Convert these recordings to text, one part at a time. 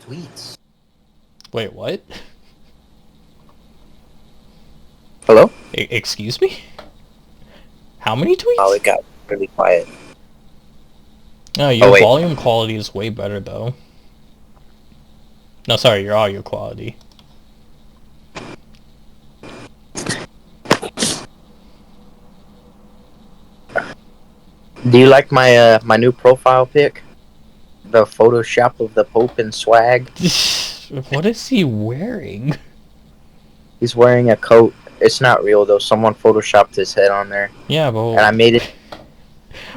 tweets. Wait, what? Hello? Excuse me? How many tweets? Oh, it got really quiet. No, your volume quality is way better, though. No, sorry, your audio quality. Do you like my my new profile pic? The Photoshop of the Pope in swag. What is he wearing? He's wearing a coat. It's not real though. Someone photoshopped his head on there. Yeah, but and I made it.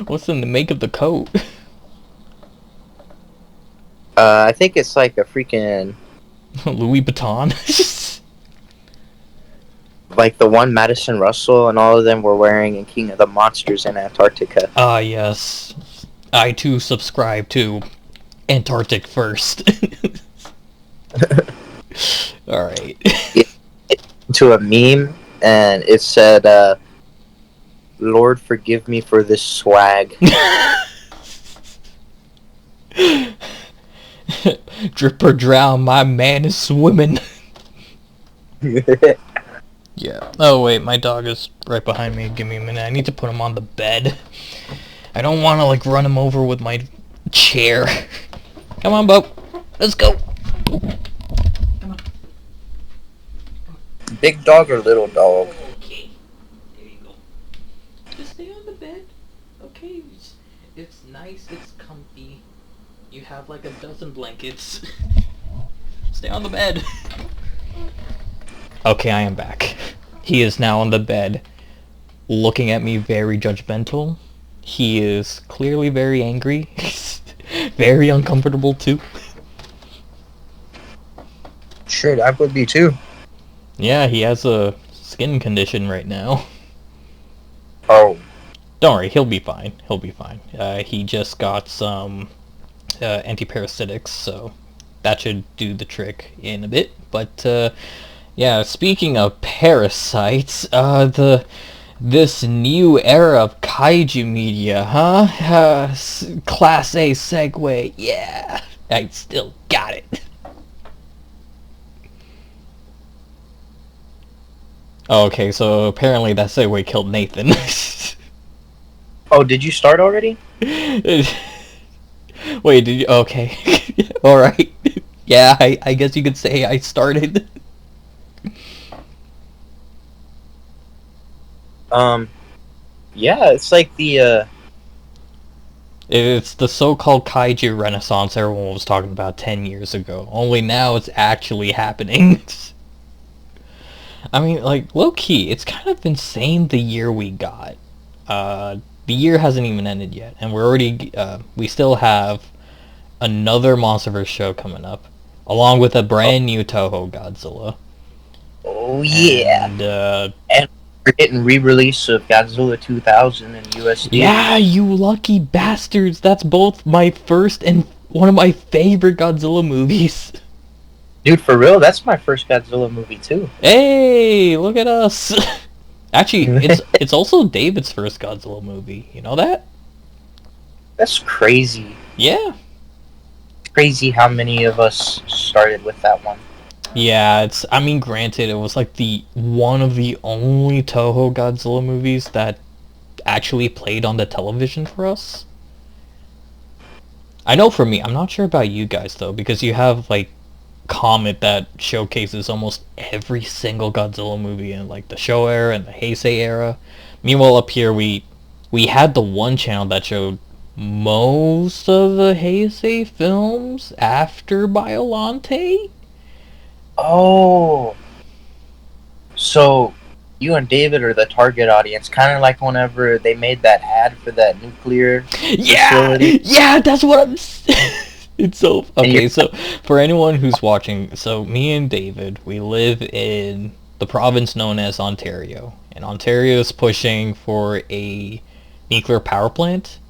What's in the make of the coat? I think it's like a freaking Louis Vuitton. like the one Madison Russell and all of them were wearing in King of the Monsters in Antarctica. Ah, yes. I too subscribe to Antarctic First. Alright. To a meme, and it said, Lord forgive me for this swag. Drip or drown, my man is swimming. Yeah. Oh, wait, my dog is right behind me. Give me a minute. I need to put him on the bed. I don't want to, like, run him over with my chair. Come on, Bo. Let's go. Come on. Big dog or little dog? Okay. There you go. Just stay on the bed. Okay. It's nice. It's comfy. You have, like, a dozen blankets. Stay on the bed. Okay, I am back. He is now on the bed, looking at me very judgmental. He is clearly very angry. Very uncomfortable, too. Shit, I would be too. Yeah, he has a skin condition right now. Oh. Don't worry, he'll be fine. He'll be fine. He just got some antiparasitics, so that should do the trick in a bit. But, yeah, speaking of parasites, this new era of kaiju media, huh? Class A segue, yeah. I still got it. Okay, so apparently that segue killed Nathan. Oh, did you start already? Wait, did you? Okay. Alright. Yeah, I guess you could say I started. Yeah, it's like It's the so-called kaiju renaissance everyone was talking about 10 years ago. Only now it's actually happening. I mean, like, low-key, it's kind of insane the year we got. The year hasn't even ended yet, and we're already, we still have another MonsterVerse show coming up, along with a brand new Toho Godzilla. Oh, yeah. And we're getting re-release of Godzilla 2000 in US theaters. Yeah, you lucky bastards! That's both my first and one of my favorite Godzilla movies. Dude, for real, that's my first Godzilla movie too. Hey, look at us! Actually, it's also David's first Godzilla movie. You know that? That's crazy. Yeah. It's crazy how many of us started with that one. Yeah, I mean, granted, it was like one of the only Toho Godzilla movies that actually played on the television for us. I know for me, I'm not sure about you guys though, because you have like Comet that showcases almost every single Godzilla movie in like the Showa era and the Heisei era. Meanwhile, up here we had the one channel that showed most of the Heisei films after Biollante. Oh, so you and David are the target audience, kind of like whenever they made that ad for that nuclear facility. Yeah, that's what I'm. It's so okay. So for anyone who's watching, so me and David, we live in the province known as Ontario, and Ontario is pushing for a nuclear power plant,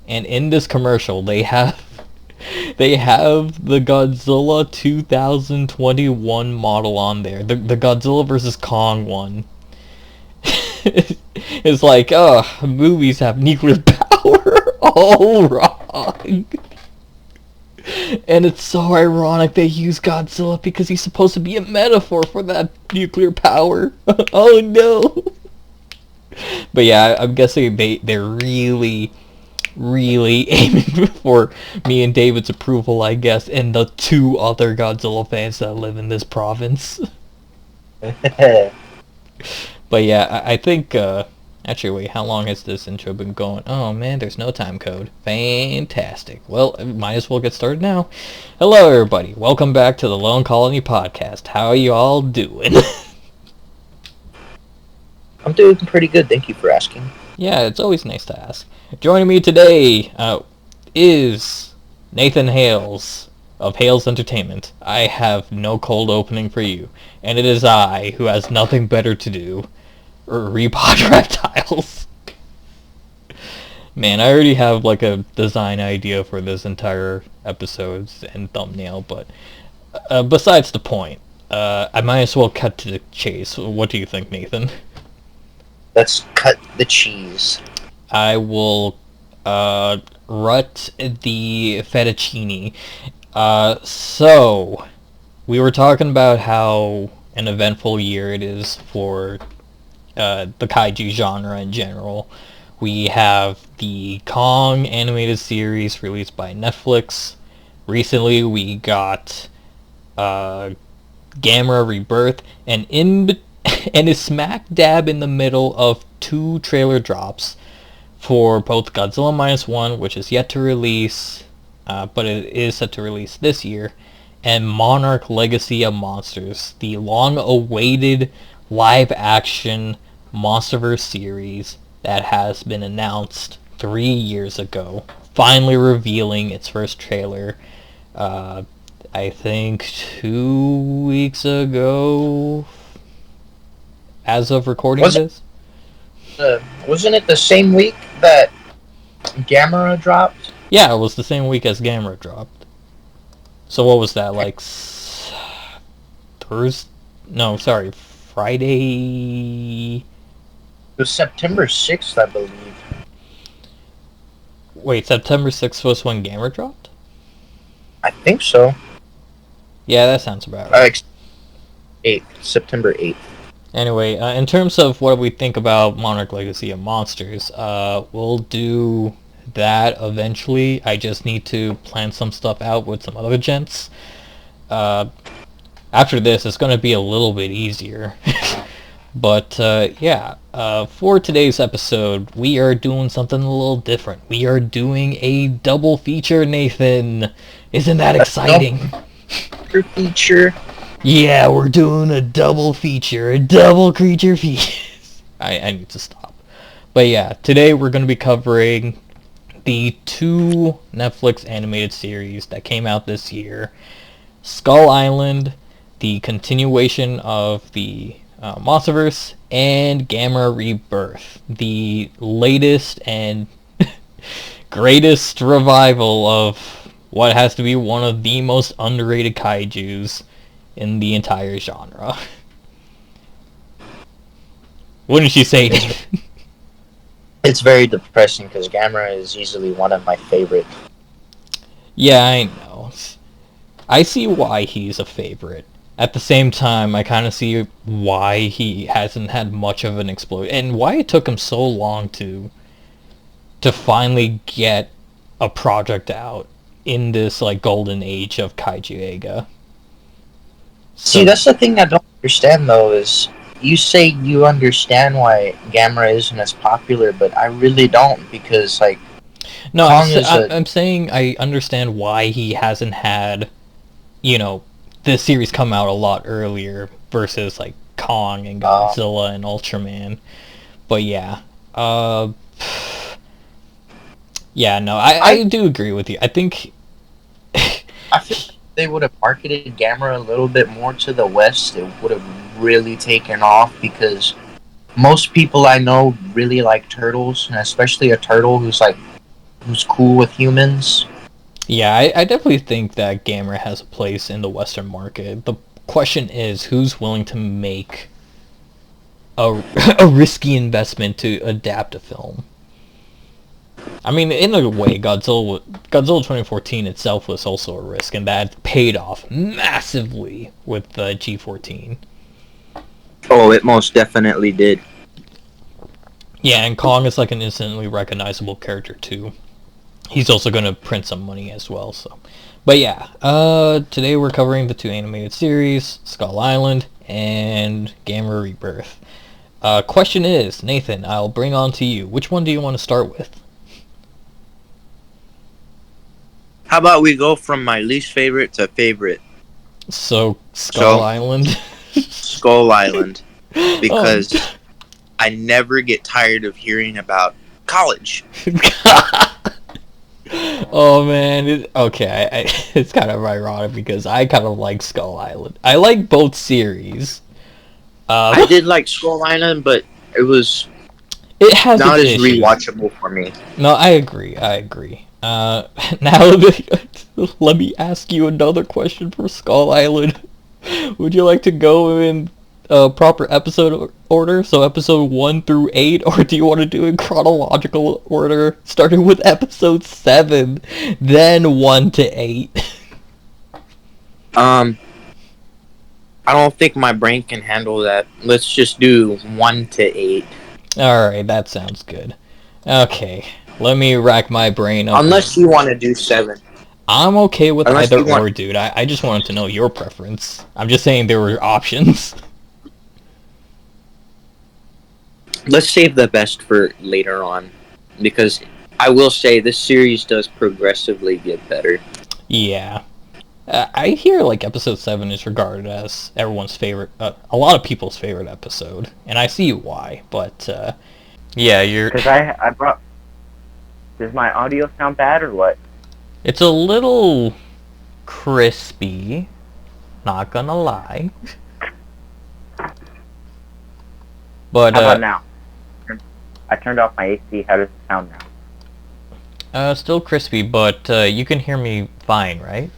and in this commercial they have the Godzilla 2021 model on there. The Godzilla vs. Kong one. It's like, movies have nuclear power. All wrong. And it's so ironic they use Godzilla because he's supposed to be a metaphor for that nuclear power. Oh no! But yeah, I'm guessing they're really aiming for me and David's approval, I guess, and the 2 other Godzilla fans that live in this province. But yeah, I think, actually, wait, how long has this intro been going? Oh man, there's no time code. Fantastic. Well, might as well get started now. Hello everybody, welcome back to the Lone Colony podcast. How are you all doing? I'm doing pretty good, thank you for asking. Yeah, it's always nice to ask. Joining me today is Nathan Hales of Hales Entertainment. I have no cold opening for you, and it is I who has nothing better to do, repod reptiles. Man, I already have like a design idea for this entire episode and thumbnail, but besides the point, I might as well cut to the chase. What do you think, Nathan? Let's cut the cheese. I will rut the fettuccine. So, we were talking about how an eventful year it is for the Kaiju genre in general. We have the Kong animated series released by Netflix. Recently we got Gamera Rebirth, and is smack dab in the middle of 2 trailer drops for both Godzilla Minus One, which is yet to release, but it is set to release this year, and Monarch Legacy of Monsters, the long-awaited live-action MonsterVerse series that has been announced 3 years ago, finally revealing its first trailer, I think 2 weeks ago, as of recording this. Wasn't it the same week that Gamera dropped? Yeah, it was the same week as Gamera dropped. So what was that, like Thursday? No, sorry, Friday. It was September 6th, I believe. Wait, September 6th was when Gamera dropped? I think so. Yeah, that sounds about right. 8th, September 8th. Anyway, in terms of what we think about Monarch Legacy of Monsters, we'll do that eventually. I just need to plan some stuff out with some other gents. After this, it's going to be a little bit easier. But, yeah, for today's episode, we are doing something a little different. We are doing a double feature, Nathan. Isn't that exciting? Feature. Yeah, we're doing a double feature, a double creature feature. I need to stop. But yeah, today we're going to be covering the 2 Netflix animated series that came out this year. Skull Island, the continuation of the MonsterVerse, and Gamera Rebirth, the latest and greatest revival of what has to be one of the most underrated kaijus in the entire genre. Wouldn't you say, David? It's very depressing because Gamera is easily one of my favorite. Yeah, I know. I see why he's a favorite. At the same time, I kind of see why he hasn't had much of an explosion, and why it took him so long to finally get a project out in this like golden age of Kaiju Eiga. See, that's the thing I don't understand, though, is you say you understand why Gamera isn't as popular, but I really don't, because, like... No, I'm saying I understand why he hasn't had, this series come out a lot earlier versus, like, Kong and Godzilla and Ultraman. But, yeah. Yeah, no, I do agree with you. I think... I feel they would have marketed Gamera a little bit more to the West, it would have really taken off, because most people I know really like turtles, and especially a turtle who's cool with humans. Yeah, I definitely think that Gamera has a place in the Western market. The question is, who's willing to make a risky investment to adapt a film? I mean, in a way, Godzilla 2014 itself was also a risk, and that paid off massively with the G14. Oh, it most definitely did. Yeah, and Kong is like an instantly recognizable character too. He's also going to print some money as well. So, but yeah, today we're covering the 2 animated series, Skull Island and Gamera Rebirth. Question is, Nathan, I'll bring on to you. Which one do you want to start with? How about we go from my least favorite to favorite? So, Skull Island? Skull Island. Because I never get tired of hearing about college. Oh man, okay, it's kind of ironic because I kind of like Skull Island. I like both series. I did like Skull Island, but it has not its as issues. rewatchable for me. No, I agree. Now, let me ask you another question for Skull Island. Would you like to go in proper episode order, so episode 1 through 8, or do you want to do it in chronological order, starting with episode 7, then 1 to 8? I don't think my brain can handle that. Let's just do 1 to 8. Alright, that sounds good. Okay, let me rack my brain up. Unless you want to do 7. I'm okay with either or, dude. I just wanted to know your preference. I'm just saying there were options. Let's save the best for later on, because I will say this series does progressively get better. Yeah. I hear like episode 7 is regarded as everyone's favorite, a lot of people's favorite episode, and I see why, but yeah, you're... Because I brought... Does my audio sound bad or what? It's a little crispy, not gonna lie. But how about now? I turned off my AC. How does it sound now? Still crispy, but you can hear me fine, right?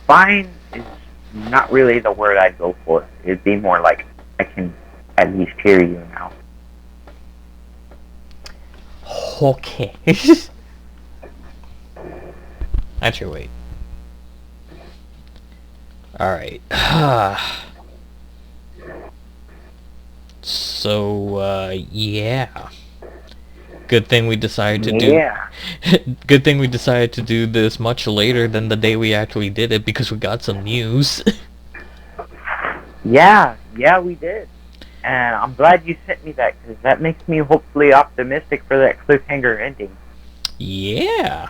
Fine is not really the word I'd go for. It'd be more like, I can at least hear you now. Okay. Actually, wait. Alright. So, yeah. Good thing we decided to do... Yeah. Good thing we decided to do this much later than the day we actually did it, because we got some news. Yeah, we did. And I'm glad you sent me that, because that makes me hopefully optimistic for that cliffhanger ending. Yeah.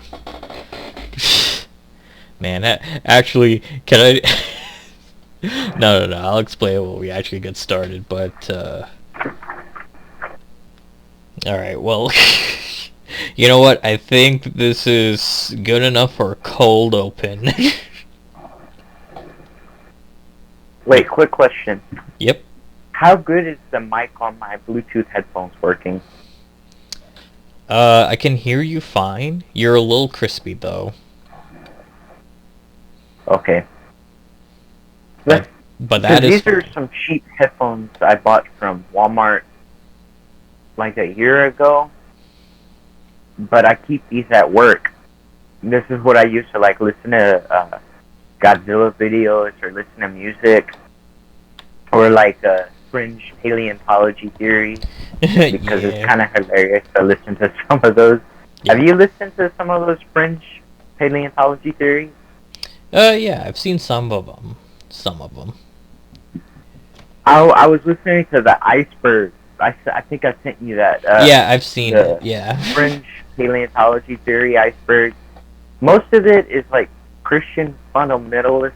Man, actually, can I... No, I'll explain when we actually get started, but, Alright, well... You know what? I think this is good enough for a cold open. Wait, quick question. Yep. How good is the mic on my Bluetooth headphones working? I can hear you fine. You're a little crispy, though. Okay. But that is... These are some cheap headphones I bought from Walmart like a year ago. But I keep these at work. This is what I use to like listen to Godzilla videos or listen to music or like fringe paleontology theories because it's kind of hilarious to listen to some of those. Yeah. Have you listened to some of those fringe paleontology theories? Yeah, I've seen some of them. I was listening to the iceberg. I think I sent you that. Yeah, I've seen it. Yeah. Fringe paleontology theory iceberg. Most of it is like Christian fundamentalist,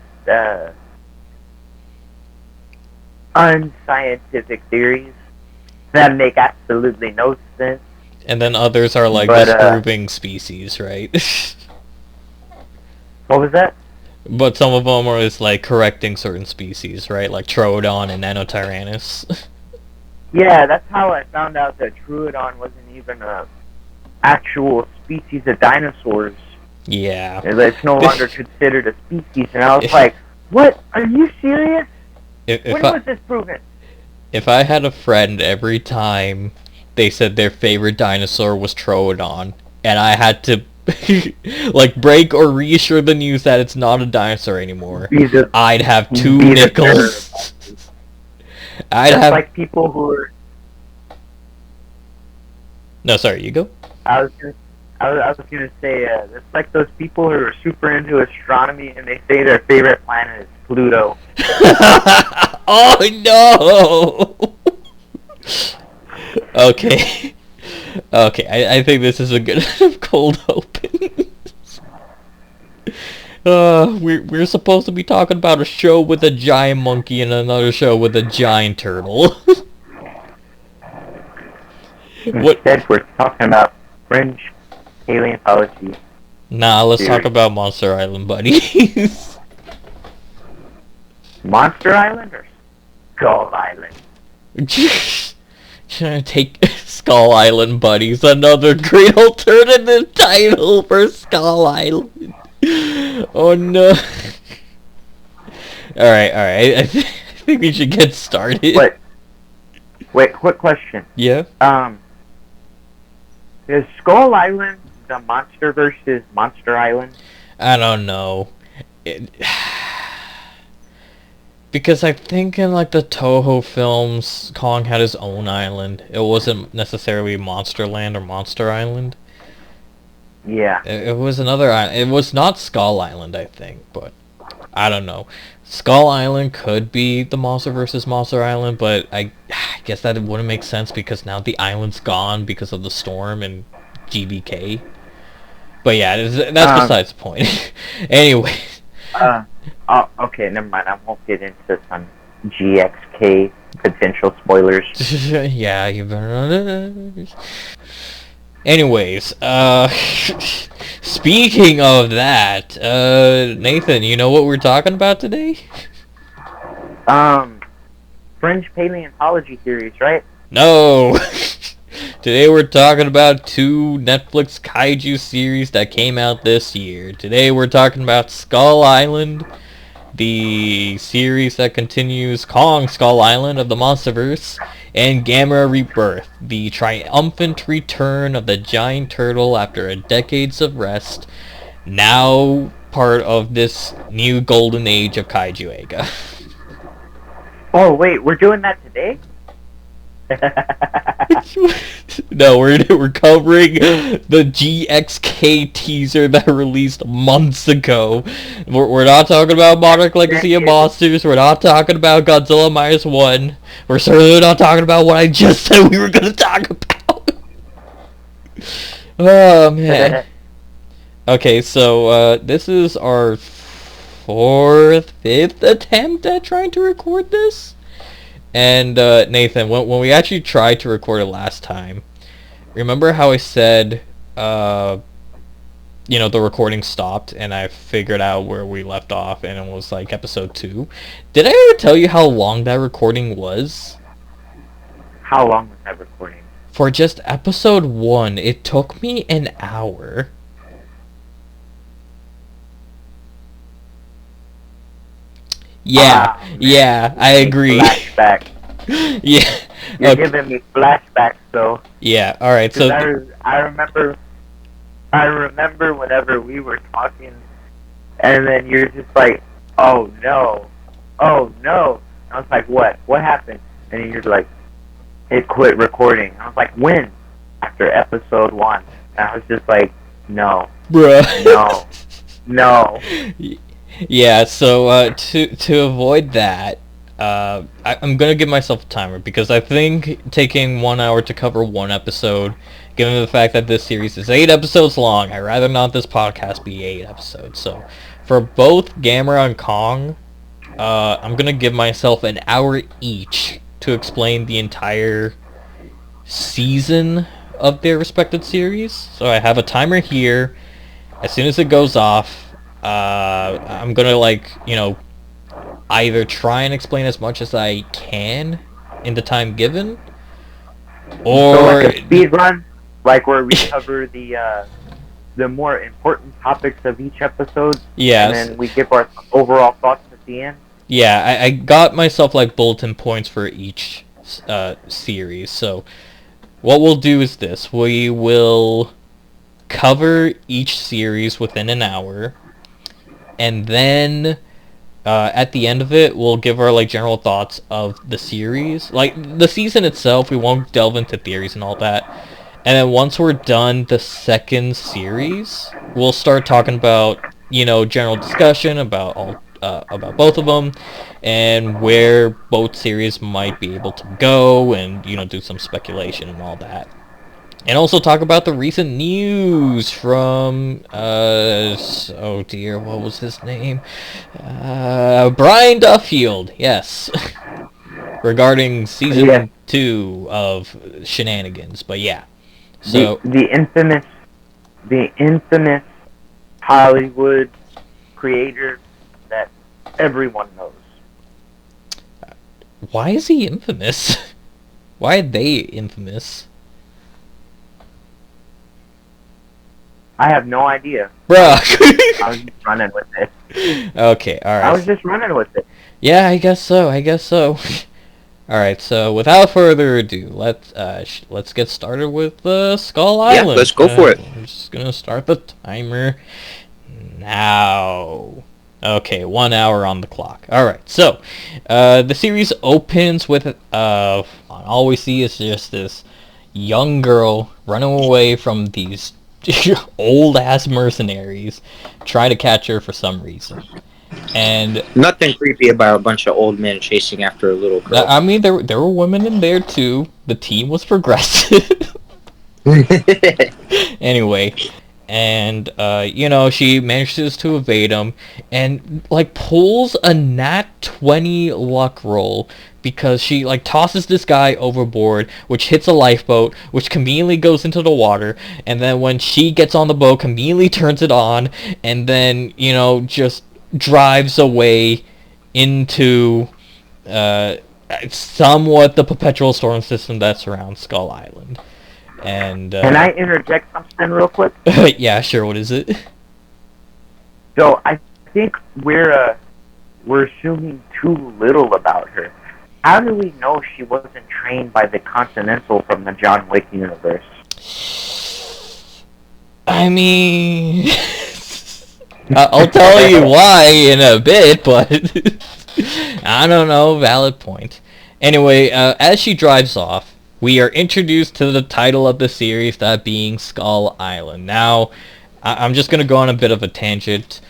unscientific theories that make absolutely no sense. And then others are like disproving species, right? What was that? But some of them are just like correcting certain species, right? Like Troodon and Nanotyrannus. Yeah, that's how I found out that Troodon wasn't even a actual species of dinosaurs. Yeah. It's no longer considered a species, and I was like, what? Are you serious? When was this proven? If I had a friend every time they said their favorite dinosaur was Troodon, and I had to like break or reassure the news that it's not a dinosaur anymore. I'd have 2 nickels. I'd have like people who are. No, sorry, you go. I was gonna say it's like those people who are super into astronomy and they say their favorite planet is Pluto. Oh no! Okay. I think this is a good cold open. We're supposed to be talking about a show with a giant monkey and another show with a giant turtle. Instead, we're talking about French paleontology. Nah, let's talk about Monster Island, buddies. Monster Island or Skull Island? Trying to take Skull Island, buddies. Another great alternative title for Skull Island. Oh no. Alright. I think we should get started. Wait, quick question. Yeah? Is Skull Island the monster versus Monster Island? I don't know. Because I think in like the Toho films, Kong had his own island. It wasn't necessarily Monsterland or Monster Island. Yeah. It was another island. It was not Skull Island, I think, but I don't know. Skull Island could be the Monster versus Monster Island, but I guess that wouldn't make sense because now the island's gone because of the storm and GBK. But yeah, that's besides the point. Anyway. Okay, never mind. I won't get into some GXK potential spoilers. Yeah, you better not. Anyways, speaking of that, Nathan, you know what we're talking about today? French paleontology theories, right? No! Today we're talking about 2 Netflix Kaiju series that came out this year. Today we're talking about Skull Island, the series that continues Kong Skull Island of the Monsterverse, and Gamera Rebirth, the triumphant return of the giant turtle after decades of rest, now part of this new golden age of Kaiju Eiga. Oh wait, we're doing that today? No, we're covering the GXK teaser that released months ago. We're not talking about Monarch Legacy of Monsters. We're not talking about Godzilla -1. We're certainly not talking about what I just said we were going to talk about. Oh, man. Okay, so this is our 5th attempt at trying to record this. And Nathan, when we actually tried to record it last time, remember how I said, the recording stopped and I figured out where we left off and it was like episode 2? Did I ever tell you how long that recording was? How long was that recording? For just episode 1, it took me an hour. Yeah, yeah, I agree. Flashback. Yeah. You're giving me flashbacks, though. Yeah, alright, so... I remember whenever we were talking, and then you're just like, oh no. I was like, what? What happened? And then you're like, it quit recording. I was like, when? After episode 1. And I was just like, no. Bruh. No. Yeah, so to avoid that, I'm gonna give myself a timer because I think taking 1 hour to cover one episode, given the fact that this series is 8 episodes long, I'd rather not this podcast be 8 episodes. So for both Gamera and Kong, I'm gonna give myself an hour each to explain the entire season of their respective series. So I have a timer here. As soon as it goes off, I'm gonna either try and explain as much as I can in the time given, or so like a speed run, like where we cover the more important topics of each episode. Yes. And then we give our overall thoughts at the end. Yeah, I got myself like bulletin points for each series. So what we'll do is this. We will cover each series within an hour, and then at the end of it, we'll give our like general thoughts of the series, like the season itself. We won't delve into theories and all that. And then once we're done the second series, we'll start talking about general discussion about both of them and where both series might be able to go, and do some speculation and all that. And also talk about the recent news from, oh dear, what was his name? Brian Duffield, yes. Regarding season 2 of Shenanigans, but yeah. So the infamous Hollywood creator that everyone knows. Why is he infamous? Why are they infamous? I have no idea. Bruh. I was just running with it. Okay, alright. I was just running with it. Yeah, I guess so. Alright, so without further ado, let's get started with Skull Island. Yeah, let's go for it. I'm just gonna start the timer now. Okay, 1 hour on the clock. Alright, so the series opens with all we see is just this young girl running away from these old ass mercenaries trying to catch her for some reason. And nothing creepy about a bunch of old men chasing after a little girl. I mean, there were women in there too. The team was progressive. Anyway, and she manages to evade him and like pulls a nat 20 luck roll because she like tosses this guy overboard, which hits a lifeboat, which conveniently goes into the water, and then when she gets on the boat, conveniently turns it on, and then just drives away into somewhat the perpetual storm system that surrounds Skull Island. And can I interject something real quick? Yeah, sure. What is it? So I think we're assuming too little about her. How do we know she wasn't trained by the Continental from the John Wick universe? I mean, I'll tell you why in a bit, but I don't know. Valid point. Anyway, as she drives off, we are introduced to the title of the series, that being Skull Island. Now, I'm just going to go on a bit of a tangent.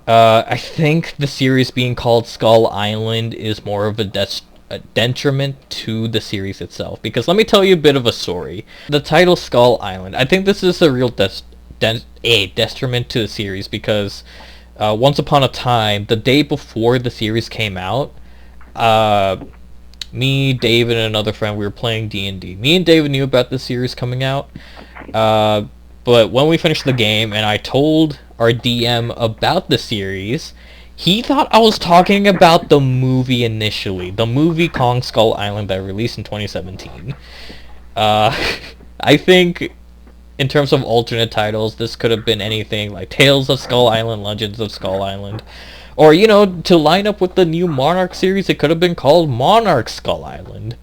I think the series being called Skull Island is more of a detriment to the series itself. Because let me tell you a bit of a story. The title Skull Island, I think this is a real detriment to the series because once upon a time, the day before the series came out, me, David, and another friend, we were playing D&D. Me and David knew about the series coming out, but when we finished the game and I told our DM about the series, he thought I was talking about the movie initially. The movie Kong Skull Island that released in 2017. I think in terms of alternate titles, this could have been anything like Tales of Skull Island, Legends of Skull Island. Or, to line up with the new Monarch series, it could have been called Monarch Skull Island.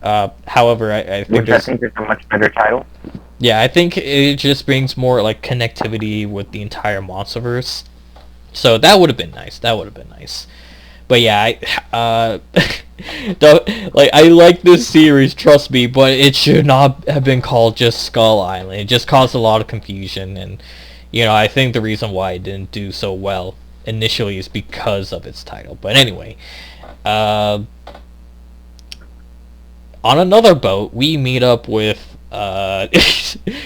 However, I think Which I think is a much better title. Yeah, I think it just brings more, like, connectivity with the entire Monsterverse. So that would have been nice. But yeah, I like this series, trust me, but it should not have been called just Skull Island. It just caused a lot of confusion, and, I think the reason why it didn't do so well initially is because of its title. But anyway, on another boat, we meet up with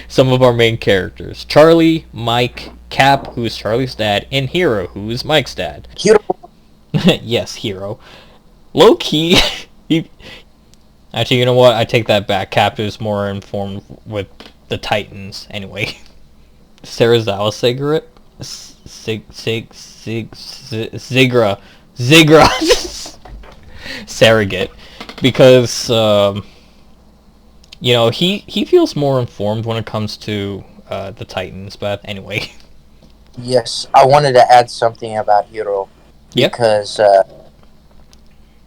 some of our main characters. Charlie, Mike, Cap, who's Charlie's dad, and Hero, who's Mike's dad. Hero. Yes, Hero. Low-key, actually, you know what? I take that back. Cap is more informed with the Titans. Anyway. Sarazawa cigarette? Zigra. Surrogate. Because, he feels more informed when it comes to the Titans, but anyway. Yes, I wanted to add something about Hero. Yep. Because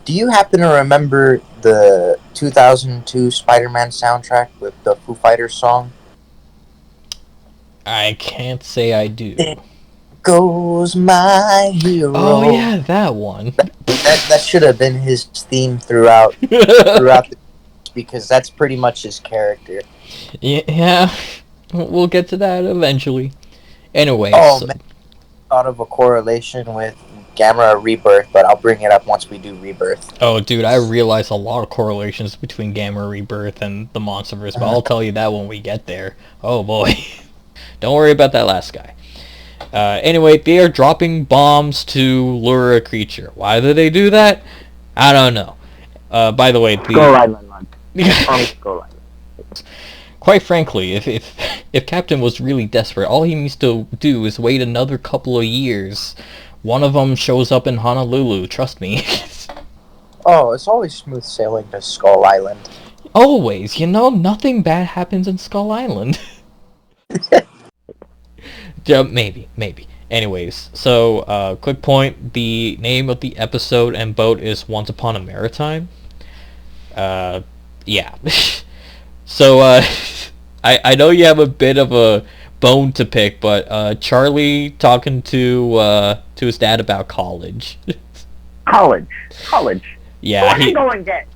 Do you happen to remember the 2002 Spider-Man soundtrack with the Foo Fighters song? I can't say I do. There goes my hero. Oh yeah, that one. That should have been his theme throughout the, because that's pretty much his character. Yeah, we'll get to that eventually. Anyway, Man, thought of a correlation with Gamera Rebirth, but I'll bring it up once we do Rebirth. Oh, dude, I realize a lot of correlations between Gamera Rebirth and the Monsterverse, but I'll tell you that when we get there. Oh boy. Don't worry about that last guy. Anyway, they are dropping bombs to lure a creature. Why do they do that? I don't know. By the way, Skull Island, man. Skull Island. Quite frankly, if Captain was really desperate, all he needs to do is wait another couple of years. One of them shows up in Honolulu, trust me. Oh, it's always smooth sailing to Skull Island. Always, nothing bad happens in Skull Island. Maybe. Anyways, so, quick point, the name of the episode and boat is Once Upon a Maritime. Yeah. So, I know you have a bit of a bone to pick, but, Charlie talking to his dad about college. College. Yeah, I'm going debt.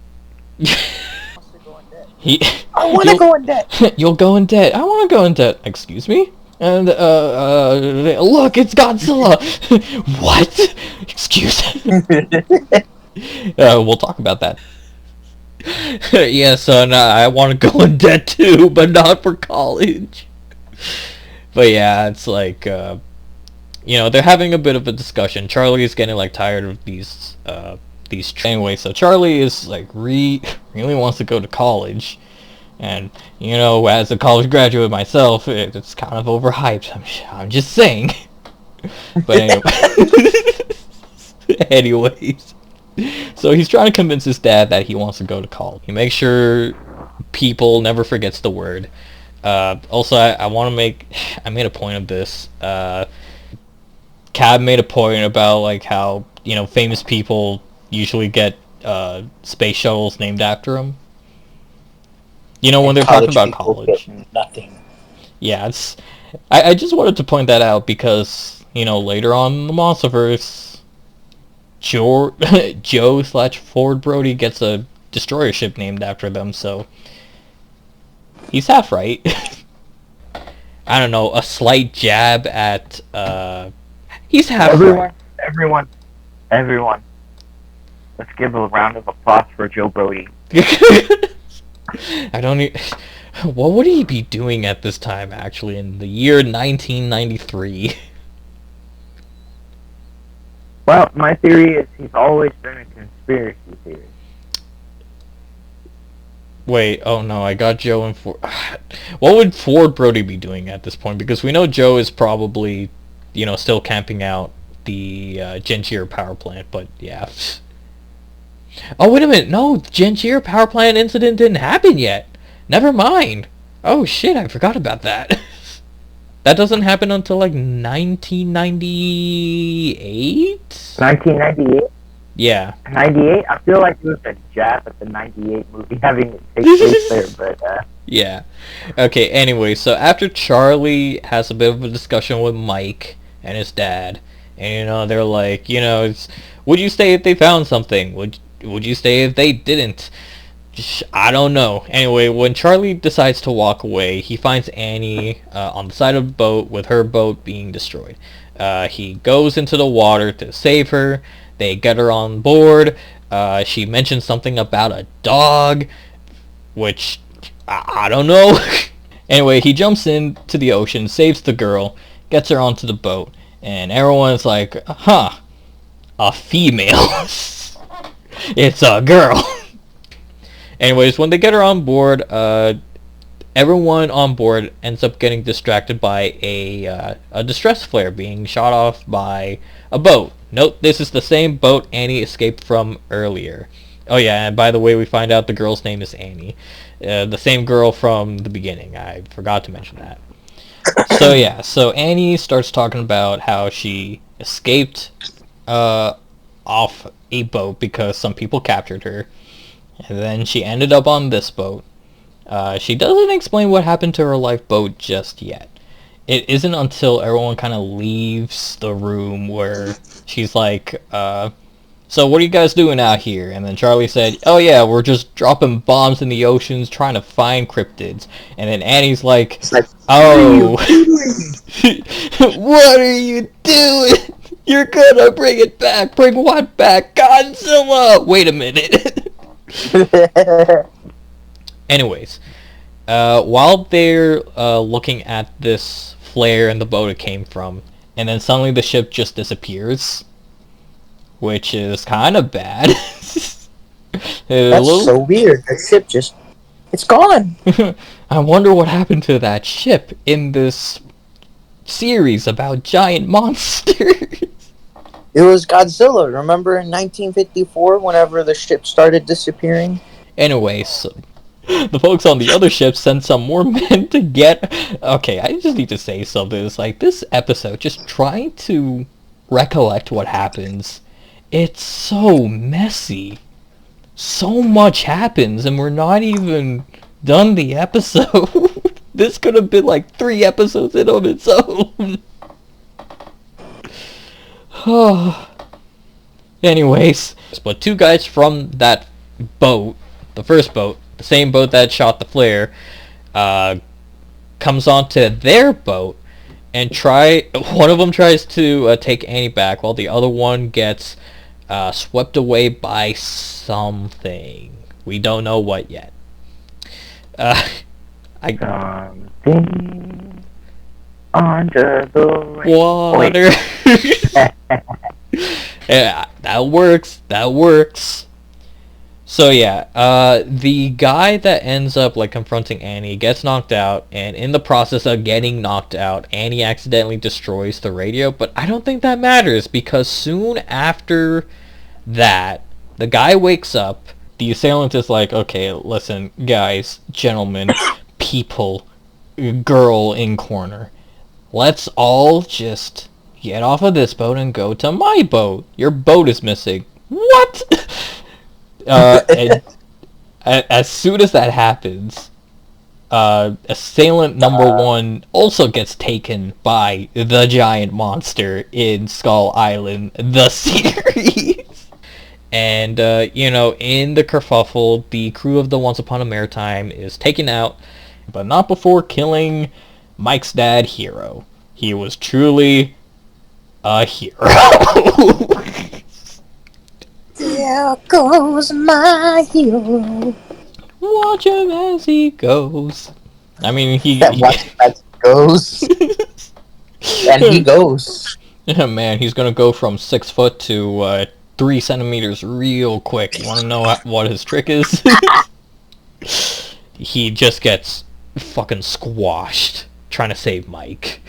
I want to go in debt. You'll go in debt. I want to go in debt. Excuse me? And, look, it's Godzilla! What? Excuse me? We'll talk about that. Yeah, son, I want to go in debt too, but not for college. But yeah, it's like, they're having a bit of a discussion. Charlie is getting, tired of these. Anyway, so Charlie is, really wants to go to college. And, as a college graduate myself, it's kind of overhyped. I'm just saying. But anyways. So he's trying to convince his dad that he wants to go to college. He makes sure people never forgets the word. Also, I made a point of this. Cab made a point about, how, famous people usually get space shuttles named after them. When they're talking about college. Nothing. Yeah, I just wanted to point that out because, later on in the Monsterverse, Joe/Ford Brody gets a destroyer ship named after them, so he's half right. I don't know, a slight jab at, he's half right. Everyone. Let's give a round of applause for Joe Brody. What would he be doing at this time, actually, in the year 1993? Well, my theory is he's always been a conspiracy theorist. Wait, oh no, I got Joe and Ford. What would Ford Brody be doing at this point? Because we know Joe is probably, still camping out the Genchier power plant, but yeah. Oh, wait a minute, no, the Genchier power plant incident didn't happen yet. Never mind. Oh shit, I forgot about that. That doesn't happen until 1998? 1998? Yeah. 98? I feel like it was a jab at the 98 movie having it take place there, but Yeah. Okay, anyway, so after Charlie has a bit of a discussion with Mike and his dad, and they're like, would you stay if they found something? Would you stay if they didn't? I don't know. Anyway, when Charlie decides to walk away, he finds Annie on the side of the boat with her boat being destroyed. He goes into the water to save her. They get her on board. She mentions something about a dog, which I don't know. Anyway, he jumps into the ocean, saves the girl, gets her onto the boat, and everyone's like, huh, a female. It's a girl. Anyways, when they get her on board, everyone on board ends up getting distracted by a distress flare being shot off by a boat. Note, this is the same boat Annie escaped from earlier. Oh yeah, and by the way, we find out the girl's name is Annie. The same girl from the beginning. I forgot to mention that. So yeah, so Annie starts talking about how she escaped off a boat because some people captured her. And then she ended up on this boat. She doesn't explain what happened to her lifeboat just yet. It isn't until everyone kind of leaves the room where she's like, so what are you guys doing out here? And then Charlie said, oh yeah, we're just dropping bombs in the oceans trying to find cryptids. And then Annie's like, oh, what are you doing? You're gonna bring it back. Bring what back? Godzilla! Wait a minute. Anyways, while they're looking at this flare and the boat it came from, and then suddenly the ship just disappears, which is kind of bad. That's so weird. The ship just... It's gone! I wonder what happened to that ship in this series about giant monsters. It was Godzilla, remember in 1954 whenever the ship started disappearing? Anyway, so the folks on the other ship sent some more men to get... Okay, I just need to say something. It's like, this episode, just trying to recollect what happens, it's so messy. So much happens, and we're not even done the episode. This could have been like 3 episodes in on its own. Anyways, but 2 guys from that boat, the first boat, the same boat that shot the flare, comes onto their boat and one of them tries to take Annie back while the other one gets swept away by something. We don't know what yet. Something under the water. Yeah, that works. So yeah, the guy that ends up like confronting Annie gets knocked out, and in the process of getting knocked out, Annie accidentally destroys the radio, but I don't think that matters because soon after that, the guy wakes up, the assailant is like, okay, listen, guys, gentlemen, people, girl in corner, let's all just get off of this boat and go to my boat. Your boat is missing. What? And as soon as that happens, assailant number 1 also gets taken by the giant monster in Skull Island, the series. And, in the kerfuffle, the crew of the Once Upon a Maritime is taken out, but not before killing Mike's dad, Hero. He was truly a hero. There goes my hero. Watch him as he goes. I mean, Watch him as he goes. And he goes. Yeah, man, he's gonna go from 6 foot to 3 centimeters real quick. You wanna know what his trick is? He just gets fucking squashed trying to save Mike.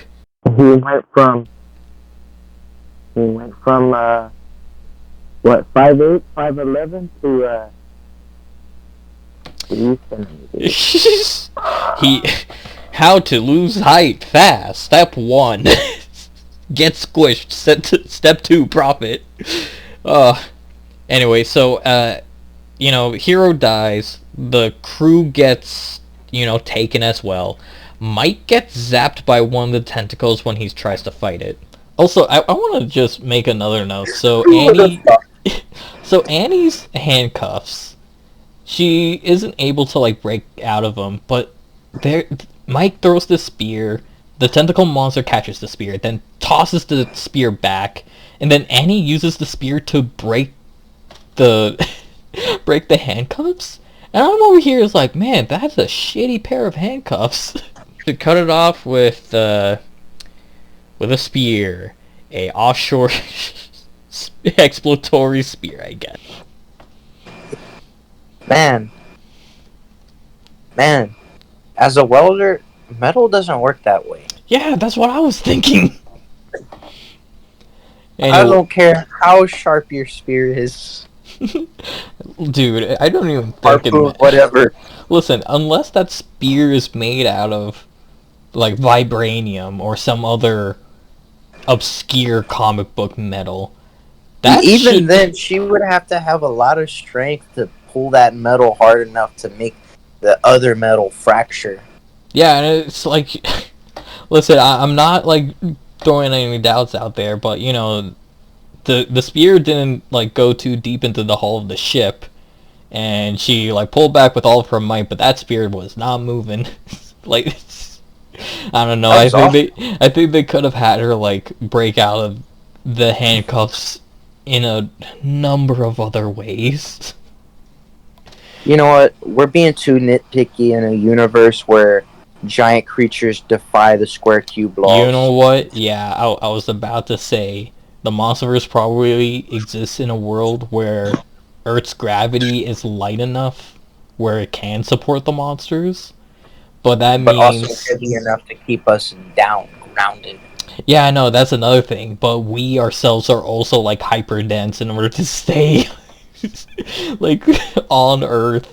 He went from what, 5'8", 5'11" to 3 centimeters. How to lose height fast. Step 1. Get squished. Step 2, profit. Anyway, so, Hero dies. The crew gets, taken as well. Mike gets zapped by one of the tentacles when he tries to fight it. Also, I want to just make another note. So Annie's handcuffs, she isn't able to like break out of them, but Mike throws the spear, the tentacle monster catches the spear, then tosses the spear back, and then Annie uses the spear to break the handcuffs. And I'm over here is like, man, that's a shitty pair of handcuffs. To cut it off with a spear, a offshore exploratory spear, I guess. Man, as a welder, metal doesn't work that way. Yeah, that's what I was thinking. I don't care how sharp your spear is. Dude, I don't even think Harpoon, whatever. Listen, unless that spear is made out of like vibranium or some other obscure comic book metal, That Even then, she would have to have a lot of strength to pull that metal hard enough to make the other metal fracture. Yeah, and it's like, listen, I'm not like throwing any doubts out there, but you know, the spear didn't like go too deep into the hull of the ship, and she like pulled back with all of her might, but that spear was not moving. Like, I don't know. I think they could have had her like break out of the handcuffs in a number of other ways. You know what? We're being too nitpicky in a universe where giant creatures defy the square cube laws. You know what? Yeah, I was about to say the monsterverse probably exists in a world where Earth's gravity is light enough where it can support the monsters, but that but means also could be enough to keep us down, grounded. yeah, I know that's another thing. But we ourselves are also like hyper dense in order to stay like on Earth.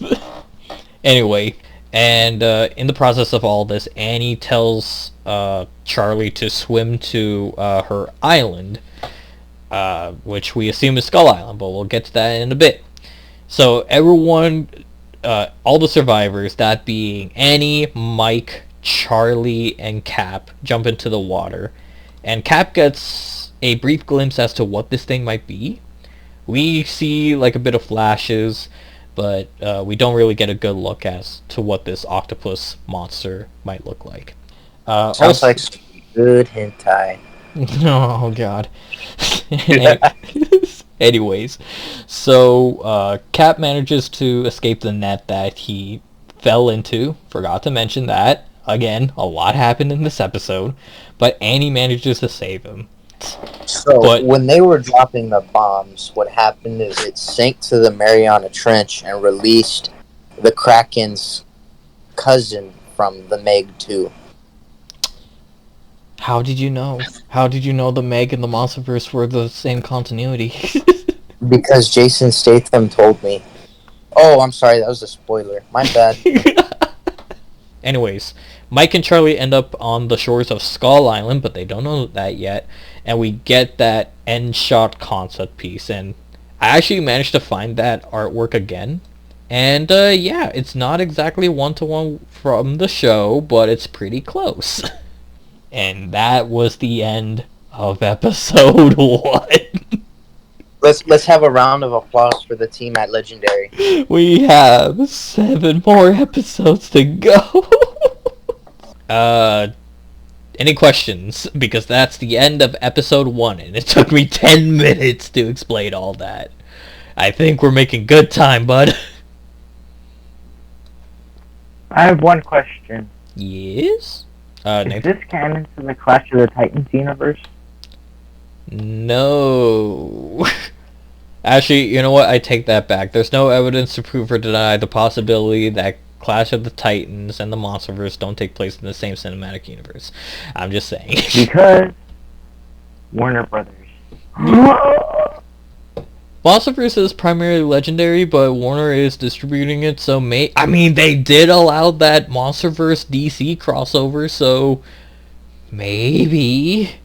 Anyway, and in the process of all this, Annie tells Charlie to swim to her island, which we assume is Skull Island, but we'll get to that in a bit. So everyone, all the survivors, that being Annie, Mike, Charlie, and Cap, jump into the water. And Cap gets a brief glimpse as to what this thing might be. We see like a bit of flashes, but we don't really get a good look as to what this octopus monster might look like. Sounds like some good hentai. Oh god. Anyways, so Cap manages to escape the net that he fell into. Forgot to mention that. Again, a lot happened in this episode, but Annie manages to save him. So when they were dropping the bombs, what happened is it sank to the Mariana Trench and released the Kraken's cousin from the Meg 2. How did you know? How did you know the Meg and the Monsterverse were the same continuity? Because Jason Statham told me. Oh, I'm sorry, that was a spoiler. My bad. Anyways, Mike and Charlie end up on the shores of Skull Island, but they don't know that yet. And we get that end shot concept piece. And I actually managed to find that artwork again. And yeah, it's not exactly one-to-one from the show, but it's pretty close. And that was the end of episode 1. Let's have a round of applause for the team at Legendary. We have 7 more episodes to go. Any questions? Because that's the end of episode 1, and it took me 10 minutes to explain all that. I think we're making good time, bud. I have one question. Yes? Is this canon to the Clash of the Titans universe? No. Actually, you know what? I take that back. There's no evidence to prove or deny the possibility that Clash of the Titans and the Monsterverse don't take place in the same cinematic universe. I'm just saying. Because Warner Brothers. Monsterverse is primarily Legendary, but Warner is distributing it, so I mean, they did allow that Monsterverse DC crossover, so maybe.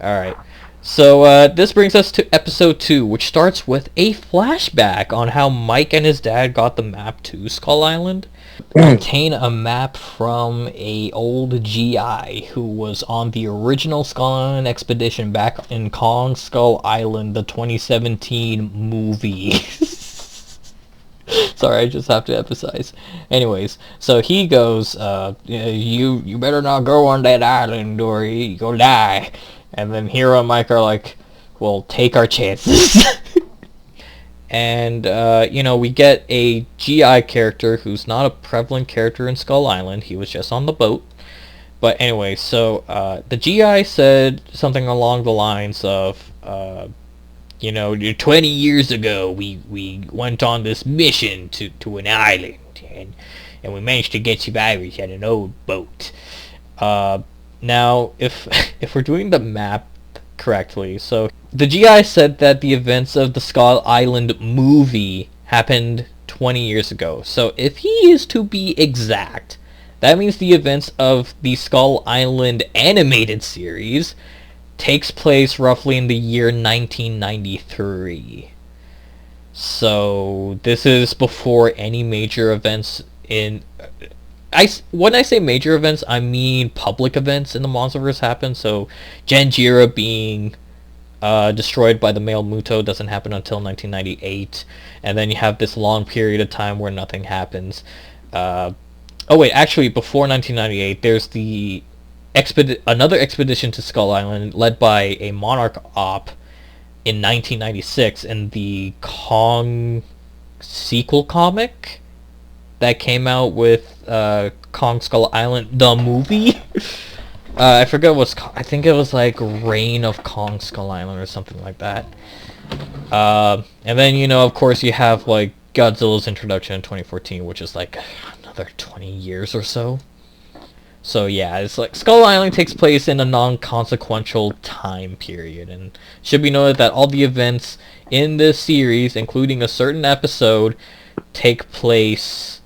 Alright. So, this brings us to episode 2, which starts with a flashback on how Mike and his dad got the map to Skull Island. Obtain a map from a old GI who was on the original Skull Island expedition back in Kong Skull Island, the 2017 movie. Sorry, I just have to emphasize. Anyways, so he goes, you better not go on that island or you go die. And then Hero and Mike are like, well, take our chances. And, we get a GI character who's not a prevalent character in Skull Island. He was just on the boat. But anyway, so the GI said something along the lines of, 20 years ago, we went on this mission to an island, and we managed to get survivors at an old boat. Now, if we're doing the map correctly, so the GI said that the events of the Skull Island movie happened 20 years ago. So if he is to be exact, that means the events of the Skull Island animated series takes place roughly in the year 1993. So this is before any major events in... when I say major events, I mean public events in the Monsterverse happen. So Janjira being destroyed by the male Muto doesn't happen until 1998, and then you have this long period of time where nothing happens. Oh wait, actually before 1998, there's the another expedition to Skull Island led by a Monarch op in 1996 in the Kong sequel comic that came out with Kong Skull Island, the movie. I forget what's... I think it was like Reign of Kong Skull Island or something like that. And then, you know, of course you have like Godzilla's introduction in 2014, which is like another 20 years or so. So yeah, it's like Skull Island takes place in a non-consequential time period, and should be noted that all the events in this series, including a certain episode, take place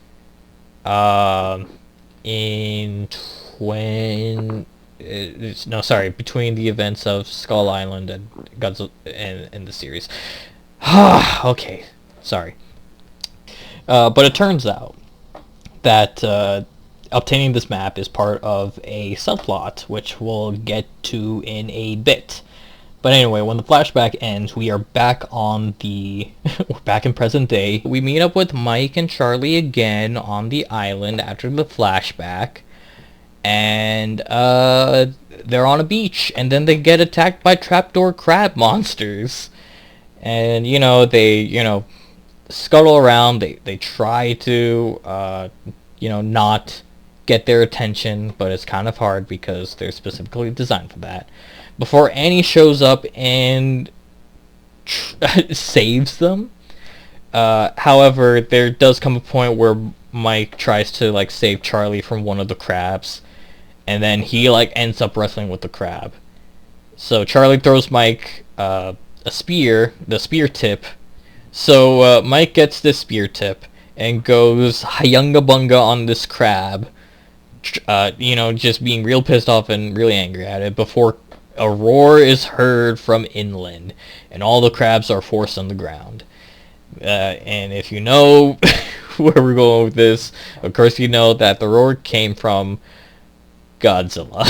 in between the events of Skull Island and Godzilla and the series. Okay, sorry. But it turns out that obtaining this map is part of a subplot, which we'll get to in a bit. But anyway, when the flashback ends, we are back on the... we're back in present day. We meet up with Mike and Charlie again on the island after the flashback. And they're on a beach, and then they get attacked by trapdoor crab monsters. And, you know, they, scuttle around. They try to, not get their attention, but it's kind of hard because they're specifically designed for that. Before Annie shows up and saves them. However, there does come a point where Mike tries to, like, save Charlie from one of the crabs, and then he, like, ends up wrestling with the crab. So Charlie throws Mike a spear, the spear tip. So Mike gets this spear tip and goes Hyunga Bunga on this crab, just being real pissed off and really angry at it, before a roar is heard from inland, and all the crabs are forced on the ground. And if you know where we're going with this, of course you know that the roar came from Godzilla.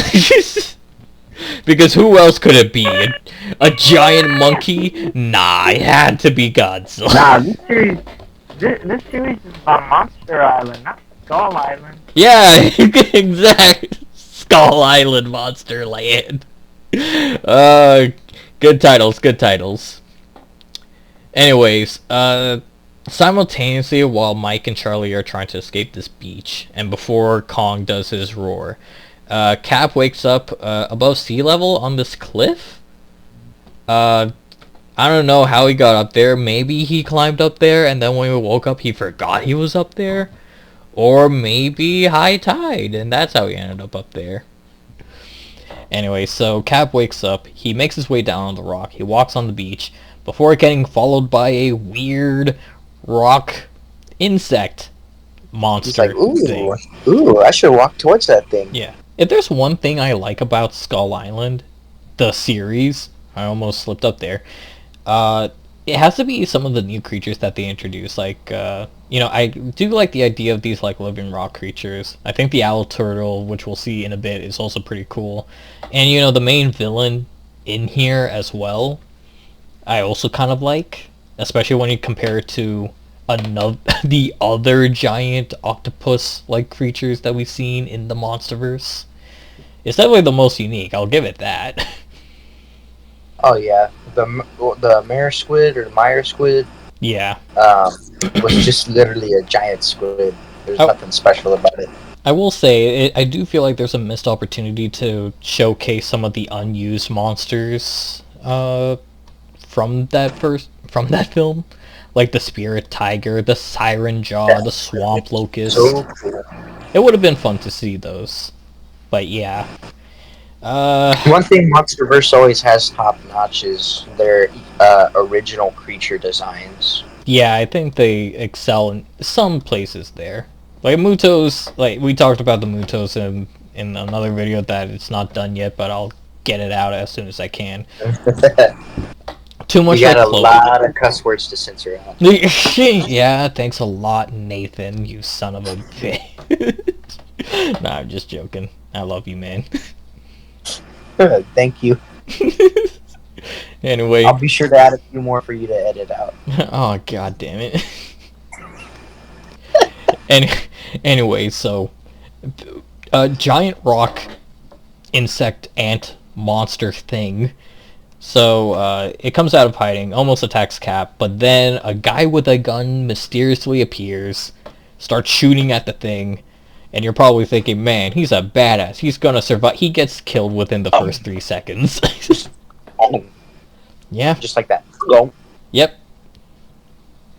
Because who else could it be? A giant monkey? Nah, it had to be Godzilla. Nah, this series is about Monster Island, not Skull Island. Yeah, exactly. Skull Island, Monster Land. Good titles. Anyways, simultaneously while Mike and Charlie are trying to escape this beach, and before Kong does his roar, Cap wakes up above sea level on this cliff. I don't know how he got up there. Maybe he climbed up there, and then when he woke up, he forgot he was up there. Or maybe high tide, and that's how he ended up there. Anyway, so Cap wakes up. He makes his way down on the rock. He walks on the beach before getting followed by a weird rock insect monster. He's like, thing. ooh, I should walk towards that thing. Yeah. If there's one thing I like about Skull Island, the series, I almost slipped up there, it has to be some of the new creatures that they introduce. Like, I do like the idea of these, like, living rock creatures. I think the owl turtle, which we'll see in a bit, is also pretty cool. And, the main villain in here as well, I also kind of like, especially when you compare it to the other giant octopus-like creatures that we've seen in the Monsterverse. It's definitely the most unique, I'll give it that. Oh yeah, the Mare squid or the Meyer squid. Yeah. Was just literally a giant squid. There's nothing special about it. I will say, I do feel like there's a missed opportunity to showcase some of the unused monsters from that film. Like the spirit tiger, the siren jaw, the swamp locust. So cool. It would have been fun to see those. But yeah. One thing Monsterverse always has top notch is their original creature designs. Yeah, I think they excel in some places there. Like Mutos, like we talked about the Mutos in another video that it's not done yet, but I'll get it out as soon as I can. Too much You got like a Chloe. lot of cuss words to censor out. Yeah, thanks a lot, Nathan, you son of a bitch. Nah, I'm just joking. I love you, man. Thank you. Anyway. I'll be sure to add a few more for you to edit out. Oh, god damn it. Anyway, so a giant rock insect ant monster thing. So it comes out of hiding, almost attacks Cap, but then a guy with a gun mysteriously appears, starts shooting at the thing, and you're probably thinking, man, he's a badass. He's gonna survive. He gets killed within the first 3 seconds. Yeah. Just like that. Go. Yep.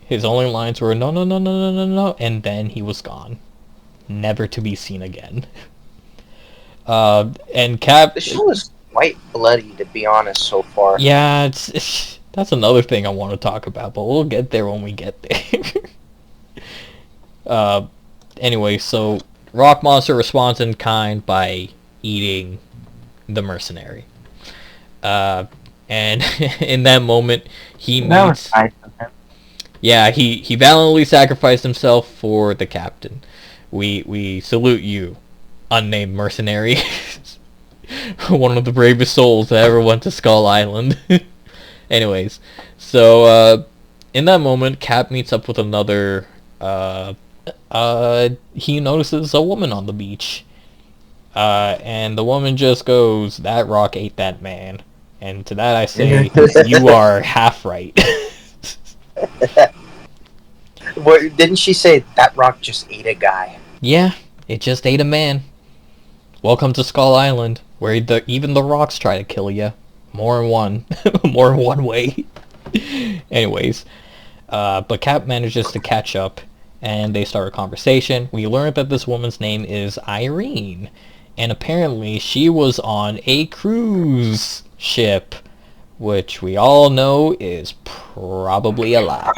His only lines were, no, no, no, no, no, no, no, and then he was gone. Never to be seen again. And Cap... The show is quite bloody, to be honest, so far. Yeah, it's that's another thing I want to talk about, but we'll get there when we get there. Anyway, so Rock Monster responds in kind by eating the mercenary. And in that moment, he meets... That was nice of him. Yeah, he valiantly sacrificed himself for the captain. We salute you, unnamed mercenary. One of the bravest souls that ever went to Skull Island. Anyways, so in that moment, Cap meets up with another... he notices a woman on the beach. And the woman just goes, "That rock ate that man." And to that I say, you are half right. What, didn't she say that rock just ate a guy? Yeah, it just ate a man. Welcome to Skull Island, where even the rocks try to kill you. More in one way. Anyways, but Cap manages to catch up, and they start a conversation. We learn that this woman's name is Irene, and apparently she was on a cruise ship, which we all know is probably a lie.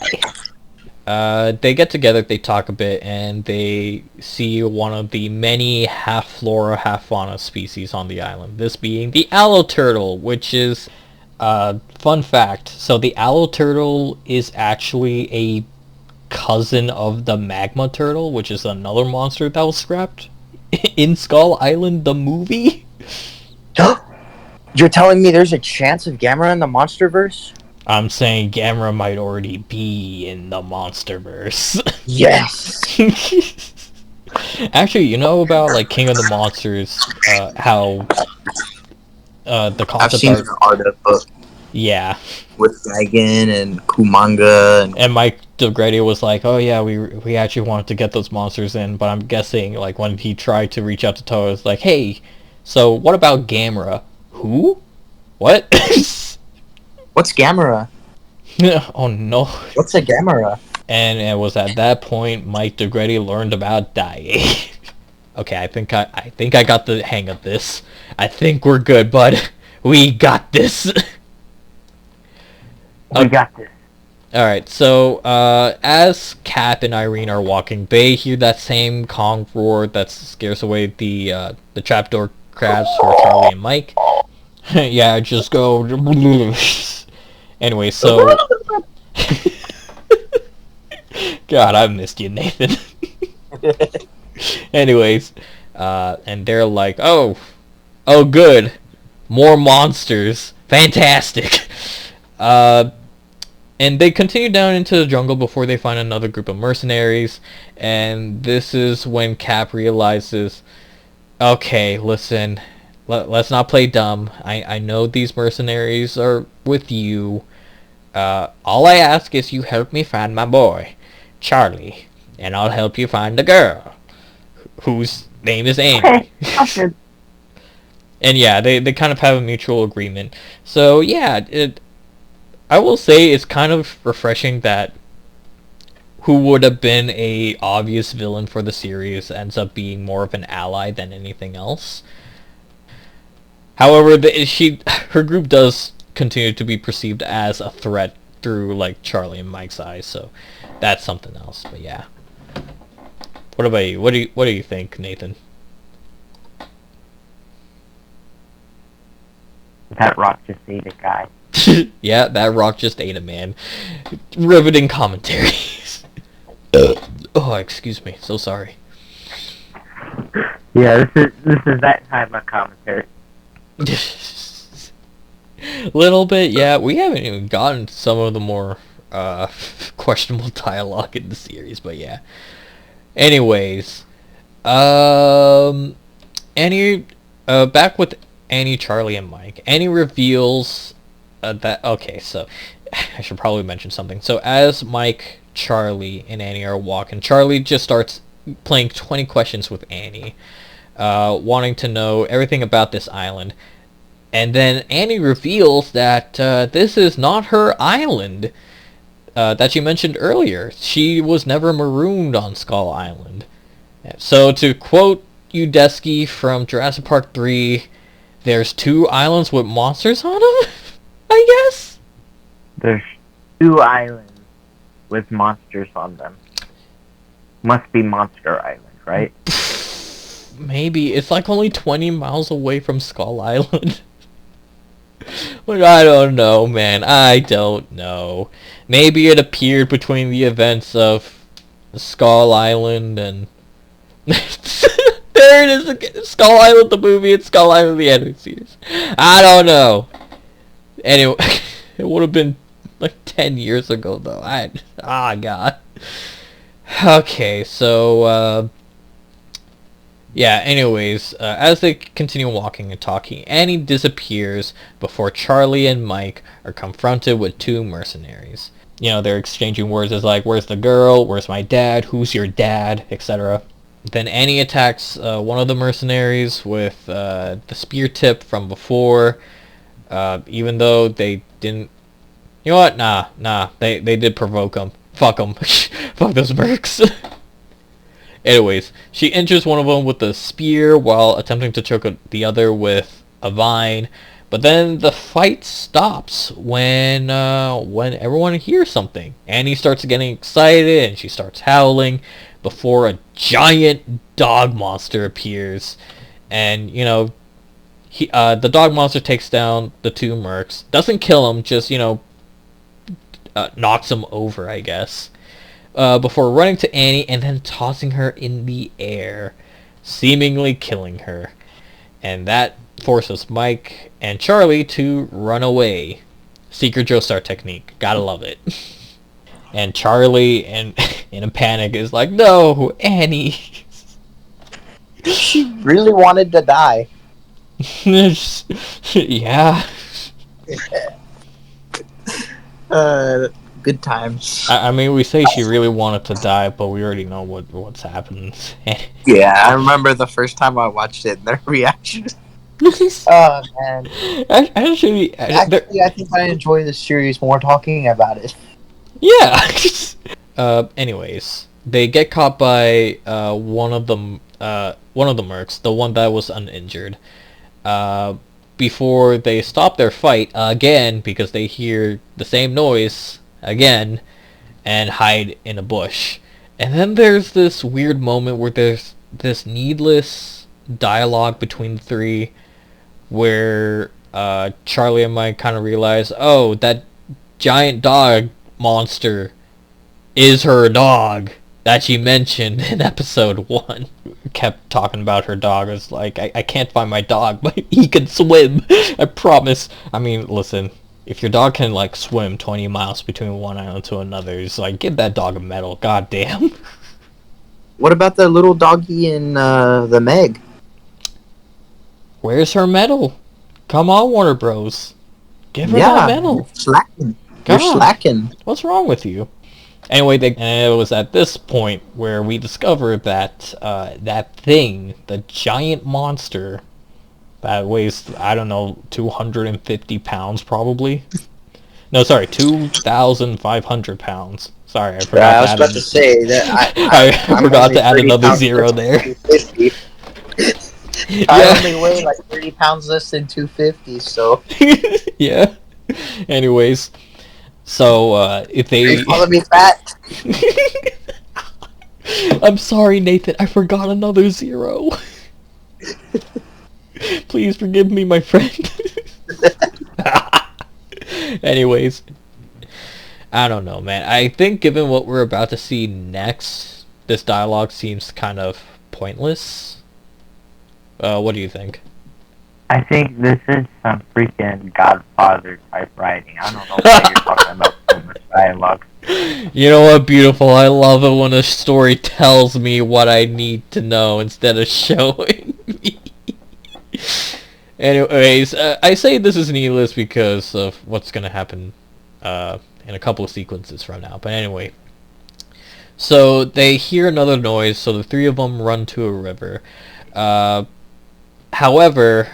They get together, they talk a bit, and they see one of the many half-flora, half-fauna species on the island. This being the aloe turtle, which is... fun fact. So the aloe turtle is actually a cousin of the magma turtle, which is another monster that was scrapped in Skull Island, the movie. You're telling me there's a chance of Gamera in the MonsterVerse? I'm saying Gamera might already be in the MonsterVerse. Yes! Actually, you know about like King of the Monsters, how the concept I've seen the art of it. Yeah. With Dragon and Kumanga. And Mike DeGrady was like, oh yeah, we actually wanted to get those monsters in, but I'm guessing like when he tried to reach out to Toho, it's like, hey, so what about Gamera? Who? What? What's Gamera? Oh no. What's a Gamera? And it was at that point Mike DeGrady learned about Dai. Okay, I think I got the hang of this. I think we're good, bud. We got this. We got this. Alright, so as Cap and Irene are walking, they hear that same Kong roar that scares away the trapdoor crabs for Charlie and Mike. Yeah, just go... Anyway, so... God, I missed you, Nathan. Anyways, and they're like, oh good, more monsters, fantastic. And they continue down into the jungle before they find another group of mercenaries, and this is when Cap realizes, okay, listen, let's not play dumb. I know these mercenaries are with you. All I ask is you help me find my boy, Charlie, and I'll help you find the girl, whose name is Amy. Okay. And yeah, they kind of have a mutual agreement. So yeah, I will say it's kind of refreshing that who would have been a obvious villain for the series ends up being more of an ally than anything else. However, her group does continue to be perceived as a threat through like Charlie and Mike's eyes, so that's something else. But yeah, what about you? What do you think, Nathan? That rock just ate a guy. Yeah, that rock just ate a man. Riveting commentaries. Oh, excuse me. So sorry. Yeah, this is that time of commentary. Little bit, yeah. We haven't even gotten to some of the more questionable dialogue in the series, but yeah. Anyways, Annie, back with Annie, Charlie, and Mike. Annie reveals that. Okay, so I should probably mention something. So as Mike, Charlie, and Annie are walking, Charlie just starts playing 20 questions with Annie, wanting to know everything about this island. And then Annie reveals that this is not her island that she mentioned earlier. She was never marooned on Skull Island. So to quote Udesky from Jurassic Park 3, there's 2 islands with monsters on them, I guess? There's 2 islands with monsters on them. Must be Monster Island, right? Maybe. It's like only 20 miles away from Skull Island. But I don't know, man. I don't know. Maybe it appeared between the events of Skull Island and... There it is again. Skull Island the movie and Skull Island the anime series. I don't know. Anyway, it would have been like 10 years ago though. God. Okay, so yeah, anyways, as they continue walking and talking, Annie disappears before Charlie and Mike are confronted with 2 mercenaries. You know, they're exchanging words as like, where's the girl, where's my dad, who's your dad, etc. Then Annie attacks one of the mercenaries with the spear tip from before, even though they didn't... You know what? Nah, they did provoke him. Fuck them. Fuck those mercs. Anyways, she injures one of them with a spear while attempting to choke the other with a vine. But then the fight stops when everyone hears something. Annie starts getting excited and she starts howling before a giant dog monster appears. And, you know, the dog monster takes down the 2 mercs. Doesn't kill them, just, you know, knocks them over, I guess. Before running to Annie and then tossing her in the air, seemingly killing her. And that forces Mike and Charlie to run away. Secret Joestar technique. Gotta love it. And Charlie, in a panic, is like, no, Annie. She really wanted to die. Yeah. Good times. I mean, we say she really wanted to die, but we already know what's happened. Yeah, I remember the first time I watched it, their reaction. Oh, man. Actually, I think I enjoy this series more talking about it. Yeah. Anyways, they get caught by one of the mercs, the one that was uninjured. Before they stop their fight again because they hear the same noise again and hide in a bush. And then there's this weird moment where there's this needless dialogue between the 3 where Charlie and Mike kind of realize, oh, that giant dog monster is her dog that she mentioned in episode 1. Kept talking about her dog. It's like, I can't find my dog, but he can swim. I promise. I mean, listen, if your dog can, like, swim 20 miles between one island to another, it's like, give that dog a medal. God damn. What about the little doggy in the Meg? Where's her medal? Come on, Warner Bros. Give her that medal. You're slacking. God, you're slacking. What's wrong with you? Anyway, and it was at this point where we discovered that that thing, the giant monster that weighs, I don't know, 250 pounds probably. No, sorry, 2,500 pounds. Sorry, I forgot. I was about to say that I forgot to add another 0 there. I only weigh like 30 pounds less than 250, so... Yeah. Anyways, so if they... Are you calling me fat? I'm sorry, Nathan. I forgot another 0. Please forgive me, my friend. Anyways, I don't know, man. I think given what we're about to see next, this dialogue seems kind of pointless. What do you think? I think this is some freaking Godfather type writing. I don't know why you're talking about so much dialogue. You know what, beautiful? I love it when a story tells me what I need to know instead of showing me. Anyways, I say this is needless because of what's going to happen in a couple of sequences from now. But anyway, so they hear another noise, so the three of them run to a river. However,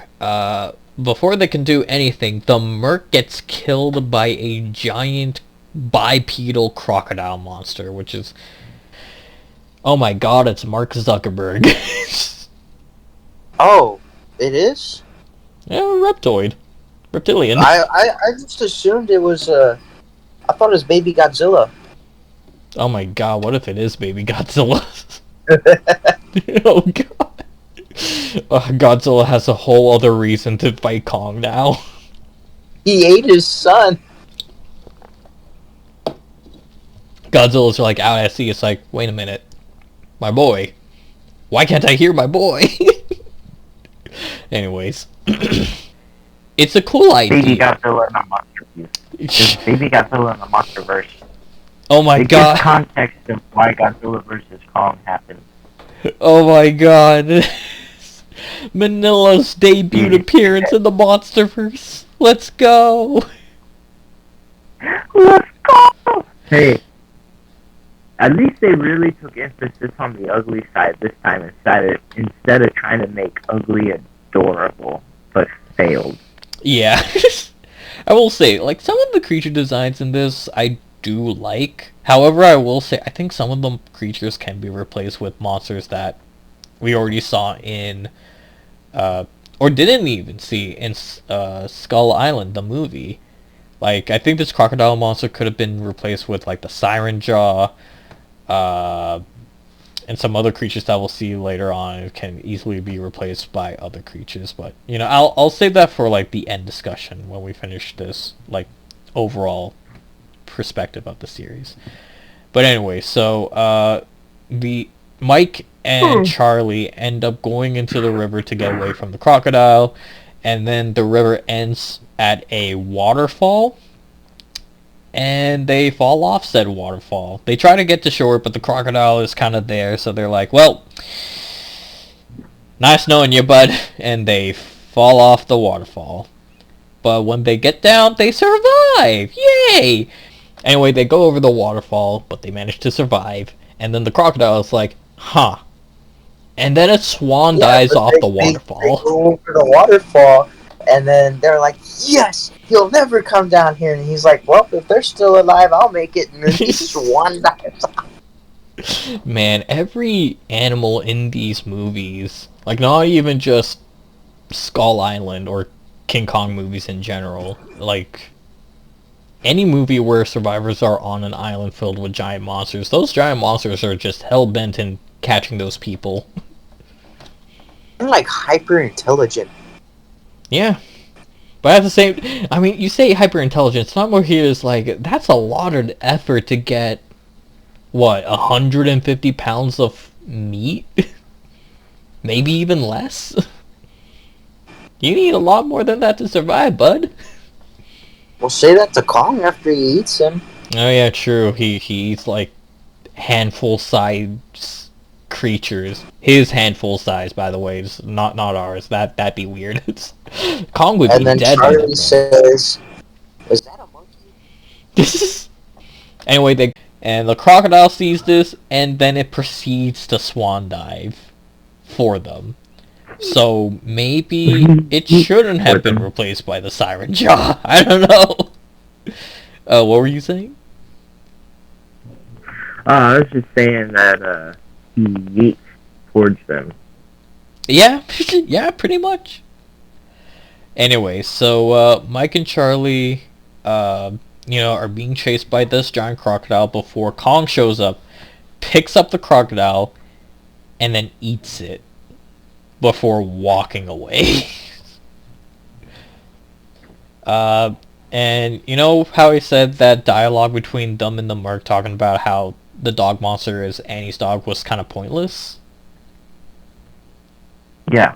before they can do anything, the merc gets killed by a giant bipedal crocodile monster, which is... Oh my god, it's Mark Zuckerberg. Oh, it is? Yeah, reptoid. Reptilian. I just assumed it was, I thought it was Baby Godzilla. Oh my god, what if it is Baby Godzilla? Oh god. Godzilla has a whole other reason to fight Kong now. He ate his son. Godzilla's like out at sea. It's like, wait a minute, my boy. Why can't I hear my boy? Anyways, it's a cool idea. Baby Godzilla in the Monster Baby Godzilla in the Monsterverse. Oh my god. Gives context of why Godzilla vs. Kong happened. Oh my god. Manila's debut appearance in the Monsterverse. Let's go. Let's go. Hey. At least they really took emphasis on the ugly side this time instead of trying to make ugly adorable, but failed. Yeah. I will say, like, some of the creature designs in this I do like. However, I will say, I think some of the creatures can be replaced with monsters that we already saw in, or didn't even see in Skull Island, the movie. Like, I think this crocodile monster could have been replaced with, like, the Siren Jaw, and some other creatures that we'll see later on can easily be replaced by other creatures. But, you know, I'll save that for, like, the end discussion when we finish this, like, overall perspective of the series. But anyway, so, the Mike and Charlie end up going into the river to get away from the crocodile, and then the river ends at a waterfall, and they fall off said waterfall. They try to get to shore, but the crocodile is kind of there, so they're like, well, nice knowing you, bud, and they fall off the waterfall. But when they get down, they survive! Yay! Anyway, they go over the waterfall, but they manage to survive, and then the crocodile is like, huh. And then a swan dives off the waterfall. They go over the waterfall, and then they're like, yes, he'll never come down here. And he's like, well, if they're still alive, I'll make it. And then he swan dives off. Man, every animal in these movies, like not even just Skull Island or King Kong movies in general, like any movie where survivors are on an island filled with giant monsters, those giant monsters are just hell-bent in catching those people. They're like hyper-intelligent. Yeah. But at the same... I mean, you say hyper-intelligence, some more here is like, that's a lot of effort to get, what, 150 pounds of meat? Maybe even less? You need a lot more than that to survive, bud. We'll say that to Kong after he eats him. Oh yeah, true. He eats like handful size creatures. His handful size, by the way, is not ours. That'd be weird. Kong would be dead. And then Charlie says, "Is that a monkey?" Anyway, and the crocodile sees this, and then it proceeds to swan dive for them. So maybe it shouldn't have been replaced by the Siren Jaw. I don't know. What were you saying? I was just saying that he yeets towards them. Yeah, yeah, pretty much. Anyway, so Mike and Charlie, are being chased by this giant crocodile before Kong shows up, picks up the crocodile, and then eats it before walking away. And you know how I said that dialogue between them and the Merc talking about how the dog monster is Annie's dog was kind of pointless? Yeah.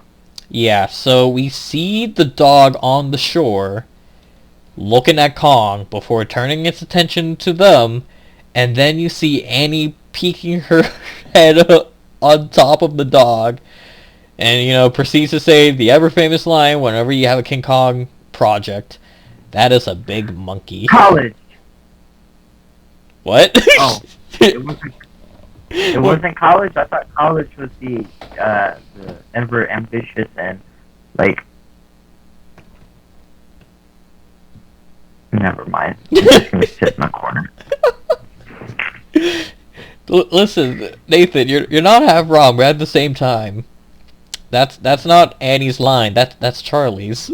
Yeah, so we see the dog on the shore looking at Kong before turning its attention to them, and then you see Annie peeking her head on top of the dog, and, you know, proceeds to say the ever-famous line whenever you have a King Kong project, that is a big monkey. College. What? Oh, it wasn't college. I thought college was the ever ambitious and like. Never mind. I'm just gonna sit in the corner. Listen, Nathan, you're not half wrong, but at the same time, that's not Annie's line. That's Charlie's.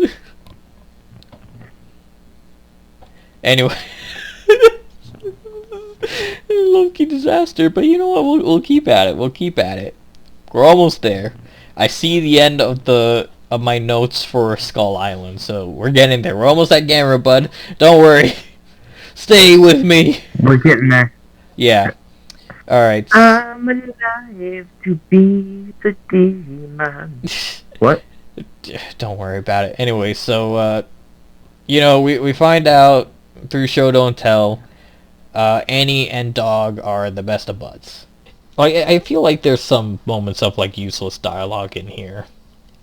Anyway, low-key disaster, but you know what? We'll keep at it. We'll keep at it. We're almost there. I see the end of my notes for Skull Island, so we're getting there. We're almost at Gamera, bud. Don't worry. Stay with me. We're getting there. Yeah. Alright. I'm alive to be the demon. What? Don't worry about it. Anyway, so, you know, we find out through Show Don't Tell, Annie and Dog are the best of buds. Like, I feel like there's some moments of, like, useless dialogue in here.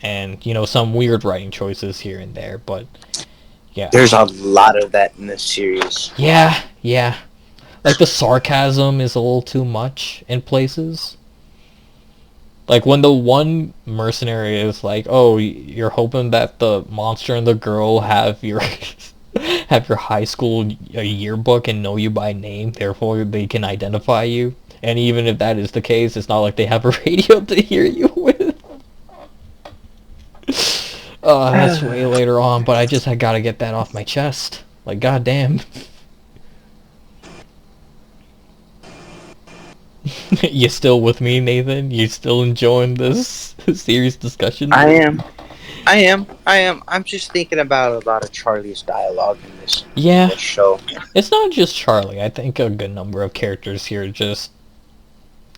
And, you know, some weird writing choices here and there, but, yeah. There's a lot of that in this series. Yeah. Like, the sarcasm is a little too much in places. Like, when the one mercenary is like, oh, you're hoping that the monster and the girl have your have your high school yearbook and know you by name, therefore they can identify you. And even if that is the case, it's not like they have a radio to hear you with. That's way later on, but I gotta get that off my chest. Like, goddamn. You still with me, Nathan? You still enjoying this serious discussion? I am. I'm just thinking about a lot of Charlie's dialogue in this show. It's not just Charlie. I think a good number of characters here just,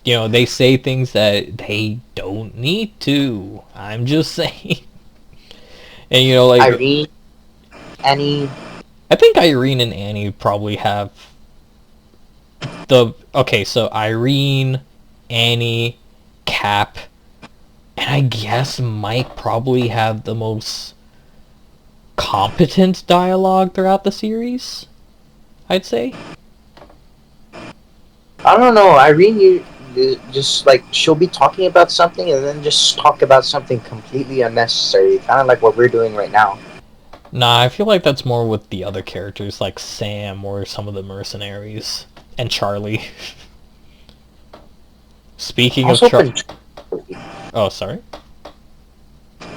you know, they say things that they don't need to. I'm just saying. And, you know, like... Irene, Annie... I think Irene and Annie probably have the... Okay, so Irene, Annie, Cap, and I guess Mike probably have the most competent dialogue throughout the series, I'd say. I don't know, Irene, just like, she'll be talking about something and then just talk about something completely unnecessary, kind of like what we're doing right now. Nah, I feel like that's more with the other characters, like Sam or some of the mercenaries. And Charlie. Speaking of Charlie... Oh, sorry?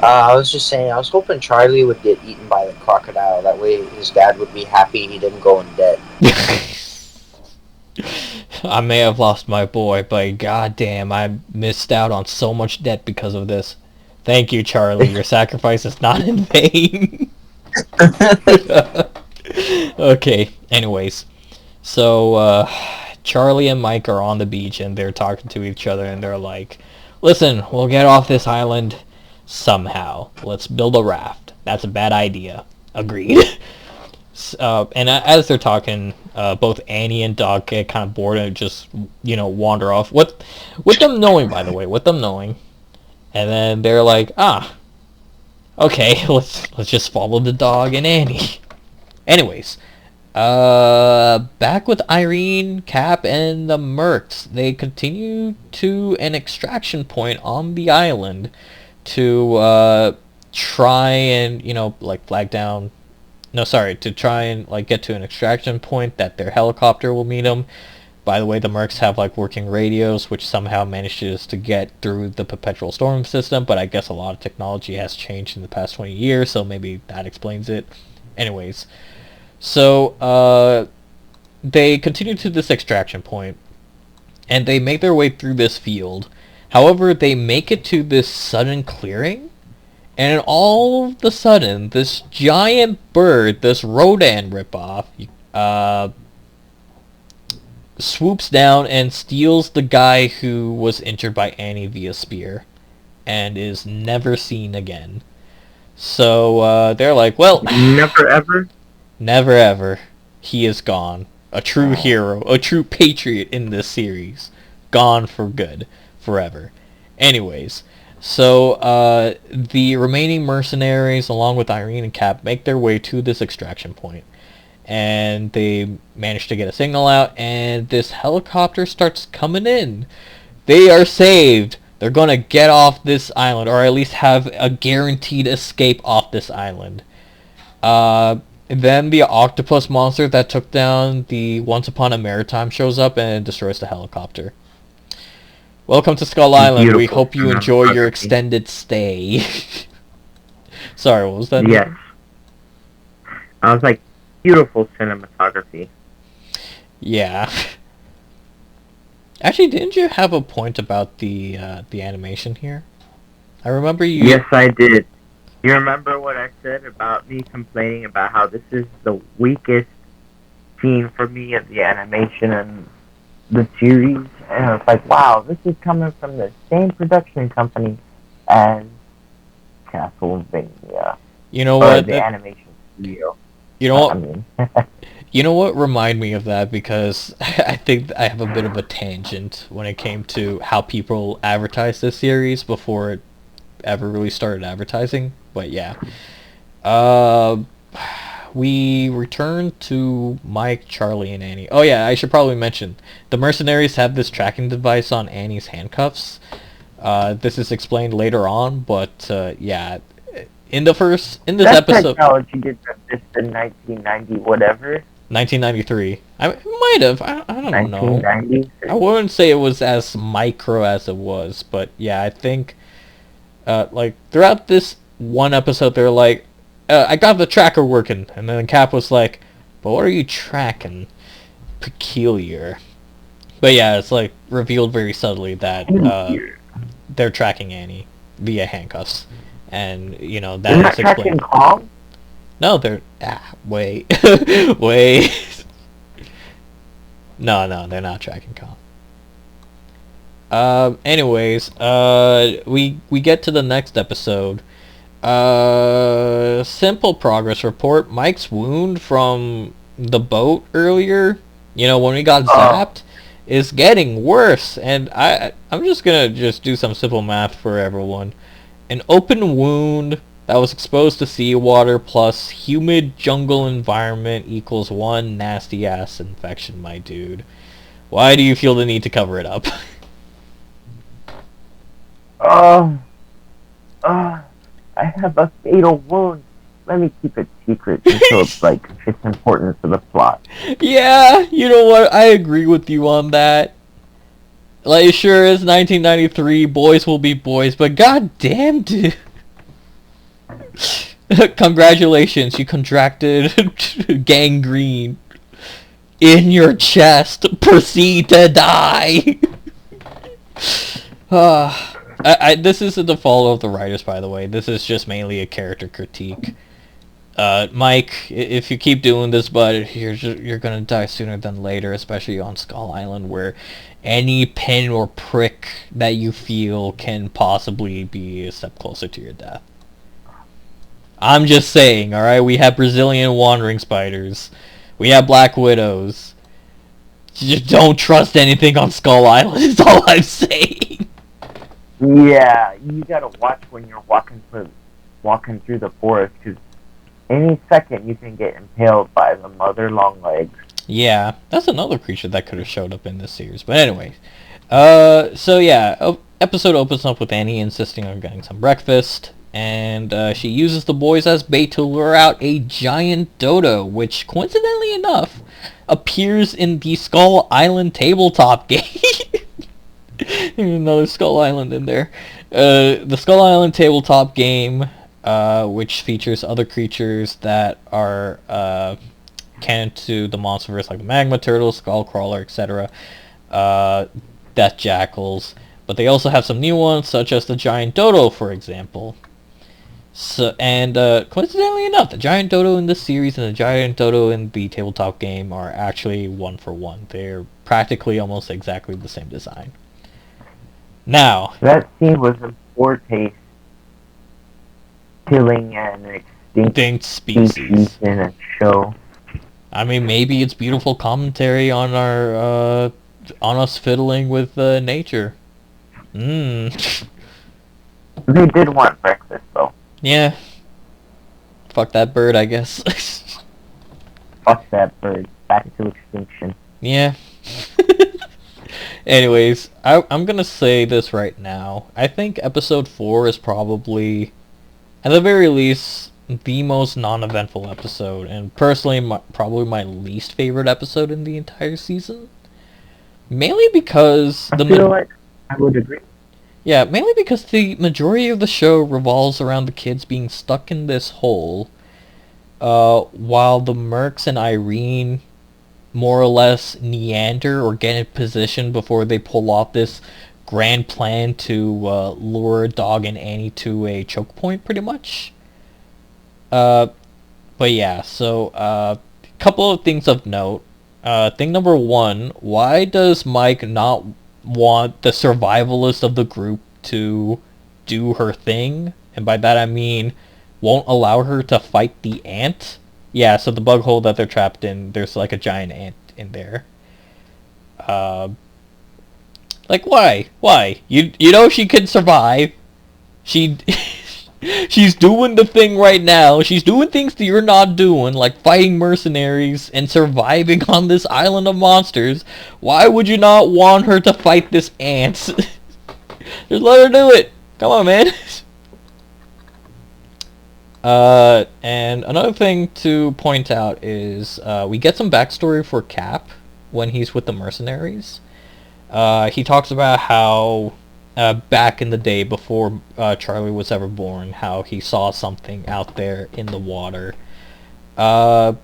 I was just saying, I was hoping Charlie would get eaten by the crocodile. That way his dad would be happy he didn't go in debt. I may have lost my boy, but goddamn, I missed out on so much debt because of this. Thank you, Charlie. Your sacrifice is not in vain. Okay, anyways. So, Charlie and Mike are on the beach and they're talking to each other and they're like, listen, we'll get off this island somehow. Let's build a raft. That's a bad idea. Agreed. And as they're talking, both Annie and Doc get kind of bored and just, you know, wander off. With them knowing, by the way, with them knowing. And then they're like, okay, let's just follow the dog and Annie. Anyways, back with Irene, Cap, and the Mercs. They continue to an extraction point on the island to try and, you know, like flag down... No, sorry, to try and like get to an extraction point that their helicopter will meet them. By the way, the Mercs have like working radios, which somehow manages to get through the perpetual storm system, but I guess a lot of technology has changed in the past 20 years, so maybe that explains it. Anyways, so they continue to this extraction point, and they make their way through this field. However, they make it to this sudden clearing, And all of a sudden, this giant bird, this Rodan ripoff, swoops down and steals the guy who was injured by Annie via spear, and is never seen again. So they're like, well, Never ever. never ever. He is gone. A true hero, a true patriot in this series. Gone for good. Forever. Anyways, so the remaining mercenaries, along with Irene and Cap, make their way to this extraction point. And they manage to get a signal out, and this helicopter starts coming in. They are saved. They're going to get off this island, or at least have a guaranteed escape off this island. Then the octopus monster that took down the Once Upon a Maritime shows up and destroys the helicopter. Welcome to Skull Island. Beautiful. We hope you enjoy your extended stay. Sorry, what was that? Yes. I was like, beautiful cinematography. Yeah. Actually, didn't you have a point about the animation here? I remember you... Yes, I did. You remember what I said about me complaining about how this is the weakest scene for me of the animation and the series? And I was like, wow, this is coming from the same production company as Castlevania. You know or what? the animation studio. You know what? I mean, You know what? Remind me of that, because I think I have a bit of a tangent when it came to how people advertised this series before it ever really started advertising. But yeah. We return to Mike, Charlie, and Annie. Oh yeah, I should probably mention, the mercenaries have this tracking device on Annie's handcuffs. This is explained later on, but yeah. In this that episode... technology did this in 1990 whatever. 1993. I might have. I don't know. 1990? I wouldn't say it was as micro as it was, but yeah, I think like throughout this one episode, they're like, I got the tracker working, and then Cap was like, but what are you tracking? Peculiar. But yeah, it's like revealed very subtly that they're tracking Annie via handcuffs, and you know that Isn't is that tracking explained. Kong? No, they're... wait. Wait. No, they're not tracking Kong. Anyways, we get to the next episode. Simple progress report. Mike's wound from the boat earlier, you know, when we got zapped, is getting worse. And I'm just gonna do some simple math for everyone. An open wound that was exposed to seawater plus humid jungle environment equals one nasty ass infection, my dude. Why do you feel the need to cover it up? I have a fatal wound. Let me keep it secret until it's important for the plot. Yeah, you know what? I agree with you on that. Like, it sure is 1993, boys will be boys, but goddamn, dude. Congratulations, you contracted gangrene in your chest. Proceed to die. This isn't the fault of the writers, by the way. This is just mainly a character critique. Mike, if you keep doing this, bud, you're gonna die sooner than later, especially on Skull Island, where any pin or prick that you feel can possibly be a step closer to your death. I'm just saying, alright? We have Brazilian wandering spiders. We have black widows. Just don't trust anything on Skull Island, is all I'm saying. Yeah, you gotta watch when you're walking through the forest, because any second you can get impaled by the mother longlegs. Yeah, that's another creature that could have showed up in this series. But anyway, so yeah, episode opens up with Annie insisting on getting some breakfast, and she uses the boys as bait to lure out a giant dodo, which, coincidentally enough, appears in the Skull Island tabletop game. Another Skull Island in there. The Skull Island tabletop game, which features other creatures that are canon to the Monsterverse, like the Magma Turtle, Skullcrawler, etc. Death Jackals. But they also have some new ones, such as the Giant Dodo, for example. So, and coincidentally enough, the giant dodo in this series and the giant dodo in the tabletop game are actually one for one. They're practically almost exactly the same design. Now, That scene was in poor taste, killing an extinct species in a show. I mean, maybe it's beautiful commentary on our on us fiddling with nature. Mmm. They did want breakfast, though. Yeah. Fuck that bird, I guess. Fuck that bird. Back to extinction. Yeah. Anyways, I'm gonna say this right now. I think episode 4 is probably, at the very least, the most non-eventful episode, and personally, probably my least favorite episode in the entire season. Mainly because I feel like I would agree. Yeah, mainly because the majority of the show revolves around the kids being stuck in this hole, while the Mercs and Irene more or less meander or get in position before they pull off this grand plan to lure Dog and Annie to a choke point, pretty much. But yeah, so a couple of things of note. Thing number one, why does Mike not want the survivalist of the group to do her thing? And by that I mean, won't allow her to fight the ant? Yeah, so the bug hole that they're trapped in, there's like a giant ant in there. Like, why? Why? You know she can survive. She... She's doing the thing right now. She's doing things that you're not doing, like fighting mercenaries and surviving on this island of monsters. Why would you not want her to fight this ant? Just let her do it. Come on, man. And another thing to point out is we get some backstory for Cap when he's with the mercenaries. He talks about how back in the day before Charlie was ever born, how he saw something out there in the water. Now,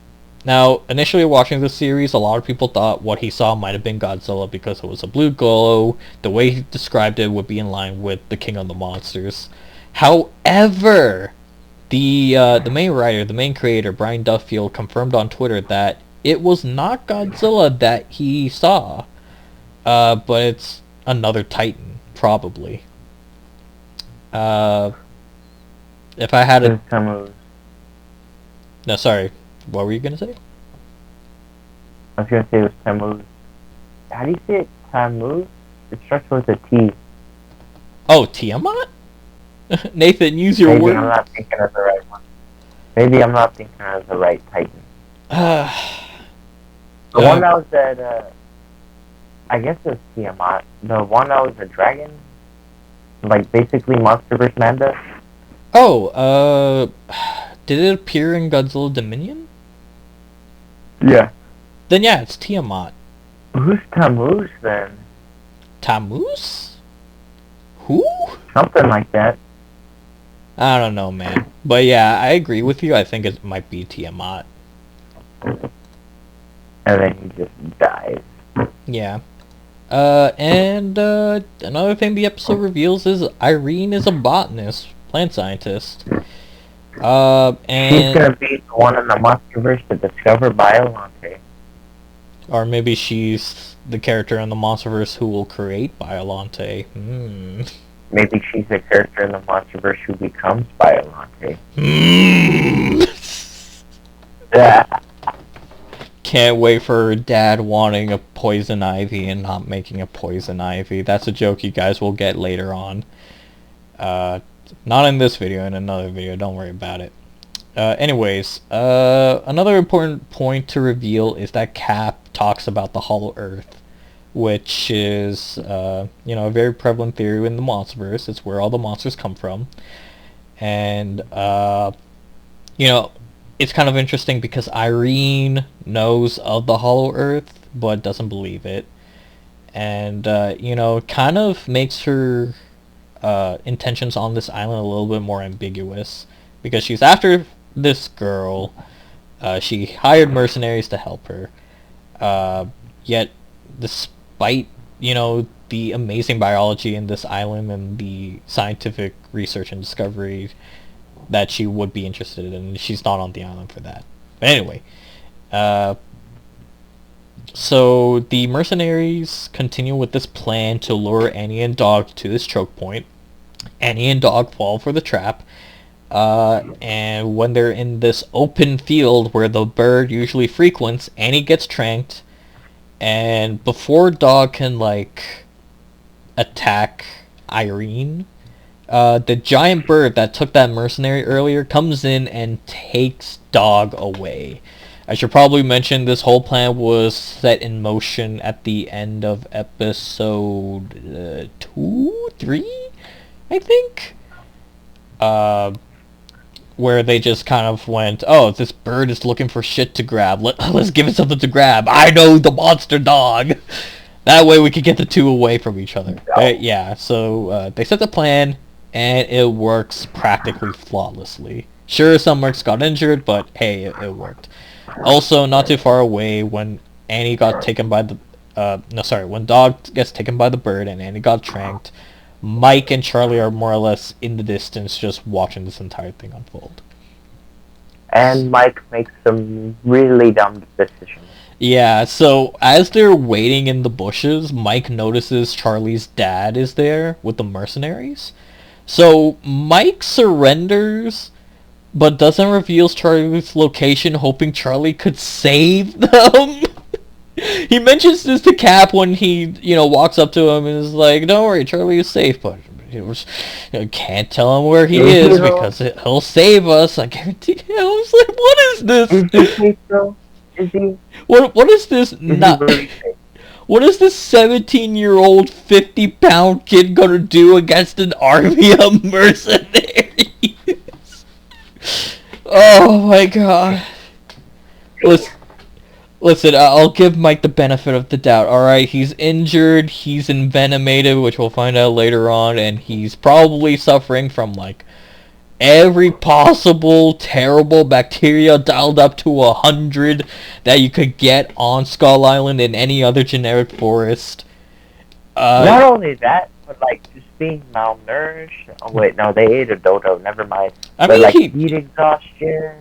initially watching the series, a lot of people thought what he saw might have been Godzilla because it was a blue glow. The way he described it would be in line with the King of the Monsters. However, the main writer, the main creator, Brian Duffield, confirmed on Twitter that it was not Godzilla that he saw, but it's another Titan. Probably. If I had a... No, sorry. What were you going to say? I was going to say it was Tammuz. How do you say it? Tammuz? It starts with a T. Oh, Tiamat? Nathan, use your word. Maybe I'm not thinking of the right one. Maybe I'm not thinking of the right Titan. The one that was at... I guess it was Tiamat. The one that was a dragon? Like, basically Monster vs. Manda? Oh, did it appear in Godzilla Dominion? Yeah. Then yeah, it's Tiamat. Who's Tammuz, then? Tammuz? Who? Something like that. I don't know, man. But yeah, I agree with you. I think it might be Tiamat. And then he just dies. Yeah. And another thing the episode reveals is Irene is a botanist, plant scientist. And she's gonna be the one in the Monsterverse to discover Biollante. Or maybe she's the character in the Monsterverse who will create Biollante. Maybe she's the character in the Monsterverse who becomes Biollante. Yeah. Can't wait for her dad wanting a poison ivy and not making a poison ivy. That's a joke you guys will get later on. Not in this video, in another video. Don't worry about it. Anyways, another important point to reveal is that Cap talks about the Hollow Earth, which is, a very prevalent theory in the Monsterverse. It's where all the monsters come from. And, it's kind of interesting because Irene knows of the Hollow Earth, but doesn't believe it. And, kind of makes her intentions on this island a little bit more ambiguous. Because she's after this girl. She hired mercenaries to help her. Yet, despite, the amazing biology in this island and the scientific research and discovery, that she would be interested in. She's not on the island for that. But anyway, so the mercenaries continue with this plan to lure Annie and Dog to this choke point. Annie and Dog fall for the trap. And when they're in this open field where the bird usually frequents, Annie gets tranked. And before Dog can, like, attack Irene, the giant bird that took that mercenary earlier comes in and takes Dog away. I should probably mention this whole plan was set in motion at the end of episode 2, 3, I think? Where they just kind of went, oh, this bird is looking for shit to grab. Let's give it something to grab. I know the monster dog. That way we could get the two away from each other. Yeah, so they set the plan, and it works practically flawlessly. Sure, some mercs got injured, but hey, it worked. Also, not too far away, when Annie got taken by the... when Dog gets taken by the bird and Annie got tranked, Mike and Charlie are more or less in the distance just watching this entire thing unfold. And Mike makes some really dumb decisions. Yeah, so as they're waiting in the bushes, Mike notices Charlie's dad is there with the mercenaries. So Mike surrenders, but doesn't reveal Charlie's location, hoping Charlie could save them. He mentions this to Cap when he, walks up to him and is like, don't worry, Charlie is safe, but can't tell him where he is because he'll save us. I guarantee you. I was like, what is this? Is he safe, though? Is he? What is this? What is this 17-year-old, 50-pound kid gonna do against an army of mercenaries? Oh my god. Listen, I'll give Mike the benefit of the doubt, alright? He's injured, he's envenomated, which we'll find out later on, and he's probably suffering from, like, every possible terrible bacteria dialed up to 100 that you could get on Skull Island and any other generic forest. Not only that, but, like, just being malnourished. Oh, wait, no, they ate a dodo, never mind. Heat exhaustion...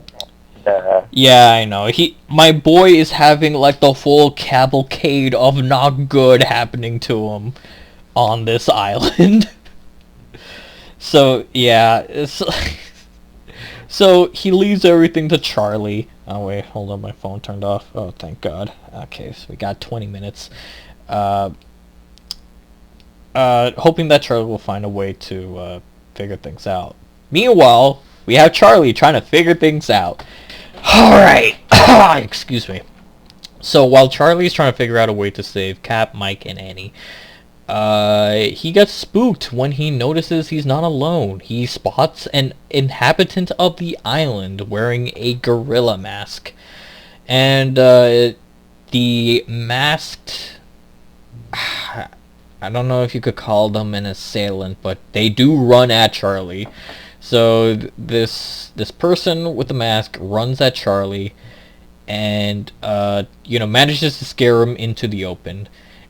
Yeah, I know. My boy is having, like, the full cavalcade of not good happening to him on this island. So, yeah. So, he leaves everything to Charlie. Oh, wait, hold on, my phone turned off. Oh, thank God. Okay, so we got 20 minutes. Hoping that Charlie will find a way to figure things out. Meanwhile, we have Charlie trying to figure things out. Alright, excuse me. So while Charlie's trying to figure out a way to save Cap, Mike, and Annie, he gets spooked when he notices he's not alone. He spots an inhabitant of the island wearing a gorilla mask. And the masked... I don't know if you could call them an assailant, but they do run at Charlie. So this person with the mask runs at Charlie and, manages to scare him into the open.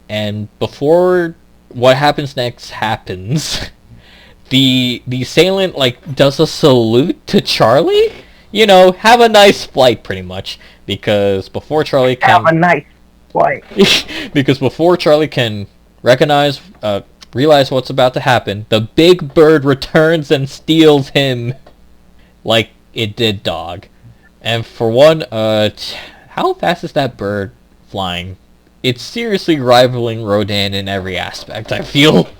And before what happens next happens, the assailant, like, does a salute to Charlie? Have a nice flight, pretty much. Because before Charlie can... Have a nice flight. Because before Charlie can realize what's about to happen, the big bird returns and steals him like it did Dog. And for one, how fast is that bird flying? It's seriously rivaling Rodan in every aspect, I feel.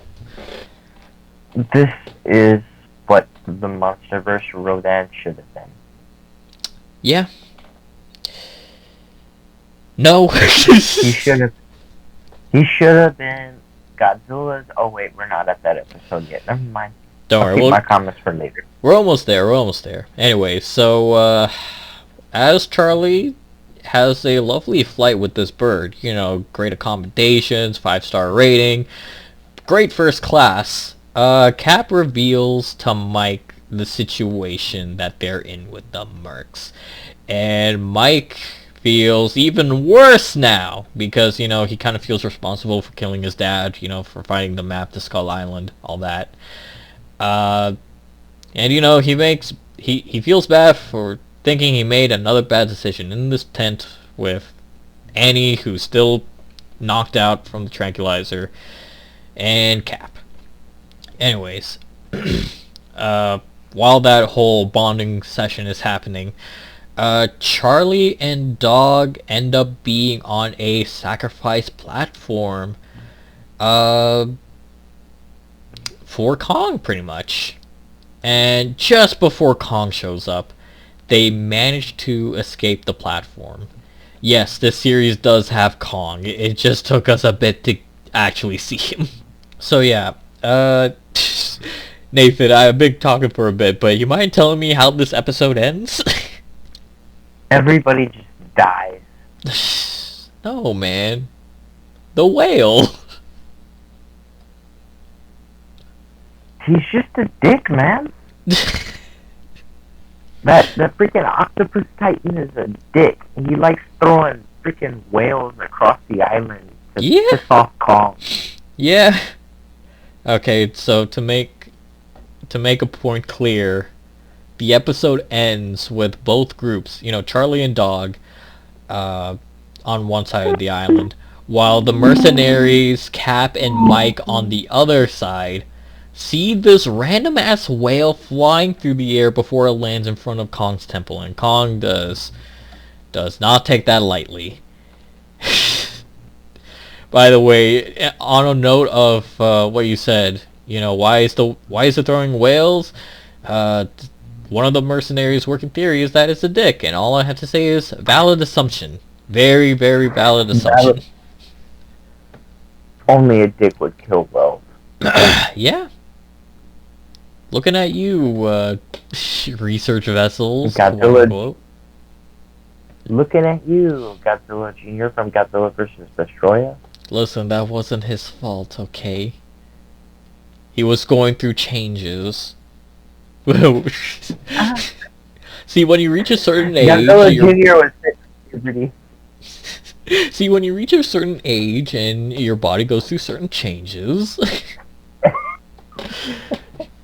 This is what the MonsterVerse Rodan should have been. Yeah. No. He should have been Godzilla's... Oh, wait, we're not at that episode yet. Never mind. Don't worry. Keep my comments for later. We're almost there. Anyway, so, as Charlie has a lovely flight with this bird, great accommodations, 5-star rating, great first class, Cap reveals to Mike the situation that they're in with the mercs. And Mike feels even worse now because, he kind of feels responsible for killing his dad, for finding the map to Skull Island, all that. And, he makes he feels bad for thinking he made another bad decision in this tent with Annie, who's still knocked out from the tranquilizer, and Cap. Anyways, while that whole bonding session is happening, Charlie and Dog end up being on a sacrifice platform for Kong, pretty much. And just before Kong shows up, they manage to escape the platform. Yes, this series does have Kong. It just took us a bit to actually see him. So yeah, Nathan, I've been talking for a bit, but you mind telling me how this episode ends? Everybody just dies. No, man. The whale. He's just a dick, man. That freaking octopus titan is a dick. He likes throwing freaking whales across the island to piss off Kong. Yeah. Okay, so to make a point clear, the episode ends with both groups, Charlie and Dog, on one side of the island, while the mercenaries, Cap and Mike on the other side, see this random ass whale flying through the air before it lands in front of Kong's temple, and Kong does not take that lightly. By the way, on a note of what you said, why is it throwing whales? One of the mercenaries' working theory is that it's a dick, and all I have to say is valid assumption. Very, very valid assumption. Only a dick would kill whales. Yeah. Looking at you, research vessels. Godzilla. Looking at you, Godzilla Jr. from Godzilla vs. Destroyer. Listen, that wasn't his fault, okay? He was going through changes. See, when you reach a certain age... Godzilla Jr. was puberty. See, when you reach a certain age and your body goes through certain changes...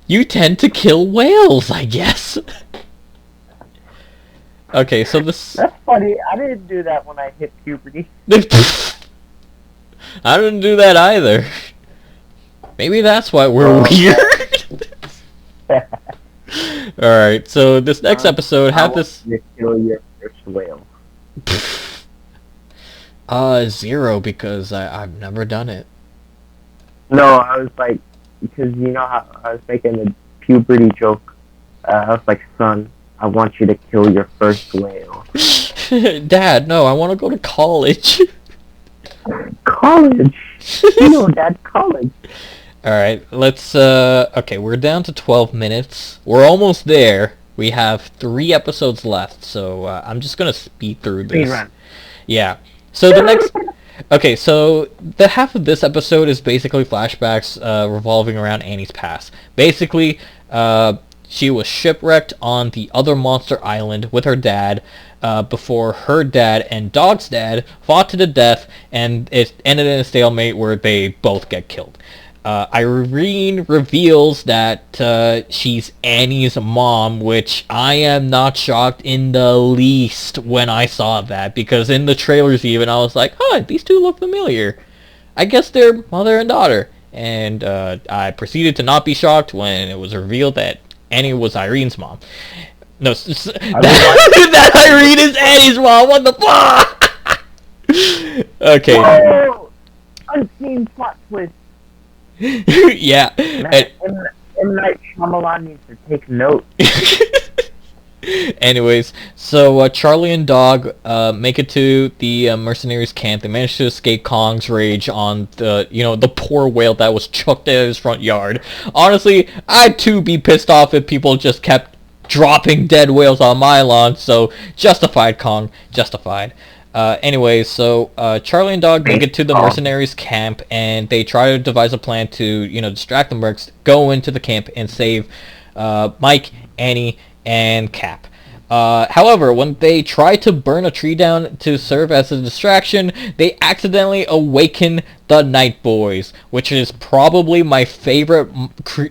you tend to kill whales, I guess. Okay, so this... That's funny. I didn't do that when I hit puberty. I didn't do that either. Maybe that's why we're weird. Alright, so this next episode have this... You kill your first whale. 0, because I've never done it. No, I was like... Because you know how I was making a puberty joke. I was like, son, I want you to kill your first whale. Dad, no, I want to go to college. College? No, Dad, college. Alright, let's, okay, we're down to 12 minutes. We're almost there. We have 3 episodes left, so I'm just going to speed through this. Speed run. Yeah. So the next... Okay, so the half of this episode is basically flashbacks revolving around Annie's past. Basically, she was shipwrecked on the other monster island with her dad before her dad and Dog's dad fought to the death, and it ended in a stalemate where they both get killed. Irene reveals that she's Annie's mom, which I am not shocked in the least when I saw that, because in the trailers even I was like, huh, these two look familiar. I guess they're mother and daughter. And I proceeded to not be shocked when it was revealed that Annie was Irene's mom. No, that Irene is Annie's mom, what the fuck? Okay. Whoa! Unseen plot twist. Yeah. Man, M. Night Shyamalan needs to take note. Anyways, so Charlie and Dog make it to the mercenaries' camp. They manage to escape Kong's rage on the poor whale that was chucked at his front yard. Honestly, I'd too be pissed off if people just kept dropping dead whales on my lawn. So justified, Kong, justified. Anyways, so Charlie and Dog make it to the mercenaries' camp, and they try to devise a plan to, distract the mercs, go into the camp, and save Mike, Annie, and Cap. However, when they try to burn a tree down to serve as a distraction, they accidentally awaken the Night Boys, which is probably my favorite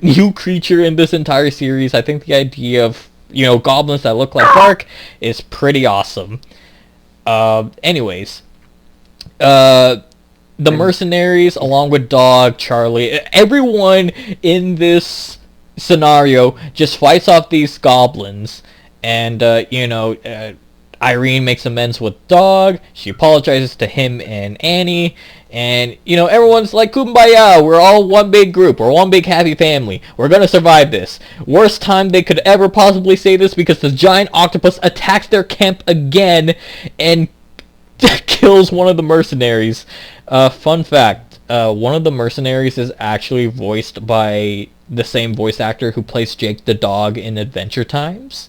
new creature in this entire series. I think the idea of goblins that look like Dark is pretty awesome. Anyways, the mercenaries, along with Dog, Charlie, everyone in this scenario just fights off these goblins, and Irene makes amends with Dog. She apologizes to him and Annie, and everyone's like, "Kumbaya! We're all one big group. We're one big happy family. We're gonna survive this." Worst time they could ever possibly say this, because the giant octopus attacks their camp again and kills one of the mercenaries. Fun fact: one of the mercenaries is actually voiced by the same voice actor who plays Jake the dog in Adventure Times.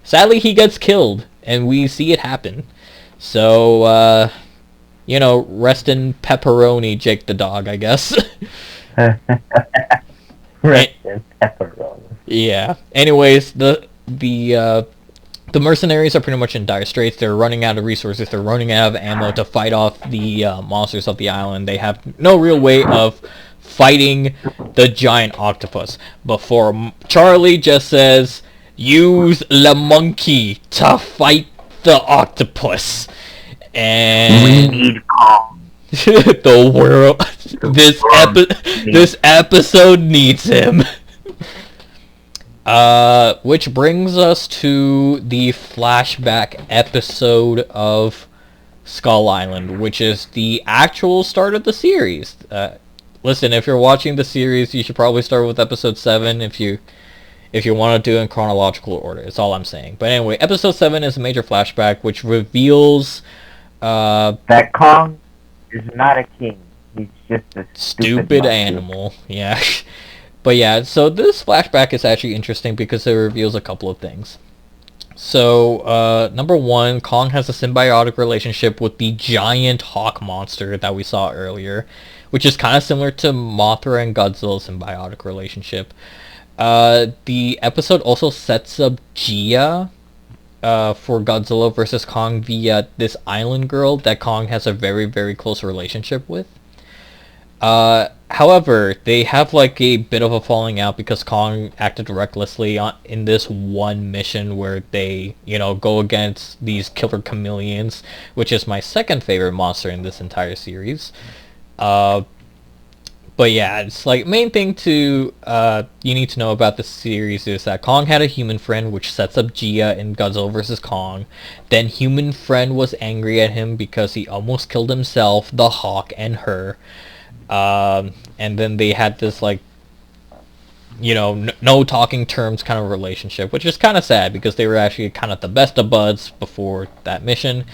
Sadly, he gets killed, and we see it happen. So, rest in pepperoni, Jake the dog, I guess. Rest in pepperoni. Yeah. Anyways, the mercenaries are pretty much in dire straits. They're running out of resources. They're running out of ammo to fight off the monsters of the island. They have no real way of fighting the giant octopus. Before Charlie just says, "Use the monkey to fight the octopus." And We need calm. the world, this episode needs him. Which brings us to the flashback episode of Skull Island, which is the actual start of the series. Listen, if you're watching the series, you should probably start with episode 7 if you want to do it in chronological order. That's all I'm saying. But anyway, episode 7 is a major flashback which reveals that Kong is not a king. He's just a stupid animal. Yeah. But yeah, so this flashback is actually interesting because it reveals a couple of things. So, number one, Kong has a symbiotic relationship with the giant hawk monster that we saw earlier, which is kind of similar to Mothra and Godzilla's symbiotic relationship. The episode also sets up Gia for Godzilla vs. Kong via this island girl that Kong has a very, very close relationship with. However, they have like a bit of a falling out because Kong acted recklessly in this one mission where they, go against these killer chameleons, which is my second favorite monster in this entire series. But yeah, it's like main thing to you need to know about this series is that Kong had a human friend, which sets up Gia in Godzilla vs. Kong. Then human friend was angry at him because he almost killed himself, the hawk, and her. And then they had this like, no talking terms kind of relationship, which is kind of sad because they were actually kind of the best of buds before that mission.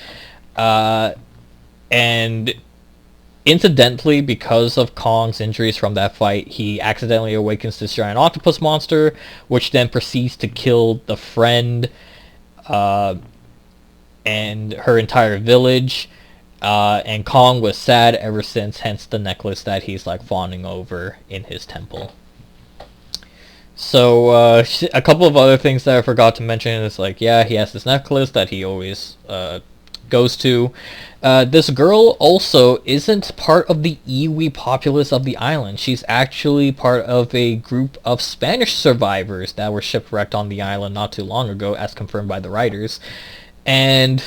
And incidentally, because of Kong's injuries from that fight, he accidentally awakens this giant octopus monster, which then proceeds to kill the friend and her entire village. And Kong was sad ever since, hence the necklace that he's like fawning over in his temple. So, a couple of other things that I forgot to mention is like, yeah, he has this necklace that he always goes to. This girl also isn't part of the Iwi populace of the island. She's actually part of a group of Spanish survivors that were shipwrecked on the island not too long ago, as confirmed by the writers. And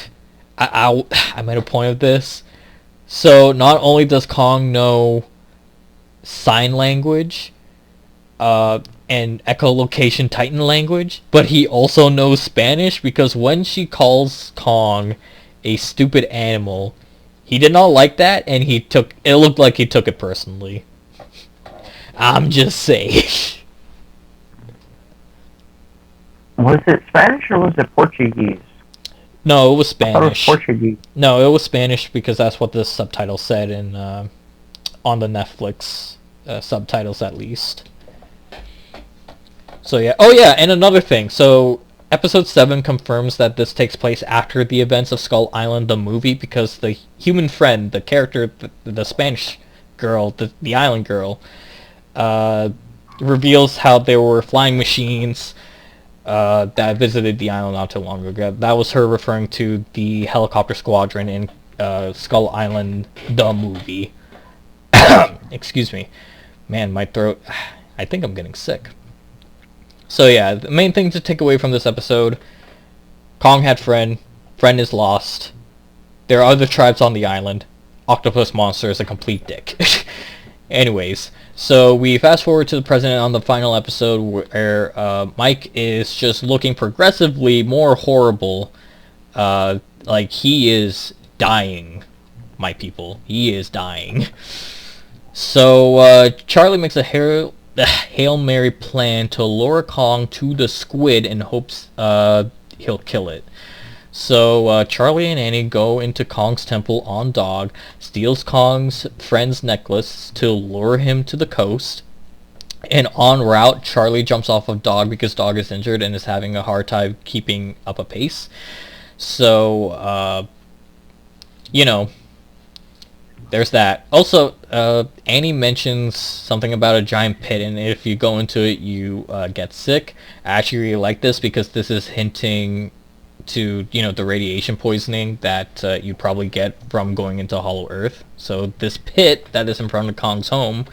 I made a point of this. So not only does Kong know sign language and echolocation Titan language, but he also knows Spanish, because when she calls Kong a stupid animal, he did not like that, and it looked like he took it personally. I'm just saying. Was it Spanish or was it Portuguese? No, it was Spanish. I thought it was Portuguese. No, it was Spanish because that's what the subtitle said in on the Netflix subtitles at least. So yeah. Oh yeah, and another thing. So episode 7 confirms that this takes place after the events of Skull Island, the movie, because the human friend, the character, the Spanish girl, the island girl, reveals how there were flying machines that visited the island not too long ago. That was her referring to the helicopter squadron in Skull Island, the movie. Excuse me. Man, my throat... I think I'm getting sick. So yeah, the main thing to take away from this episode: Kong had friend is lost. There are other tribes on the island. Octopus monster is a complete dick. Anyways, so we fast forward to the present on the final episode where Mike is just looking progressively more horrible. Like he is dying, my people. He is dying. So Charlie makes a Hail Mary plan to lure Kong to the squid in hopes he'll kill it. So Charlie and Annie go into Kong's temple on Dog, steals Kong's friend's necklace to lure him to the coast, and en route, Charlie jumps off of Dog because Dog is injured and is having a hard time keeping up a pace. So, there's that. Also, Annie mentions something about a giant pit, and if you go into it, you get sick. I actually really like this because this is hinting to, the radiation poisoning that you'd probably get from going into Hollow Earth. So this pit that is in front of Kong's home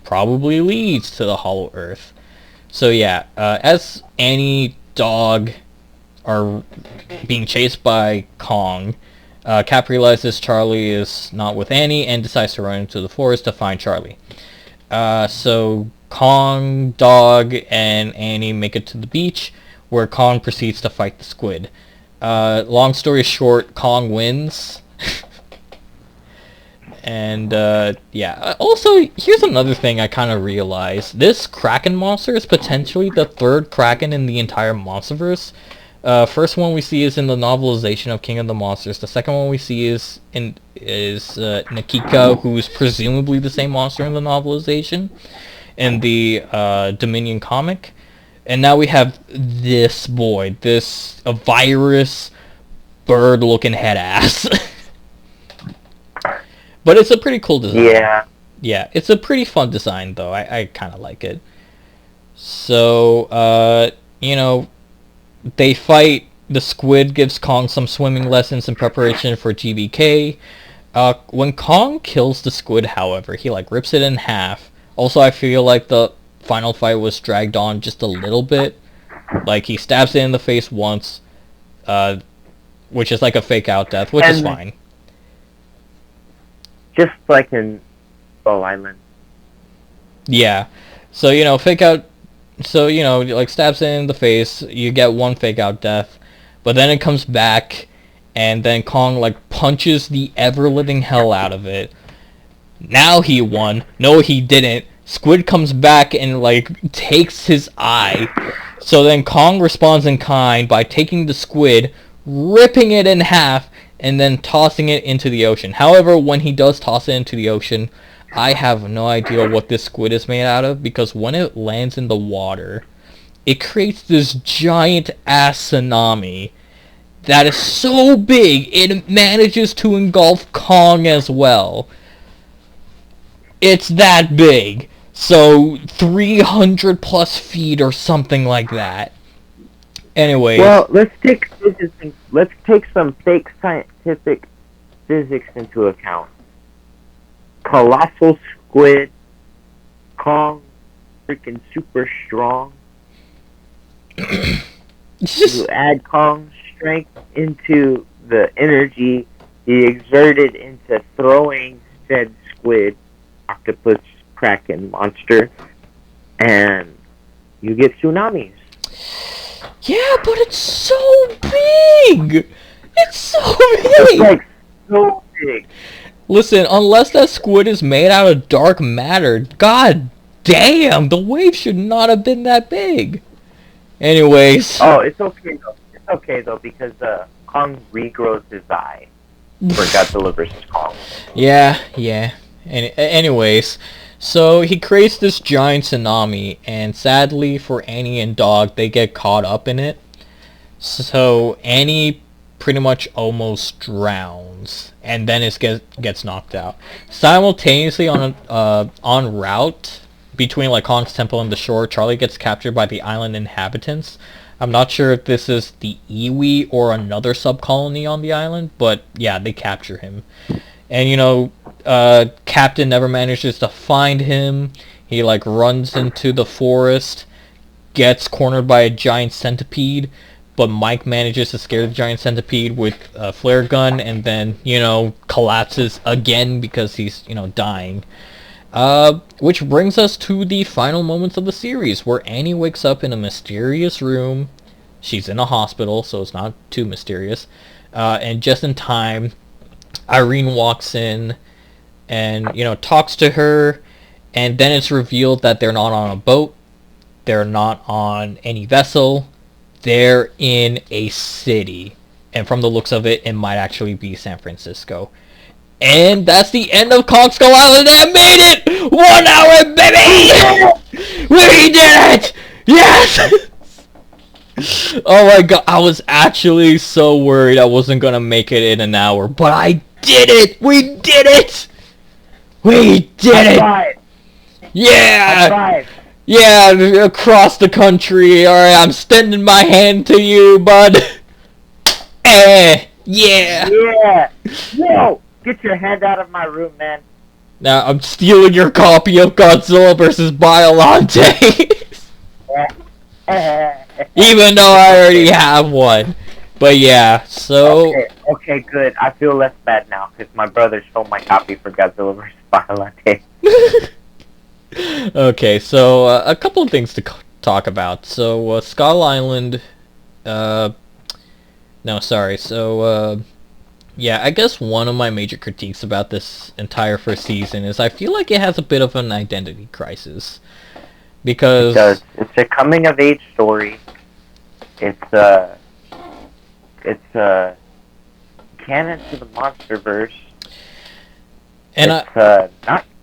probably leads to the Hollow Earth. So yeah, as Annie, Dog are being chased by Kong, Cap realizes Charlie is not with Annie and decides to run into the forest to find Charlie. So Kong, Dog, and Annie make it to the beach, where Kong proceeds to fight the squid. Long story short, Kong wins. And, yeah. Also, here's another thing I kind of realized. This Kraken monster is potentially the third Kraken in the entire Monsterverse. First one we see is in the novelization of King of the Monsters. The second one we see is Nikika, who's presumably the same monster in the novelization, in the Dominion comic. And now we have this boy, a virus bird-looking head ass. But it's a pretty cool design. Yeah. Yeah, it's a pretty fun design, though. I kind of like it. So, they fight. The squid gives Kong some swimming lessons in preparation for GBK. When Kong kills the squid, however, he, rips it in half. Also, I feel like the final fight was dragged on just a little bit. He stabs it in the face once, which is like a fake-out death, which is fine. Just like in Skull Island. Yeah. So, fake out... So, stabs it in the face, you get one fake-out death, but then it comes back, and then Kong, punches the ever-living hell out of it. Now he won. No, he didn't. Squid comes back and, takes his eye. So then Kong responds in kind by taking the squid, ripping it in half, and then tossing it into the ocean. However, when he does toss it into the ocean, I have no idea what this squid is made out of, because when it lands in the water, it creates this giant-ass tsunami that is so big, it manages to engulf Kong as well. It's that big. So 300 plus feet or something like that. Anyway. Well, let's take some fake scientific physics into account. Colossal squid, Kong, freaking super strong. You add Kong's strength into the energy he exerted into throwing said squid, octopus, Kraken monster, and you get tsunamis. Yeah, but it's so big! It's so big! It's so big. Listen, unless that squid is made out of dark matter, god damn, the wave should not have been that big. Anyways. Oh, it's okay though. It's okay though, because Kong regrows his eye. For God delivers Kong. Yeah. Anyways, so he creates this giant tsunami, and sadly for Annie and Dog, they get caught up in it. So Annie pretty much almost drowns, and then it gets knocked out. Simultaneously on route between Kong's temple and the shore, Charlie gets captured by the island inhabitants. I'm not sure if this is the Iwi or another subcolony on the island, but yeah, they capture him. And Captain never manages to find him. He runs into the forest, gets cornered by a giant centipede, but Mike manages to scare the giant centipede with a flare gun, and then, collapses again because he's, dying. Which brings us to the final moments of the series, where Annie wakes up in a mysterious room. She's in a hospital, so it's not too mysterious. And just in time, Irene walks in and, talks to her, and then it's revealed that they're not on a boat, they're not on any vessel, they're in a city. And from the looks of it, it might actually be San Francisco. And that's the end of Kong Skull Island. I made it! 1 hour, baby! We did it! Yes! Oh my god, I was actually so worried I wasn't gonna make it in an hour, but I did it! We did it! We did it! Yeah! Yeah, across the country. Alright, I'm extending my hand to you, bud. Yeah! Yeah! Whoa! Get your hand out of my room, man. Now, I'm stealing your copy of Godzilla vs. Biollante. Even though I already have one. But yeah, so... Okay, good. I feel less bad now, because my brother stole my copy for Godzilla vs. Biollante. Okay, so a couple of things to talk about. So, Skull Island... yeah, I guess one of my major critiques about this entire first season is I feel like it has a bit of an identity crisis. Because... It does. It's a coming-of-age story. It's canon to the MonsterVerse. And it's not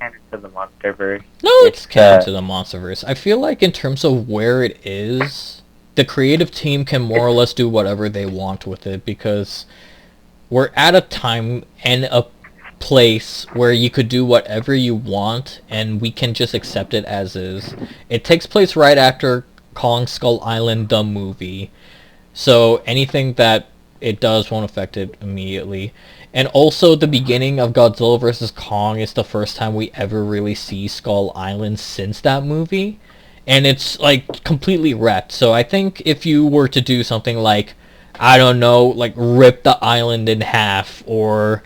canon to the MonsterVerse. No, it's canon to the MonsterVerse. I feel like in terms of where it is, the creative team can more or less do whatever they want with it, because we're at a time and a place where you could do whatever you want, and we can just accept it as is. It takes place right after Kong Skull Island, the movie, so anything that it does won't affect it immediately. And also, the beginning of Godzilla vs. Kong is the first time we ever really see Skull Island since that movie, and it's like completely wrecked. So I think if you were to do something like, I don't know, like rip the island in half, or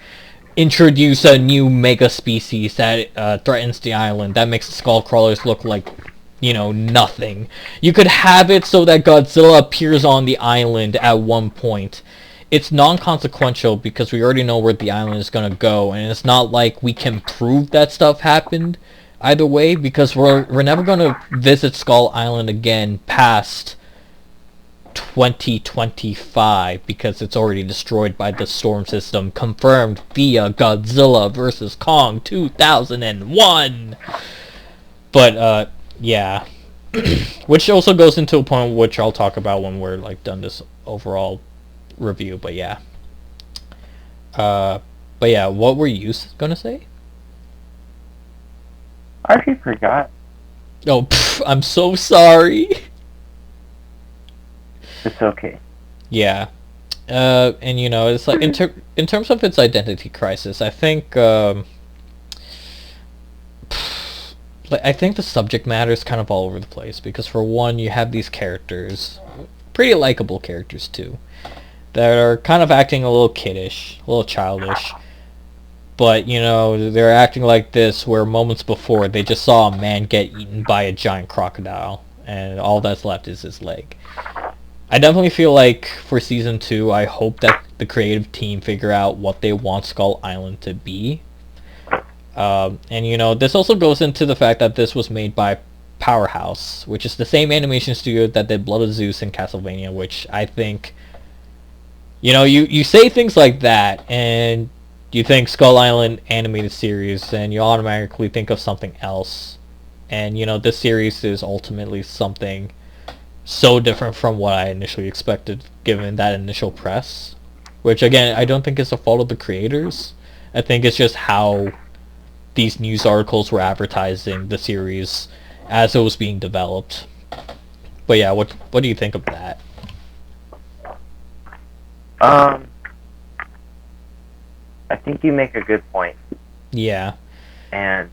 introduce a new mega species that threatens the island, that makes the skull crawlers look like, nothing. You could have it so that Godzilla appears on the island at one point. It's non-consequential because we already know where the island is going to go, and it's not like we can prove that stuff happened either way, because we're never going to visit Skull Island again past 2025 because it's already destroyed by the storm system, confirmed via Godzilla vs. Kong 2001. But yeah. Which also goes into a point which I'll talk about when we're like done this overall review. But yeah. What were you gonna say? I already forgot. Oh, I'm so sorry. It's okay. Yeah. And it's like in terms of its identity crisis, I think I think the subject matter is kind of all over the place, because for one, you have these characters, pretty likable characters too, that are kind of acting a little kiddish, a little childish, but they're acting like this where moments before they just saw a man get eaten by a giant crocodile and all that's left is his leg. I definitely feel like for season 2, I hope that the creative team figure out what they want Skull Island to be. And this also goes into the fact that this was made by Powerhouse, which is the same animation studio that did Blood of Zeus and Castlevania, which I think, you say things like that, and you think Skull Island animated series, and you automatically think of something else. And, this series is ultimately something so different from what I initially expected, given that initial press. Which, again, I don't think is a fault of the creators. I think it's just how these news articles were advertising the series as it was being developed. But yeah, what do you think of that? I think you make a good point. Yeah. And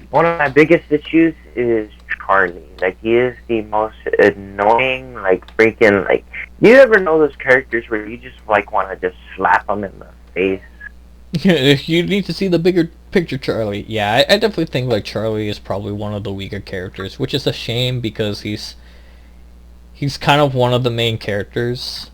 One of my biggest issues is Charlie. Like, he is the most annoying, like, freaking, like, you ever know those characters where you just, like, want to just slap them in the face? You need to see the bigger picture, Charlie. Yeah, I definitely think like Charlie is probably one of the weaker characters, which is a shame because he's kind of one of the main characters.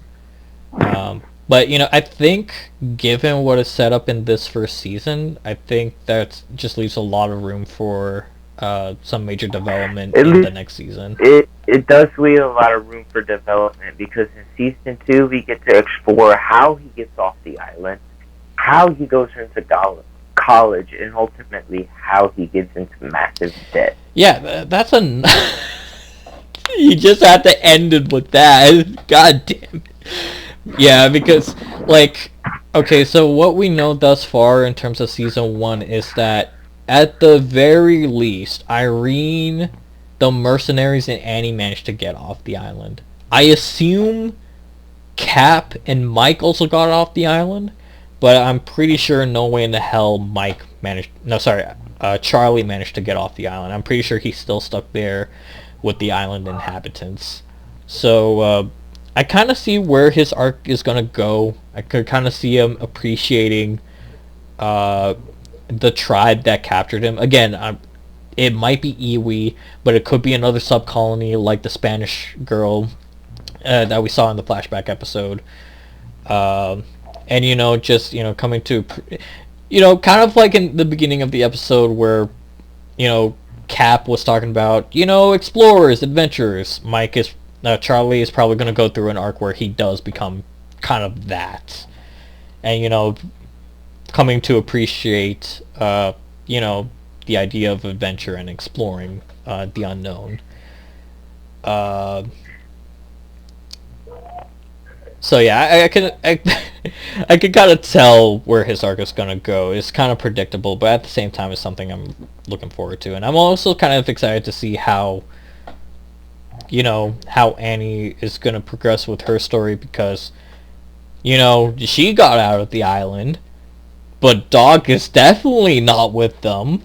But I think given what is set up in this first season, I think that just leaves a lot of room for some major development in the next season. It does leave a lot of room for development because in season 2 we get to explore how he gets off the island, how he goes into college, and ultimately how he gets into massive debt. Yeah, that's a... You just have to end it with that. God damn it. Yeah, because, like... Okay, so what we know thus far in terms of Season 1 is that, at the very least, Irene, the mercenaries, and Annie managed to get off the island. I assume Cap and Mike also got off the island, but I'm pretty sure no way in the hell Charlie managed to get off the island. I'm pretty sure he's still stuck there with the island inhabitants. So, I kind of see where his arc is going to go. I could kind of see him appreciating the tribe that captured him. Again, it might be Iwi, but it could be another subcolony like the Spanish girl that we saw in the flashback episode. And, just, coming to, kind of like in the beginning of the episode where, Cap was talking about, explorers, adventurers. Charlie is probably going to go through an arc where he does become kind of that. And, coming to appreciate, the idea of adventure and exploring the unknown. So yeah, I can kind of tell where his arc is gonna go. It's kind of predictable, but at the same time, it's something I'm looking forward to, and I'm also kind of excited to see how Annie is gonna progress with her story because, she got out of the island, but Dog is definitely not with them.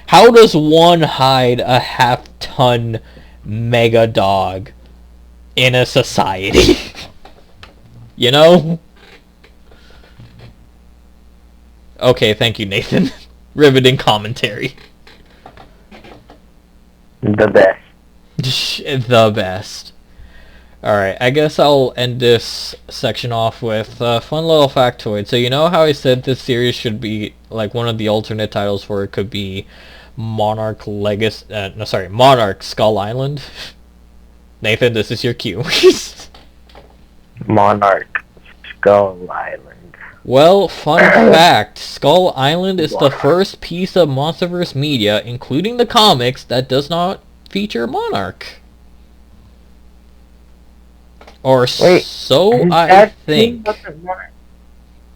How does one hide a half-ton mega dog in a society? Okay, thank you, Nathan. Riveting commentary. The best. The best. Alright, I guess I'll end this section off with a fun little factoid. So how I said this series should be, like, one of the alternate titles for it could be Monarch Skull Island? Nathan, this is your cue. Monarch Skull Island. Well, fun fact, Skull Island is the first piece of MonsterVerse media, including the comics, that does not feature Monarch. Or wait, so I think.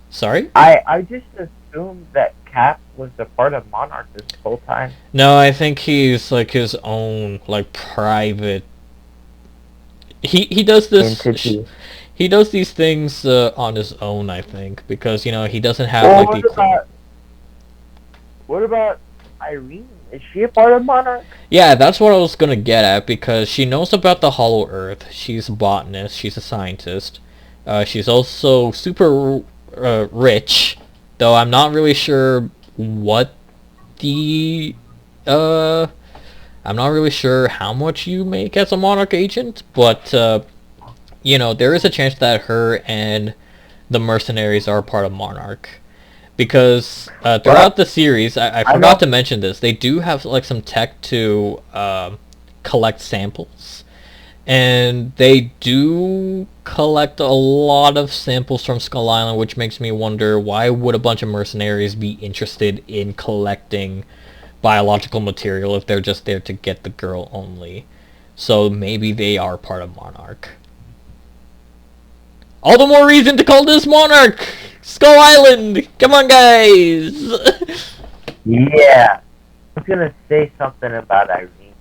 Sorry? I just assumed that Cap was a part of Monarch this whole time. No, I think he's like his own, like, private... He does this... entity. He does these things on his own, I think, because, he doesn't have, like, the... What about Irene? Is she a part of Monarch? Yeah, that's what I was gonna get at, because she knows about the Hollow Earth. She's a botanist. She's a scientist. She's also super rich, though I'm not really sure what the... I'm not really sure how much you make as a Monarch agent, but, there is a chance that her and the mercenaries are part of Monarch. Because throughout the series, I forgot to mention this, they do have, like, some tech to collect samples. And they do collect a lot of samples from Skull Island, which makes me wonder, why would a bunch of mercenaries be interested in collecting biological material if they're just there to get the girl only? So maybe they are part of Monarch. All the more reason to call this Monarch! Skull Island! Come on, guys! Yeah. I was gonna say something about Irene.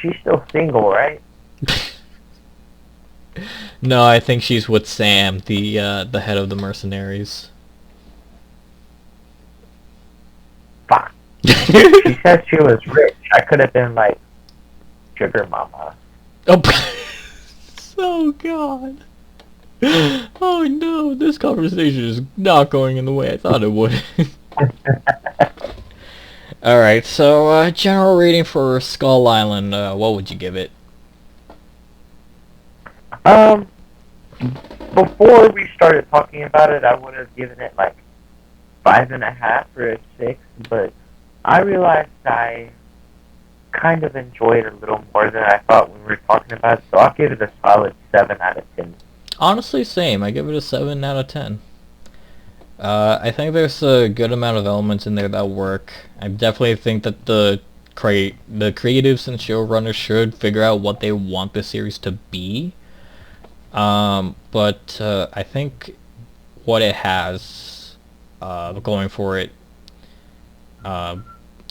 She's still single, right? No, I think she's with Sam, the head of the mercenaries. She said she was rich. I could have been like sugar mama. Oh, oh God. Oh no, this conversation is not going in the way I thought it would. Alright, so general rating for Skull Island, what would you give it? Before we started talking about it, I would have given it like 5.5 or a 6, but I realized I kind of enjoyed it a little more than I thought when we were talking about it, so I'll give it a solid 7 out of 10. Honestly, same. I give it a 7 out of 10. I think there's a good amount of elements in there that work. I definitely think that the creatives and showrunners should figure out what they want the series to be. But I think what it has going for it,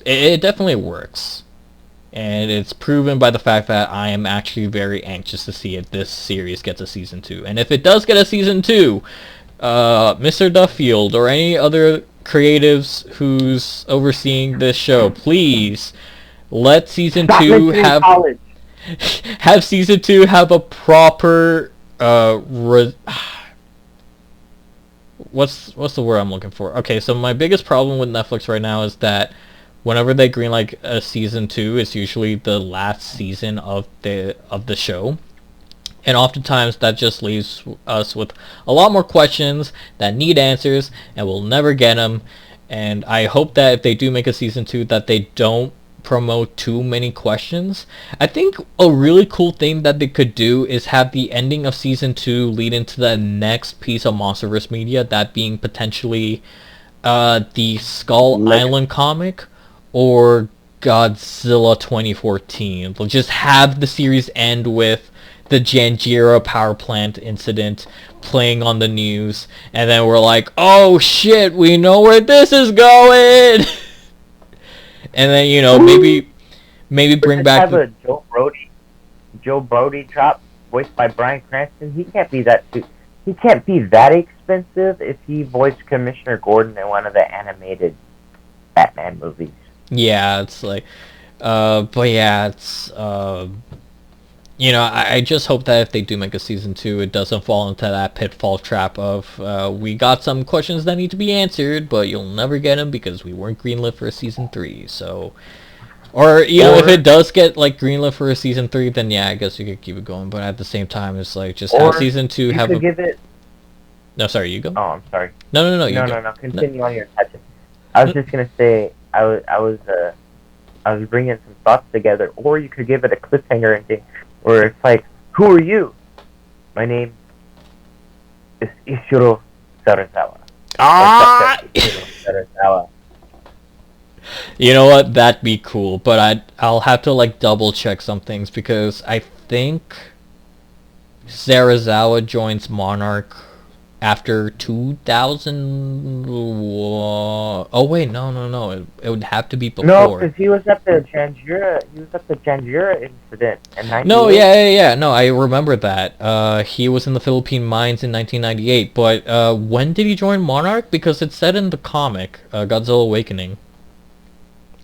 it definitely works. And it's proven by the fact that I am actually very anxious to see if this series gets a season 2. And if it does get a season 2, Mr. Duffield or any other creatives who's overseeing this show, please let season 2 have have season 2 have a proper what's the word I'm looking for? Okay, so my biggest problem with Netflix right now is that whenever they greenlight a season 2, it's usually the last season of the show. And oftentimes that just leaves us with a lot more questions that need answers, and we'll never get them. And I hope that if they do make a season 2, that they don't promote too many questions. I think a really cool thing that they could do is have the ending of season 2 lead into the next piece of MonsterVerse media, that being potentially the Skull Island comic or Godzilla 2014. They'll just have the series end with the Janjira power plant incident playing on the news, and then we're like, oh shit, we know where this is going. And then, you know, maybe bring back have a Joe Brody drop voiced by Bryan Cranston. He can't be that expensive if he voiced Commissioner Gordon in one of the animated Batman movies. Yeah, it's like, but yeah, it's, you know, I just hope that if they do make a season 2, it doesn't fall into that pitfall trap of, we got some questions that need to be answered, but you'll never get them because we weren't greenlit for a season 3, so... Or, you know, if it does get, like, greenlit for a season 3, then yeah, I guess you could keep it going, but at the same time, it's like, just have season 2 have a... give it... No, sorry, you go? Oh, I'm sorry. No, No, continue on your tangent. I was just gonna say, I was bringing some thoughts together, or you could give it a cliffhanger ending, where it's like, who are you? My name is Ishiro Sarazawa. Sarazawa. You know what? That'd be cool, but I'll have to like double check some things because I think Sarazawa joins Monarch after 2000. Oh wait, no. It would have to be before. No, because he was at the Janjira. Incident in 1998. No, yeah. No, I remember that. He was in the Philippine mines in 1998. But when did he join Monarch? Because it's said in the comic, Godzilla Awakening.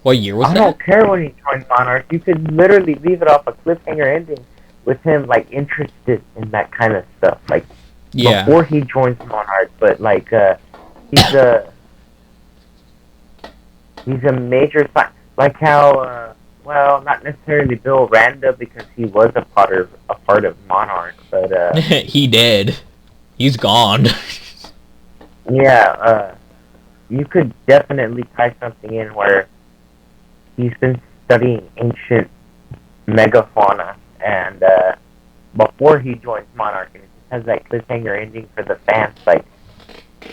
What year was that? I don't care when he joined Monarch. You could literally leave it off a cliffhanger ending with him like interested in that kind of stuff, like before he joins Monarch. But like he's a major like how well, not necessarily Bill Randa because he was a part of Monarch, but he did. He's gone. Yeah, you could definitely tie something in where he's been studying ancient megafauna, and before he joins Monarch, and it just has that cliffhanger ending for the fans, like,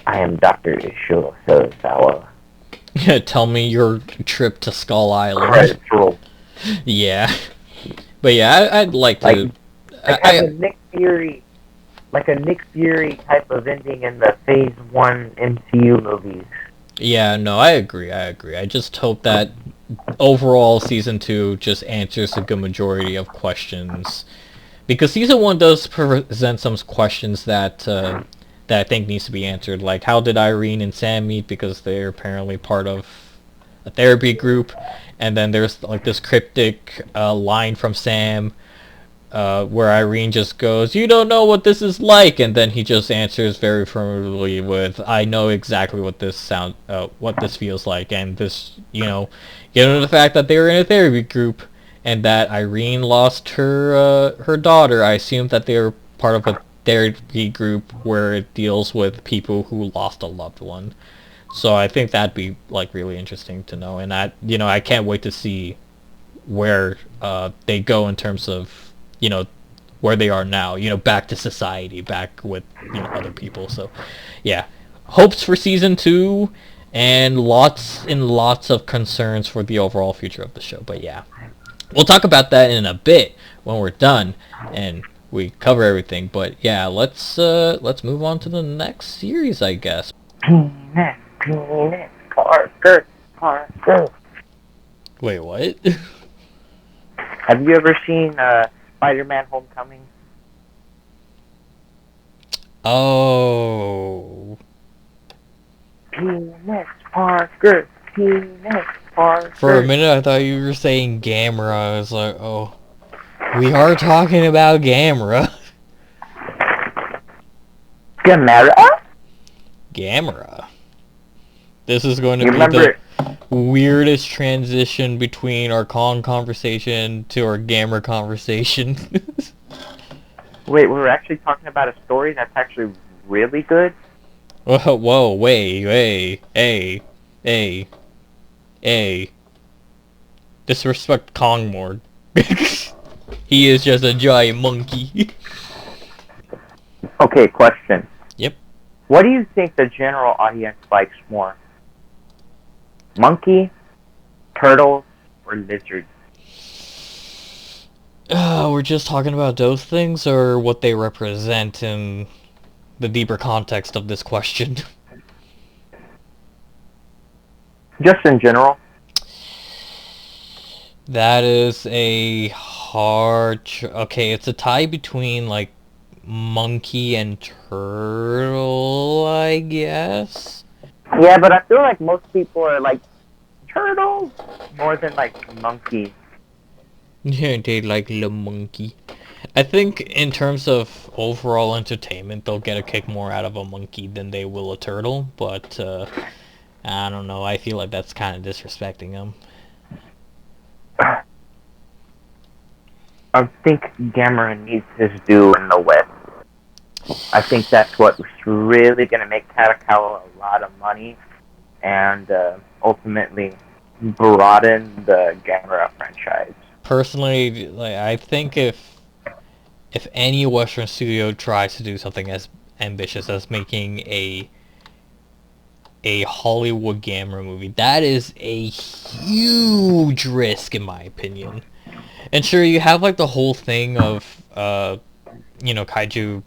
I am Dr. Ishiro Sarazawa. Tell me your trip to Skull Island. Credits roll. Yeah. But yeah, I'd like to... Have a Nick Fury... Like a Nick Fury type of ending in the Phase 1 MCU movies. Yeah, no, I agree. I just hope that overall Season 2 just answers a good majority of questions. Because Season 1 does present some questions that I think needs to be answered. Like, how did Irene and Sam meet? Because they're apparently part of a therapy group, and then there's like this cryptic line from Sam where Irene just goes, "You don't know what this is like," and then he just answers very firmly with, "I know exactly what what this feels like," and this, given the fact that they were in a therapy group and that Irene lost her daughter, I assume that they were part of a therapy group where it deals with people who lost a loved one. So I think that'd be like really interesting to know, and I can't wait to see where they go in terms of where they are now, back to society, back with other people. So yeah, hopes for season 2 and lots of concerns for the overall future of the show. But yeah, we'll talk about that in a bit when we're done and we cover everything. But yeah, let's move on to the next series, I guess. Penis, Parker. Wait, what? Have you ever seen Spider-Man: Homecoming? Oh. Penis, Parker. For a minute, I thought you were saying Gamera. I was like, oh, we are talking about Gamera. Gamera. This is going to be the weirdest transition between our Kong conversation to our Gamera conversation. Wait, we're actually talking about a story that's actually really good? Whoa, wait, hey. Disrespect Kong more. He is just a giant monkey. Okay, question. Yep. What do you think the general audience likes more? Monkey, turtles, or lizards? We're just talking about those things, or what they represent in the deeper context of this question? Just in general. That is a hard... okay, it's a tie between, like, monkey and turtle, I guess? Yeah, but I feel like most people are like turtles more than like monkey. Yeah, they like the monkey. I think in terms of overall entertainment, they'll get a kick more out of a monkey than they will a turtle, but I don't know, I feel like that's kind of disrespecting them. I think Gamera needs his due in the West. I think that's what's really going to make Kadokawa a lot of money and ultimately broaden the Gamera franchise. Personally, like, I think if any Western studio tries to do something as ambitious as making a Hollywood Gamera movie, that is a huge risk in my opinion. And sure, you have like the whole thing of kaiju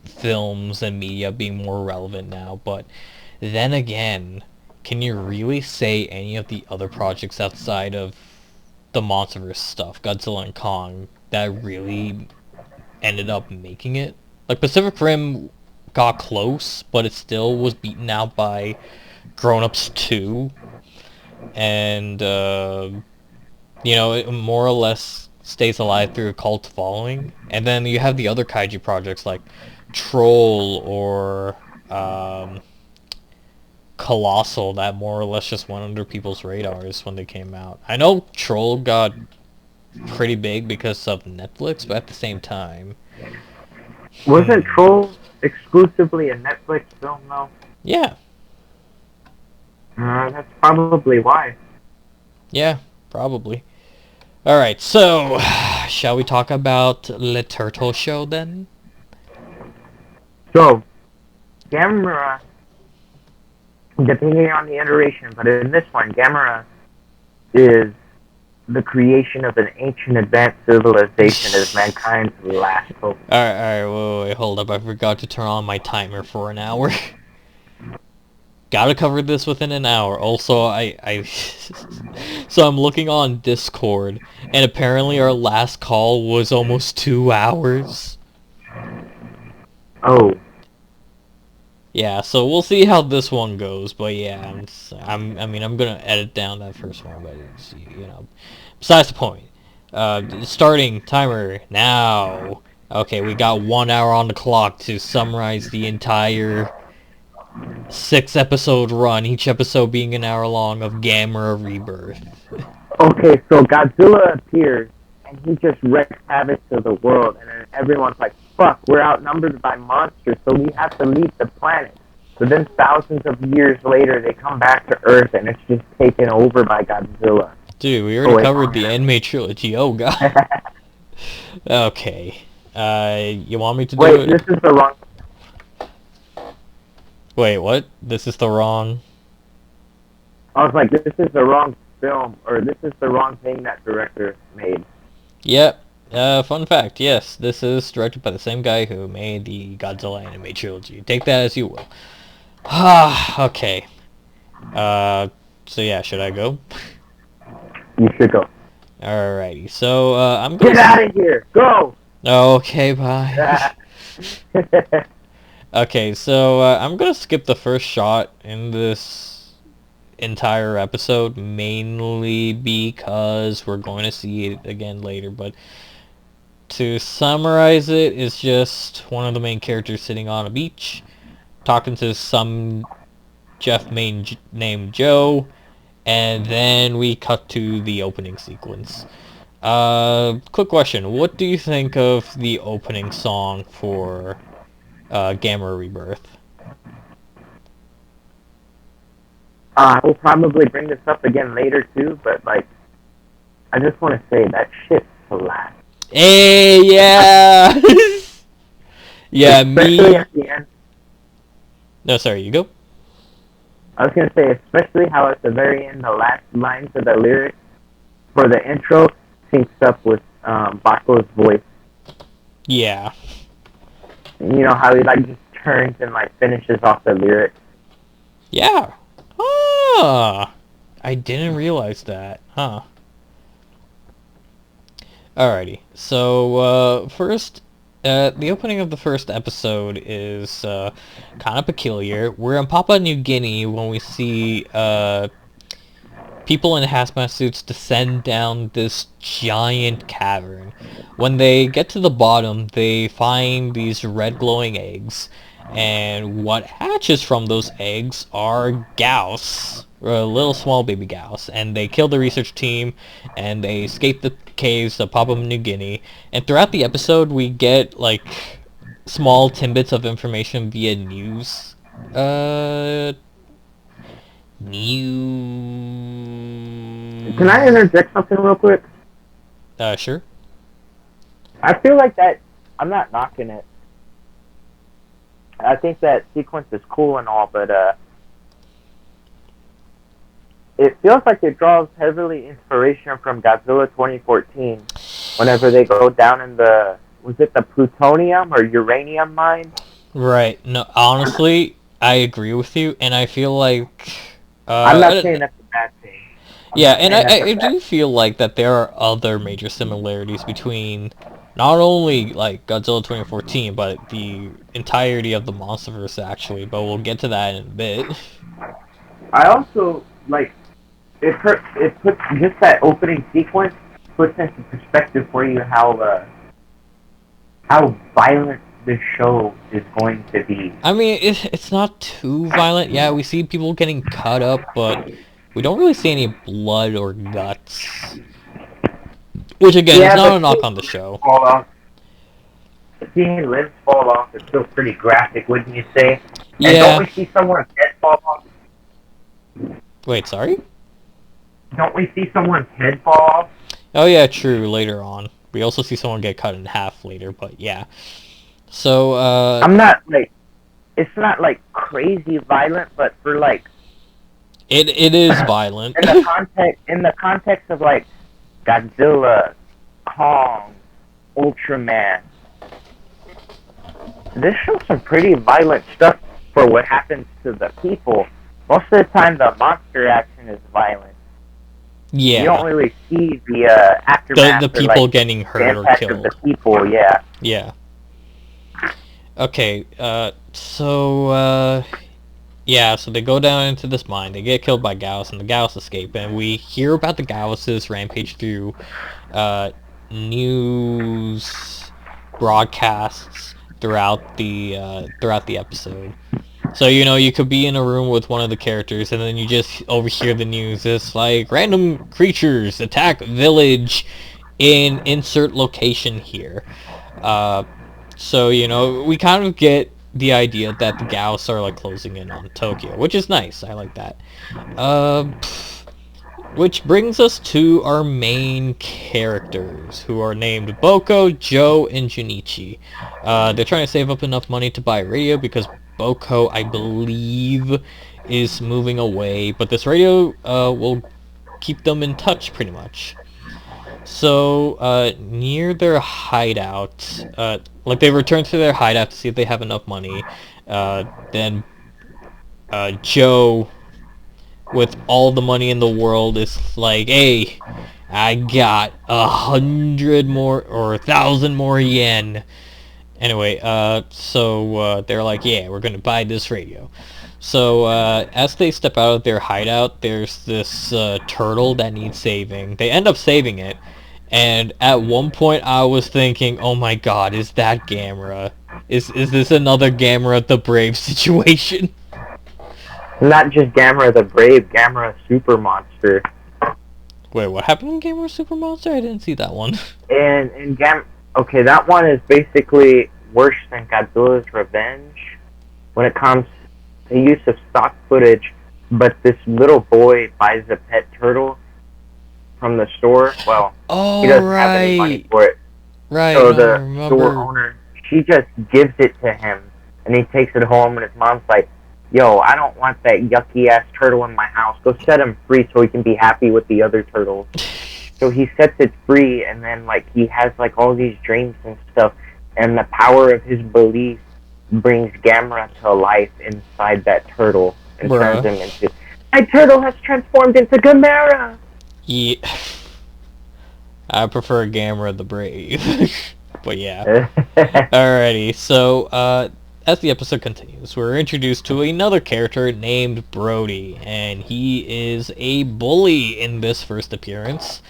films and media being more relevant now, but then again, can you really say any of the other projects outside of the MonsterVerse stuff, Godzilla and Kong, that really ended up making it? Like, Pacific Rim got close, but it still was beaten out by Grown Ups 2, and it more or less stays alive through a cult following. And then you have the other kaiju projects like Troll or Colossal that more or less just went under people's radars when they came out. I know Troll got pretty big because of Netflix, but at the same time... Wasn't Troll exclusively a Netflix film, though? Yeah. That's probably why. Yeah, probably. Alright, so, shall we talk about Le Turtle Show then? So, Gamera, depending on the iteration, but in this one, Gamera is the creation of an ancient advanced civilization as mankind's last hope. Alright, wait, hold up. I forgot to turn on my timer for an hour. Gotta cover this within an hour. Also, so I'm looking on Discord, and apparently our last call was almost 2 hours. Oh. Yeah, so we'll see how this one goes, but yeah, I'm gonna edit down that first one, but it's, besides the point. Starting timer now. Okay, we got 1 hour on the clock to summarize the entire 6 episode run, each episode being an hour long of Gamera Rebirth. Okay, so Godzilla appears and he just wreaks havoc to the world, and then everyone's like, "Fuck, we're outnumbered by monsters, so we have to leave the planet." So then, thousands of years later, they come back to Earth, and it's just taken over by Godzilla. Dude, we already covered the anime trilogy. Oh god. Okay. You want me to do it? Wait, this is the wrong. Wait, what? This is the wrong. I was like, this is the wrong film, or this is the wrong thing that director made. Yep. Fun fact, yes, this is directed by the same guy who made the Godzilla anime trilogy. Take that as you will. Okay. So yeah, should I go? You should go. Alrighty, so, I'm gonna... Get out of here! Go! Okay, bye. Okay, so, I'm gonna skip the first shot in this entire episode, mainly because we're going to see it again later, but to summarize it, it's just one of the main characters sitting on a beach, talking to some Jeff named Joe, and then we cut to the opening sequence. Quick question, what do you think of the opening song for Gamera Rebirth? We'll probably bring this up again later too, but like, I just want to say that shit slaps. Hey, yeah! Yeah, Especially at the end. No, sorry, you go? I was going to say, especially how at the very end, the last lines of the lyrics for the intro syncs up with Bako's voice. Yeah. You know how he like just turns and like finishes off the lyrics. Yeah. Ah, I didn't realize that. Huh. Alrighty. So, first, the opening of the first episode is kind of peculiar. We're in Papua New Guinea when we see people in hazmat suits descend down this giant cavern. When they get to the bottom, they find these red glowing eggs, and what hatches from those eggs are Gauss, or little small baby Gauss, and they kill the research team, and they escape the caves of Papua New Guinea. And throughout the episode, we get like small tidbits of information via news. Can I interject something real quick? Sure. I feel like that. I'm not knocking it. I think that sequence is cool and all, but it feels like it draws heavily inspiration from Godzilla 2014. Whenever they go down in the, was it the plutonium or uranium mine? Right. No, honestly, I agree with you, and I feel like I'm not saying that's a bad thing. Yeah, and I do feel like that there are other major similarities between not only like Godzilla 2014, but the entirety of the MonsterVerse actually. But we'll get to that in a bit. I also like it puts just that opening sequence puts into perspective for you how violent this show is going to be. I mean, it's not too violent. Yeah, we see people getting cut up, but we don't really see any blood or guts. Which again, is not a knock on the show. Fall off. Seeing limbs fall off is still pretty graphic, wouldn't you say? Yeah. And don't we see someone's head fall off? Wait, sorry? Don't we see someone's head fall off? Oh yeah, true, later on. We also see someone get cut in half later, but yeah. So, I'm not, like... It's not, like, crazy violent, but for, like... It is violent. in the context of, like, Godzilla, Kong, Ultraman... This shows some pretty violent stuff for what happens to the people. Most of the time, the monster action is violent. Yeah. You don't really see the aftermath. The people getting hurt or killed. Of the people, yeah. Yeah. Okay, yeah, so they go down into this mine, they get killed by Gauss, and the Gauss escape, and we hear about the Gausses rampage through, uh, news broadcasts throughout the episode. So, you could be in a room with one of the characters, and then you just overhear the news. It's like, random creatures attack village in insert location here. Uh, so, we kind of get the idea that the Gauss are, like, closing in on Tokyo, which is nice. I like that. Uh, which brings us to our main characters, who are named Boko, Joe, and Junichi. They're trying to save up enough money to buy a radio because Boko, I believe, is moving away, but this radio will keep them in touch, pretty much. So, near their hideout, like they return to their hideout to see if they have enough money. Then Joe, with all the money in the world, is like, hey, I got 100 more or 1,000 more yen. Anyway, so they're like, yeah, we're gonna buy this radio. So as they step out of their hideout, there's this turtle that needs saving. They end up saving it, and at one point I was thinking, oh my god, is that Gamera? Is this another Gamera the Brave situation? Not just Gamera the Brave, Gamera Super Monster. Wait, what happened in Gamera Super Monster? I didn't see that one. And okay, that one is basically worse than Godzilla's Revenge when it comes to the use of stock footage. But this little boy buys a pet turtle from the store. Well, he doesn't have any money for it. Right. So the store owner, she just gives it to him, and he takes it home, and his mom's like, yo, I don't want that yucky-ass turtle in my house. Go set him free so he can be happy with the other turtles. So he sets it free, and then, like, he has, like, all these dreams and stuff, and the power of his belief brings Gamera to life inside that turtle and turns him into... My turtle has transformed into Gamera! Yeah. I prefer Gamera the Brave. But yeah. Alrighty, so, as the episode continues, we're introduced to another character named Brody, and he is a bully in this first appearance.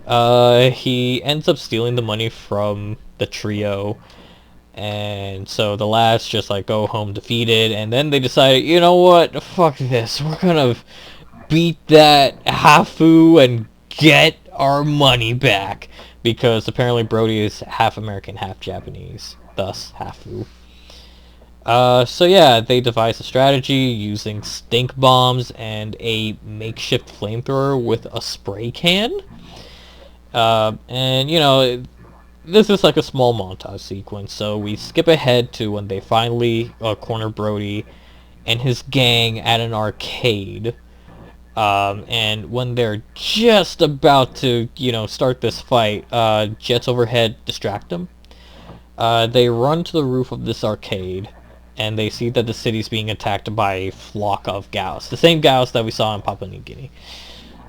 He ends up stealing the money from the trio, and so the lads just like go home defeated, and then they decide, you know what, fuck this, we're gonna beat that Hafu and get our money back, because apparently Brody is half American, half Japanese, thus Hafu. So yeah, they devise a strategy using stink bombs and a makeshift flamethrower with a spray can. And this is like a small montage sequence, so we skip ahead to when they finally corner Brody and his gang at an arcade. And when they're just about to, start this fight, jets overhead distract them. They run to the roof of this arcade, and they see that the city's being attacked by a flock of Gauss. The same Gauss that we saw in Papua New Guinea.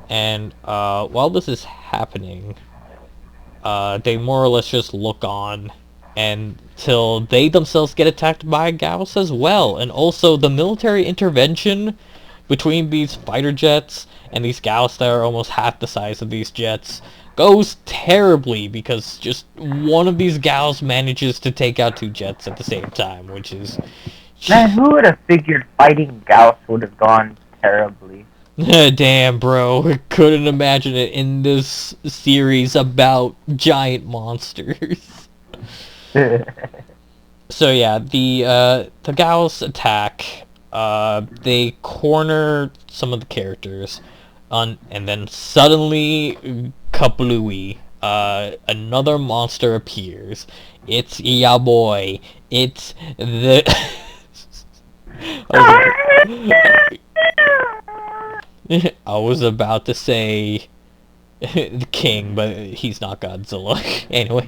And while this is happening, they more or less just look on until they themselves get attacked by Gauss as well. And also, the military intervention between these fighter jets and these Gauss that are almost half the size of these jets goes terribly, because just one of these Gauss manages to take out two jets at the same time, which is... Man, who would have figured fighting Gauss would have gone terribly? Damn, bro. I couldn't imagine it in this series about giant monsters. So yeah, the Gauss attack. They corner some of the characters, and then suddenly, kablooey, another monster appears. It's ya boy. It's the... I was about to say the king, but he's not Godzilla. Anyway,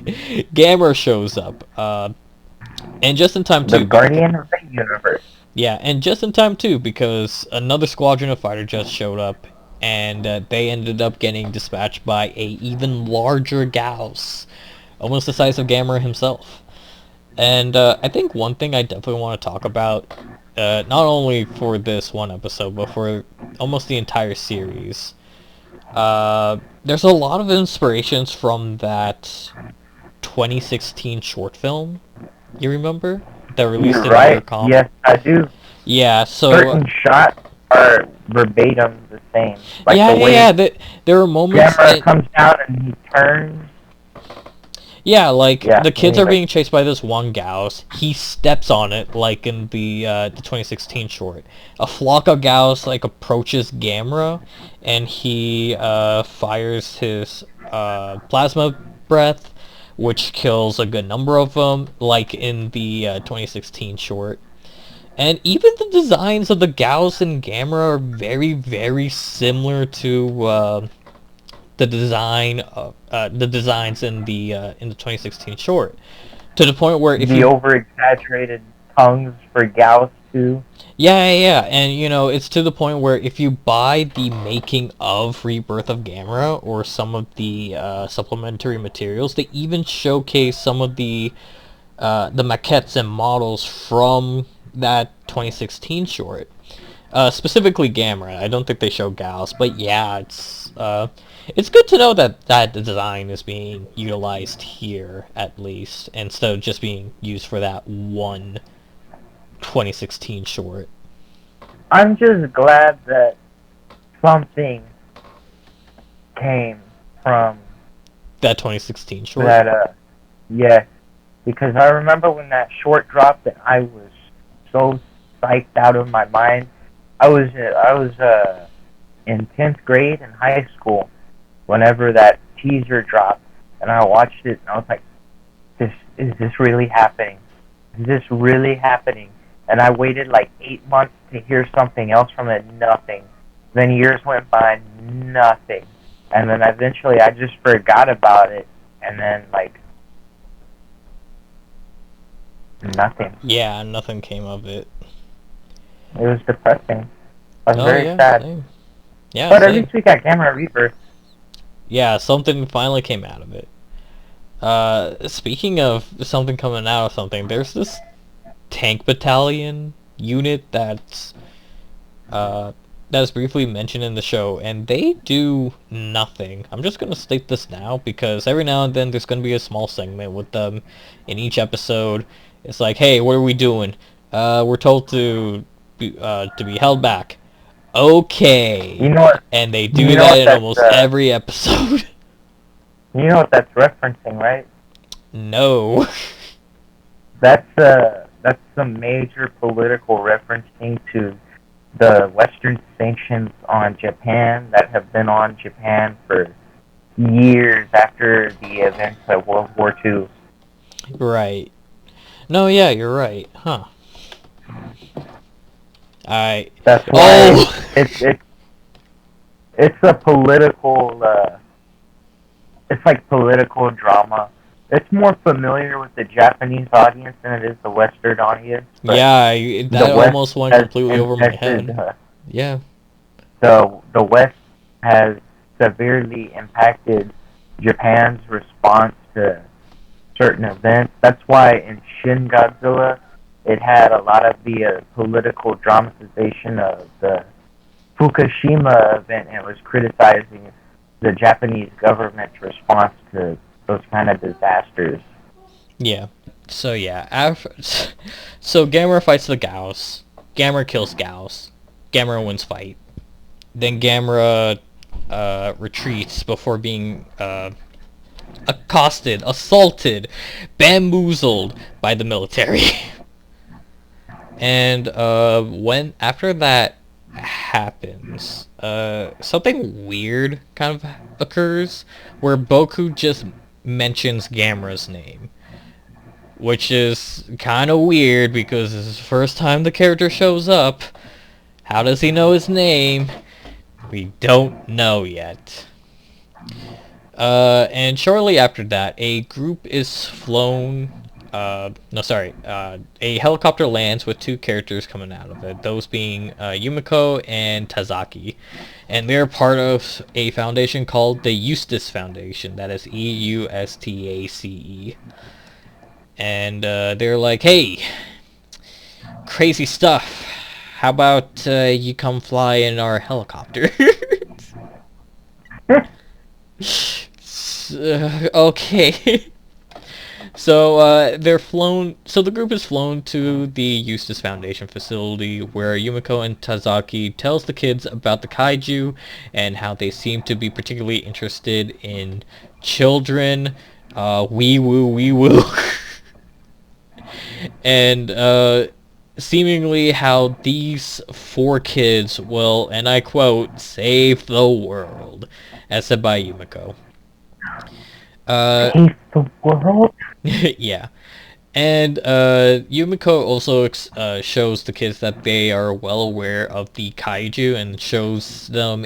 Gamera shows up, and just in time too. The guardian of the universe. Yeah, and just in time too, because another squadron of fighter jets showed up, and they ended up getting dispatched by a even larger Gauss, almost the size of Gamera himself. And I think one thing I definitely want to talk about, not only for this one episode, but for almost the entire series, there's a lot of inspirations from that 2016 short film. You remember? That released You're in right. Intercom? Yes, I do. Yeah, so... Certain shots are verbatim the same. Like Yeah, the yeah, yeah. way There were moments... Gamera comes down and he turns. Yeah, like, Yeah, the kids are anyway. being chased by this one Gauss. He steps on it, like in the 2016 short. A flock of Gauss, like, approaches Gamera, and he fires his plasma breath, which kills a good number of them, like in the 2016 short. And even the designs of the Gauss and Gamera are very, very similar to the designs in the 2016 short, to the point where if The you... over exaggerated tongues for Gauss too. Yeah, and it's to the point where if you buy the making of Rebirth of Gamera or some of the supplementary materials, they even showcase some of the maquettes and models from that 2016 short. Specifically Gamera. I don't think they show Gauss, but yeah, it's good to know that that design is being utilized here, at least, instead of just being used for that one 2016 short. I'm just glad that something came from That 2016 short? that, yes. Because I remember when that short dropped and I was so psyched out of my mind. I was in 10th grade in high school whenever that teaser dropped, and I watched it and I was like, is this really happening? Is this really happening? And I waited like 8 months to hear something else from it, nothing. Then years went by, nothing. And then eventually I just forgot about it, and then like nothing. Yeah, nothing came of it. It was depressing. I was Oh, very yeah, sad. same. Yeah, But at same. least we got Gamera Rebirth. Yeah, something finally came out of it. Speaking of something coming out of something, there's this tank battalion unit that's briefly mentioned in the show, and they do nothing. I'm just gonna state this now because every now and then there's gonna be a small segment with them in each episode. It's like, hey, what are we doing? We're told to be held back. Okay. You know what? And they You do know that what in that's, almost every episode. You know what that's referencing, right? No. That's some major political referencing to the Western sanctions on Japan that have been on Japan for years after the events of World War II. Right. No, yeah, you're right. Huh. That's why Oh! it's a political it's like political drama. It's more familiar with the Japanese audience than it is the Western audience. But Yeah, that West almost went has completely over my head. impacted, Yeah. the West has severely impacted Japan's response to certain events. That's why in Shin Godzilla, it had a lot of the political dramatization of the Fukushima event, and it was criticizing the Japanese government's response to those kind of disasters. Yeah. So yeah, so Gamera fights the Gauss. Gamera kills Gauss. Gamera wins fight. Then Gamera retreats before being accosted, assaulted, bamboozled by the military. And when after that happens, something weird kind of occurs where Boku just mentions Gamera's name, which is kind of weird because this is the first time the character shows up. How does he know his name? We don't know yet. And shortly after that, a group is flown. A helicopter lands with two characters coming out of it, those being Yumiko and Tazaki. And they're part of a foundation called the Eustace Foundation, that is Eustace. And they're like, hey, crazy stuff. How about you come fly in our helicopter? Okay. So they're flown. So the group is flown to the Eustace Foundation facility, where Yumiko and Tazaki tells the kids about the kaiju and how they seem to be particularly interested in children. Wee woo, wee woo. And seemingly how these 4 kids will, and I quote, save the world, as said by Yumiko. Save the world? Yeah. And Yumiko also shows the kids that they are well aware of the kaiju, and shows them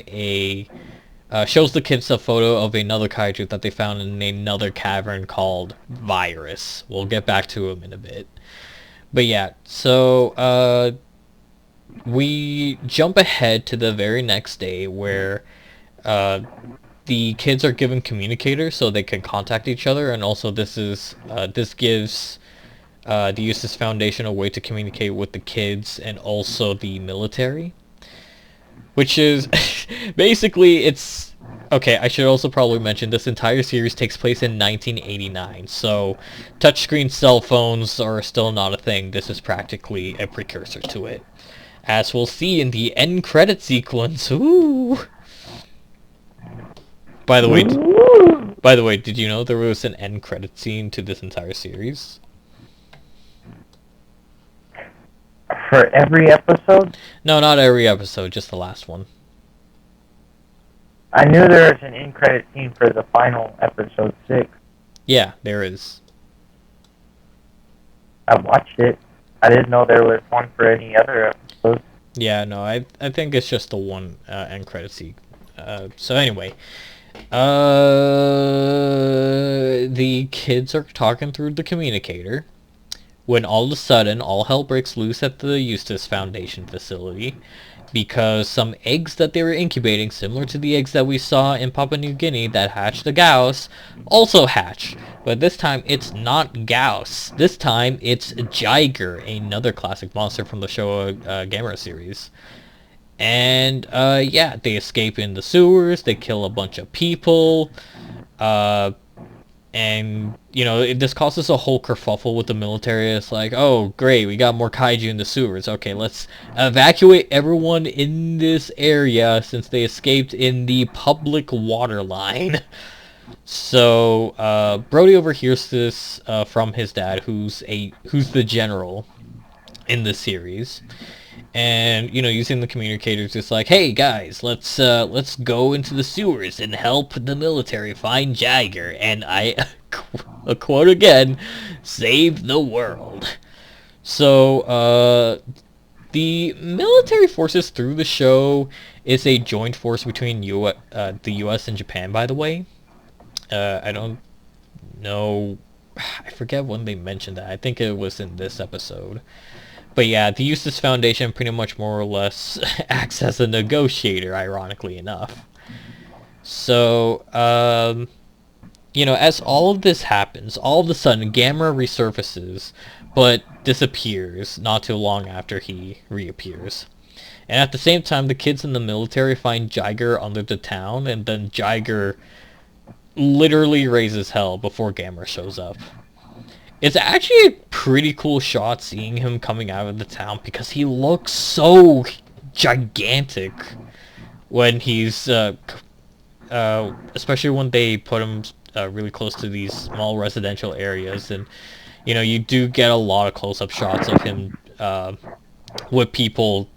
shows the kids a photo of another kaiju that they found in another cavern called Virus. We'll get back to him in a bit. But yeah, so we jump ahead to the very next day, where the kids are given communicators so they can contact each other, and also this gives the Eustace Foundation a way to communicate with the kids and also the military. Which is basically, it's okay. I should also probably mention this entire series takes place in 1989, so touchscreen cell phones are still not a thing. This is practically a precursor to it, as we'll see in the end credit sequence. Ooh. By the way, did you know there was an end credit scene to this entire series? For every episode? No, not every episode, just the last one. I knew there was an end credit scene for the final episode 6. Yeah, there is. I watched it. I didn't know there was one for any other episodes. Yeah, no, I think it's just the one end credit scene. So anyway, the kids are talking through the communicator when all of a sudden all hell breaks loose at the Eustace Foundation facility, because some eggs that they were incubating, similar to the eggs that we saw in Papua New Guinea that hatched the Gauss, also hatch. But this time it's not Gauss. This time it's Jiger, another classic monster from the Showa Gamera series. And yeah, they escape in the sewers, they kill a bunch of people, and, you know, this causes a whole kerfuffle with the military. It's like, oh, great, we got more kaiju in the sewers. Okay, let's evacuate everyone in this area since they escaped in the public water line. So, Brody overhears this from his dad, who's the general in the series. And, you know, using the communicators, it's like, hey guys, let's go into the sewers and help the military find Jagger, and a quote again, save the world. So the military forces through the show is a joint force between the U.S. and Japan, by the way. I don't know, I forget when they mentioned that. I think it was in this episode. But yeah, the Eustace Foundation pretty much more or less acts as a negotiator, ironically enough. So, you know, as all of this happens, all of a sudden, Gamera resurfaces, but disappears not too long after he reappears. And at the same time, the kids in the military find Jiger under the town, and then Jiger literally raises hell before Gamera shows up. It's actually a pretty cool shot seeing him coming out of the town, because he looks so gigantic when he's, especially when they put him really close to these small residential areas, and, you know, you do get a lot of close-up shots of him with people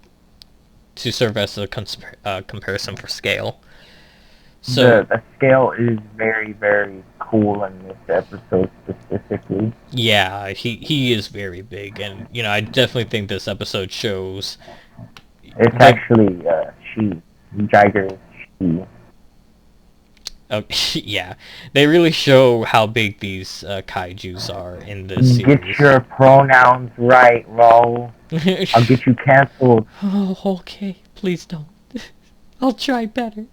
to serve as a comparison for scale. So the scale is very, very cool in this episode specifically. Yeah, he is very big, and, you know, I definitely think this episode shows. It's actually Jiger she. Oh, yeah, they really show how big these kaijus are in this series. Get your pronouns right, Raul. I'll get you canceled. Oh, okay, please don't. I'll try better.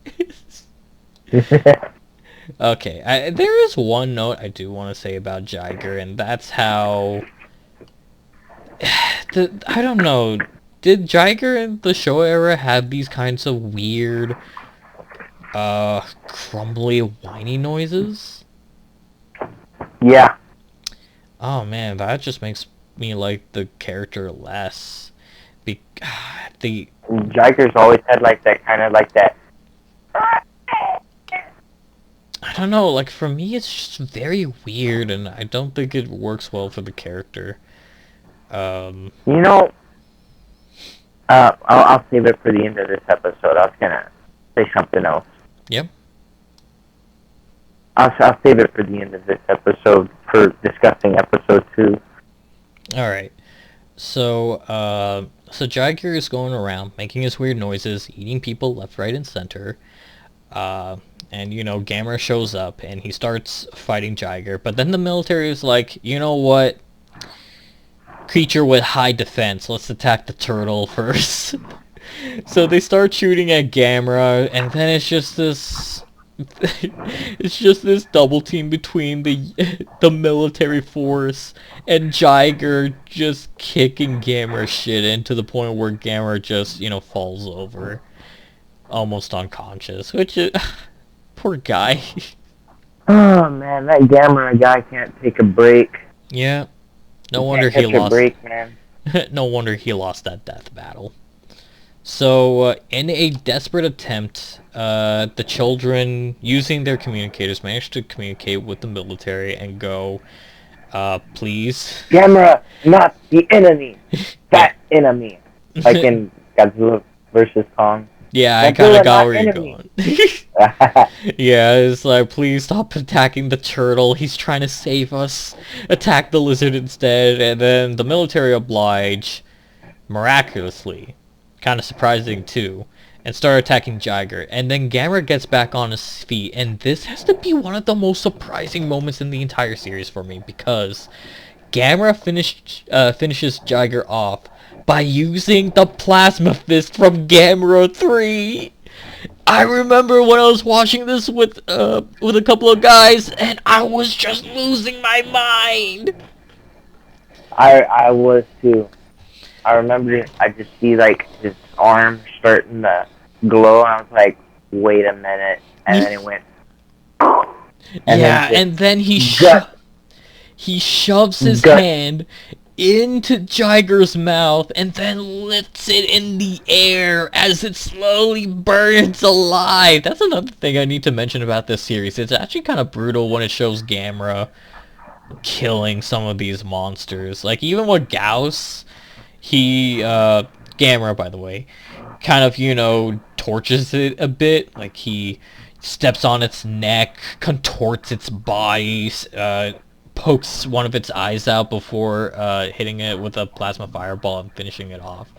Okay, there is one note I do want to say about Jiger, and that's how... I don't know, did Jiger in the show era have these kinds of weird, crumbly, whiny noises? Yeah. Oh man, that just makes me like the character less. Be- the Jiger's always had like that kind of like that. I don't know, like for me it's just very weird and I don't think it works well for the character. You know, I'll save it for the end of this episode. I was gonna say something else. Yep. I'll save it for the end of this episode for discussing episode 2. Alright. So Jiger is going around making his weird noises, eating people left, right, and center. And, Gamera shows up and he starts fighting Jiger. But then the military is like, you know what? Creature with high defense, let's attack the turtle first. So they start shooting at Gamera, and then it's just this double team between the military force and Jiger just kicking Gamera shit in to the point where Gamera just, falls over almost unconscious, which is poor guy. Oh man, that Gamera guy can't take a break. Yeah. No wonder he lost. Break, man. No wonder he lost that death battle. So, in a desperate attempt, the children, using their communicators, managed to communicate with the military and go, please. Gamera, not the enemy. That enemy. Like in Godzilla versus Kong. Yeah, I kind of got where you're going. Yeah, it's like, please stop attacking the turtle. He's trying to save us. Attack the lizard instead. And then the military oblige, miraculously, kind of surprising too, and start attacking Jiger. And then Gamera gets back on his feet. And this has to be one of the most surprising moments in the entire series for me, because Gamera finishes Jiger off by using the plasma fist from Gamera 3. I remember when I was watching this with a couple of guys, and I was just losing my mind. I was too. I remember I just see like his arm starting to glow, and I was like, wait a minute, and then it went. And then he shoves his hand into Jiger's mouth and then lifts it in the air as it slowly burns alive. That's another thing I need to mention about this series. It's actually kind of brutal when it shows Gamera killing some of these monsters. Like, even with Gauss, Gamera, by the way, kind of, torches it a bit. Like, he steps on its neck, contorts its body, pokes one of its eyes out before hitting it with a plasma fireball and finishing it off.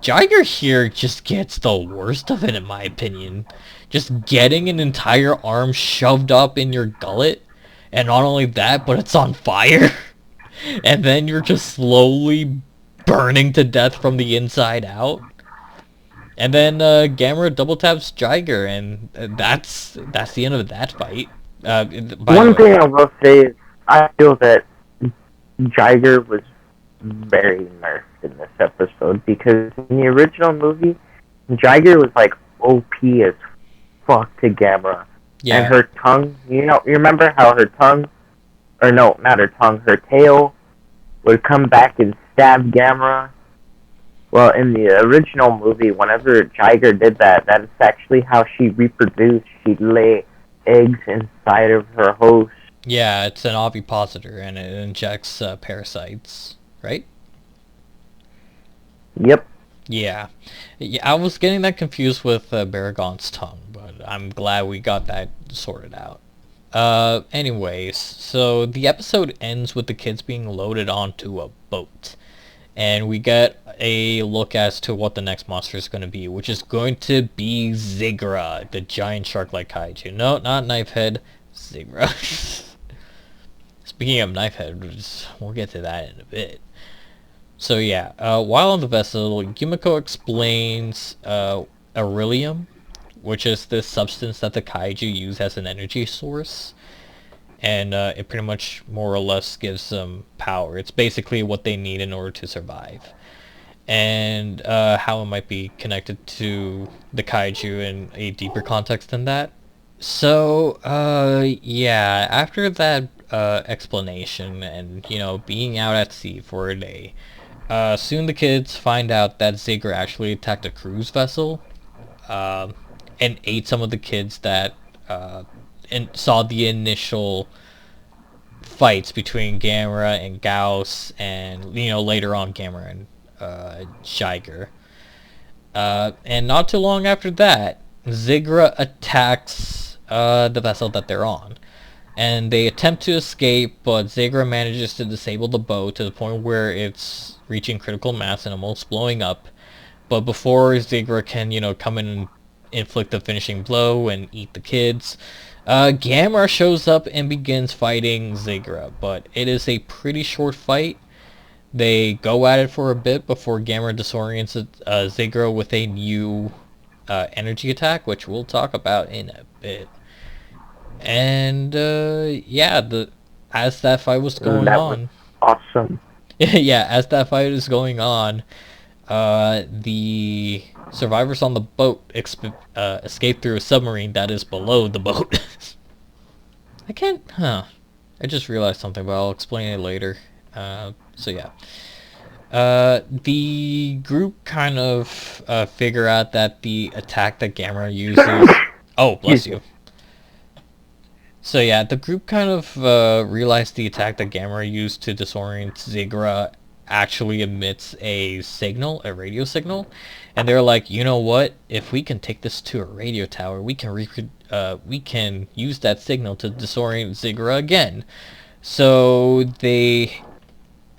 Jiger here just gets the worst of it, in my opinion. Just getting an entire arm shoved up in your gullet, and not only that, but it's on fire. And then you're just slowly burning to death from the inside out. And then Gamera double taps Jiger, and that's the end of that fight. One thing I will say is, I feel that Jiger was very nerfed in this episode, because in the original movie, Jiger was like OP as fuck to Gamera. Yeah. And her tongue, you remember how her tongue, or no, not her tongue, her tail would come back and stab Gamera? Well, in the original movie, whenever Jiger did that, that is actually how she reproduced. She'd lay eggs inside of her host. Yeah, it's an ovipositor, and it injects parasites, right? Yep. Yeah, I was getting that confused with Baragon's tongue, but I'm glad we got that sorted out. Anyways, so the episode ends with the kids being loaded onto a boat. And we get a look as to what the next monster is going to be, which is going to be Zigra, the giant shark-like kaiju. No, not Knifehead, Zigra. Speaking of Knifehead, we'll get to that in a bit. So yeah, while on the vessel, Yumiko explains Aurelium, which is this substance that the kaiju use as an energy source. And it pretty much more or less gives them power. It's basically what they need in order to survive. And how it might be connected to the kaiju in a deeper context than that. So, yeah, after that explanation and, being out at sea for a day, soon the kids find out that Zigra actually attacked a cruise vessel and ate some of the kids that and saw the initial fights between Gamera and Gauss and, later on Gamera and Shiger. And not too long after that, Zigra attacks the vessel that they're on. And they attempt to escape, but Zigra manages to disable the boat to the point where it's reaching critical mass and almost blowing up. But before Zigra can, come in and inflict the finishing blow and eat the kids, Gamera shows up and begins fighting Zigra. But it is a pretty short fight. They go at it for a bit before Gamera disorients Zigra with a new energy attack, which we'll talk about in a bit. And yeah, as that fight was going on, awesome. yeah, as that fight is going on, the survivors on the boat escape through a submarine that is below the boat. I just realized something, but I'll explain it later. So yeah. The group kind of figure out that the attack that Gamera uses... Oh, bless you. So yeah, the group kind of realized the attack that Gamera used to disorient Zigra actually emits a signal, a radio signal, and they're like, you know what? If we can take this to a radio tower, we can use that signal to disorient Zigra again. So they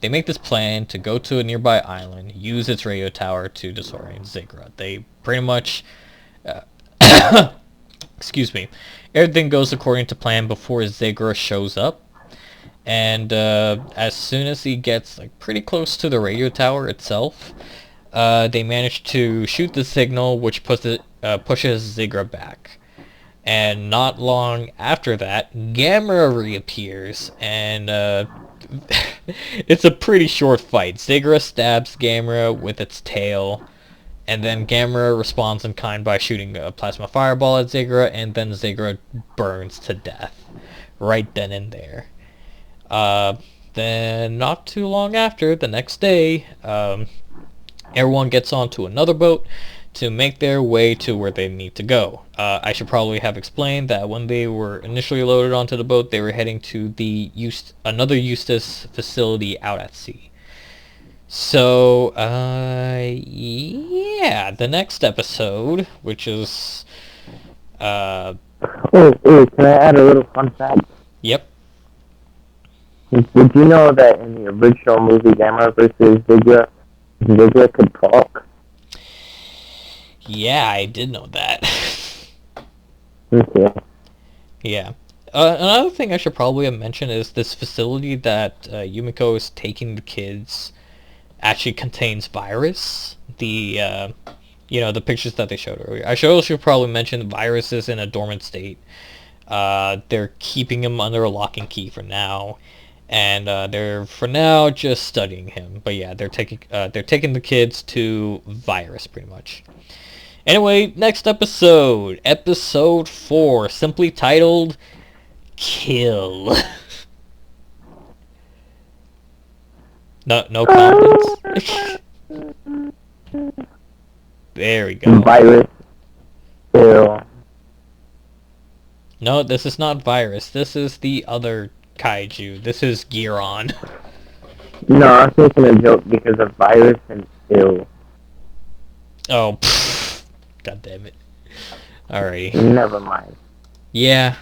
make this plan to go to a nearby island, use its radio tower to disorient Zigra. They pretty much, excuse me, everything goes according to plan before Zigra shows up. And as soon as he gets pretty close to the radio tower itself, they manage to shoot the signal, which pushes Zigra back. And not long after that, Gamera reappears, and it's a pretty short fight. Zigra stabs Gamera with its tail, and then Gamera responds in kind by shooting a plasma fireball at Zigra, and then Zigra burns to death right then and there. Then not too long after, the next day, everyone gets onto another boat to make their way to where they need to go. I should probably have explained that when they were initially loaded onto the boat, they were heading to another Eustace facility out at sea. So, yeah, the next episode, which is, can I add a little fun fact? Yep. Did you know that in the original movie Gamera vs. Zigra could talk? Yeah, I did know that. Okay. Yeah. Another thing I should probably have mentioned is this facility that Yumiko is taking the kids actually contains virus. The pictures that they showed earlier. I should probably mention the virus is in a dormant state. They're keeping him under a lock and key for now. And they're for now just studying him. But yeah, they're taking the kids to virus pretty much. Anyway, next episode 4, simply titled Kill. No comments. There we go. Virus. Kill. No, this is not virus. This is the other kaiju. This is Giron. No, I was making a joke because of virus and ill. Oh, pfft. God damn it. Alrighty. Never mind. Yeah.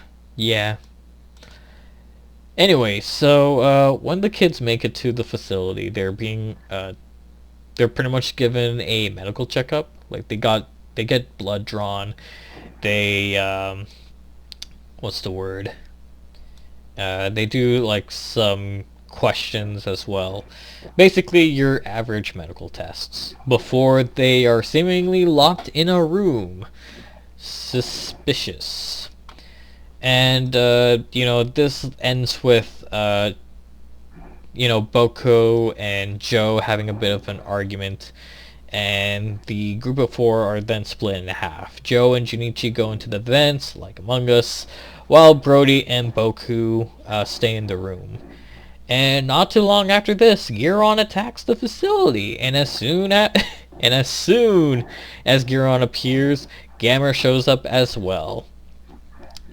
Anyway, so when the kids make it to the facility, they're pretty much given a medical checkup. Like they get blood drawn. They what's the word? They do some questions as well. Basically your average medical tests before they are seemingly locked in a room. suspicious. And, this ends with, Boko and Joe having a bit of an argument, and the group of four are then split in half. Joe and Junichi go into the vents, like Among Us, while Brody and Boku stay in the room. And not too long after this, Giron attacks the facility, and as soon as Giron appears, Gamera shows up as well.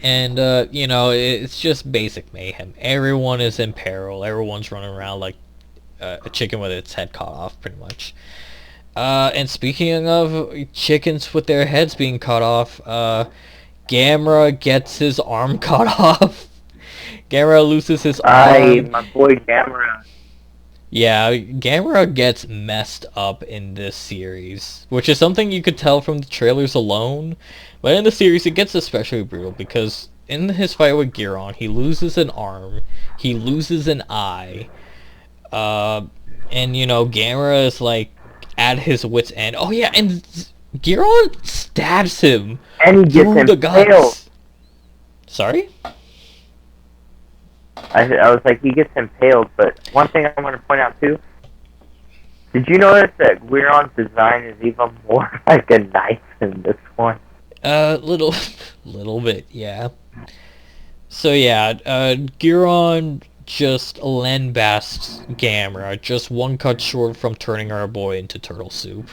And, it's just basic mayhem. Everyone is in peril. Everyone's running around like a chicken with its head cut off, pretty much. And speaking of chickens with their heads being cut off, Gamera gets his arm cut off. Gamera loses his arm. My boy Gamera. Yeah, Gamera gets messed up in this series, which is something you could tell from the trailers alone. But in the series, it gets especially brutal because in his fight with Giron, he loses an arm, he loses an eye, and Gamera is like at his wit's end. Oh yeah, and Giron stabs him and he gets through the guts. Sorry? I was like, he gets impaled, but one thing I want to point out too, did you notice that Guiron's design is even more like a knife in this one? Little bit, yeah. So yeah, Giron just lambasts Gamera, just one cut short from turning our boy into turtle soup.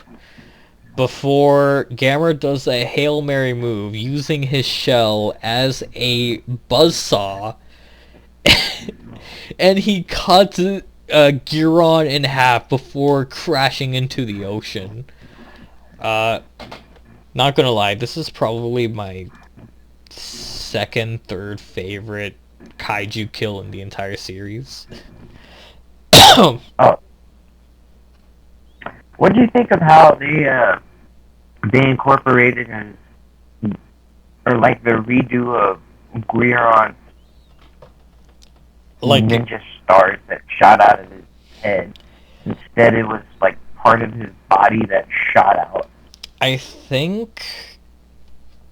Before Gamera does a Hail Mary move, using his shell as a buzzsaw, and he cuts Giron in half before crashing into the ocean. Not gonna lie, this is probably my second, third favorite kaiju kill in the entire series. Oh. What do you think of how they incorporated or like the redo of Guiron's ninja stars that shot out of his head? Instead, it was like part of his body that shot out. I think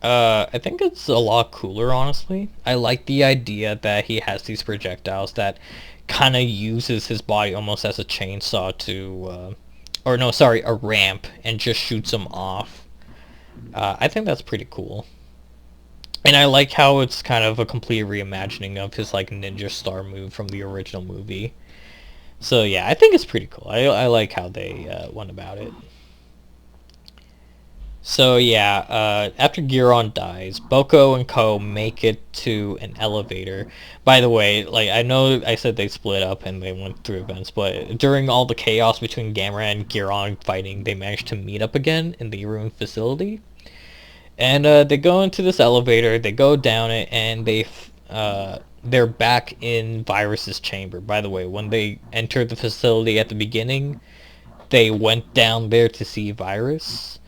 it's a lot cooler, honestly. I like the idea that he has these projectiles that kind of uses his body almost as a chainsaw a ramp, and just shoots him off. I think that's pretty cool. And I like how it's kind of a complete reimagining of his like ninja star move from the original movie. So yeah, I think it's pretty cool. I like how they went about it. So yeah, after Giron dies, Boko and Ko make it to an elevator. By the way, like I know I said they split up and they went through events, but during all the chaos between Gamera and Giron fighting, they managed to meet up again in the ruined facility. And they go into this elevator, they go down it, and they're back in Virus's chamber. By the way, when they entered the facility at the beginning, they went down there to see Virus,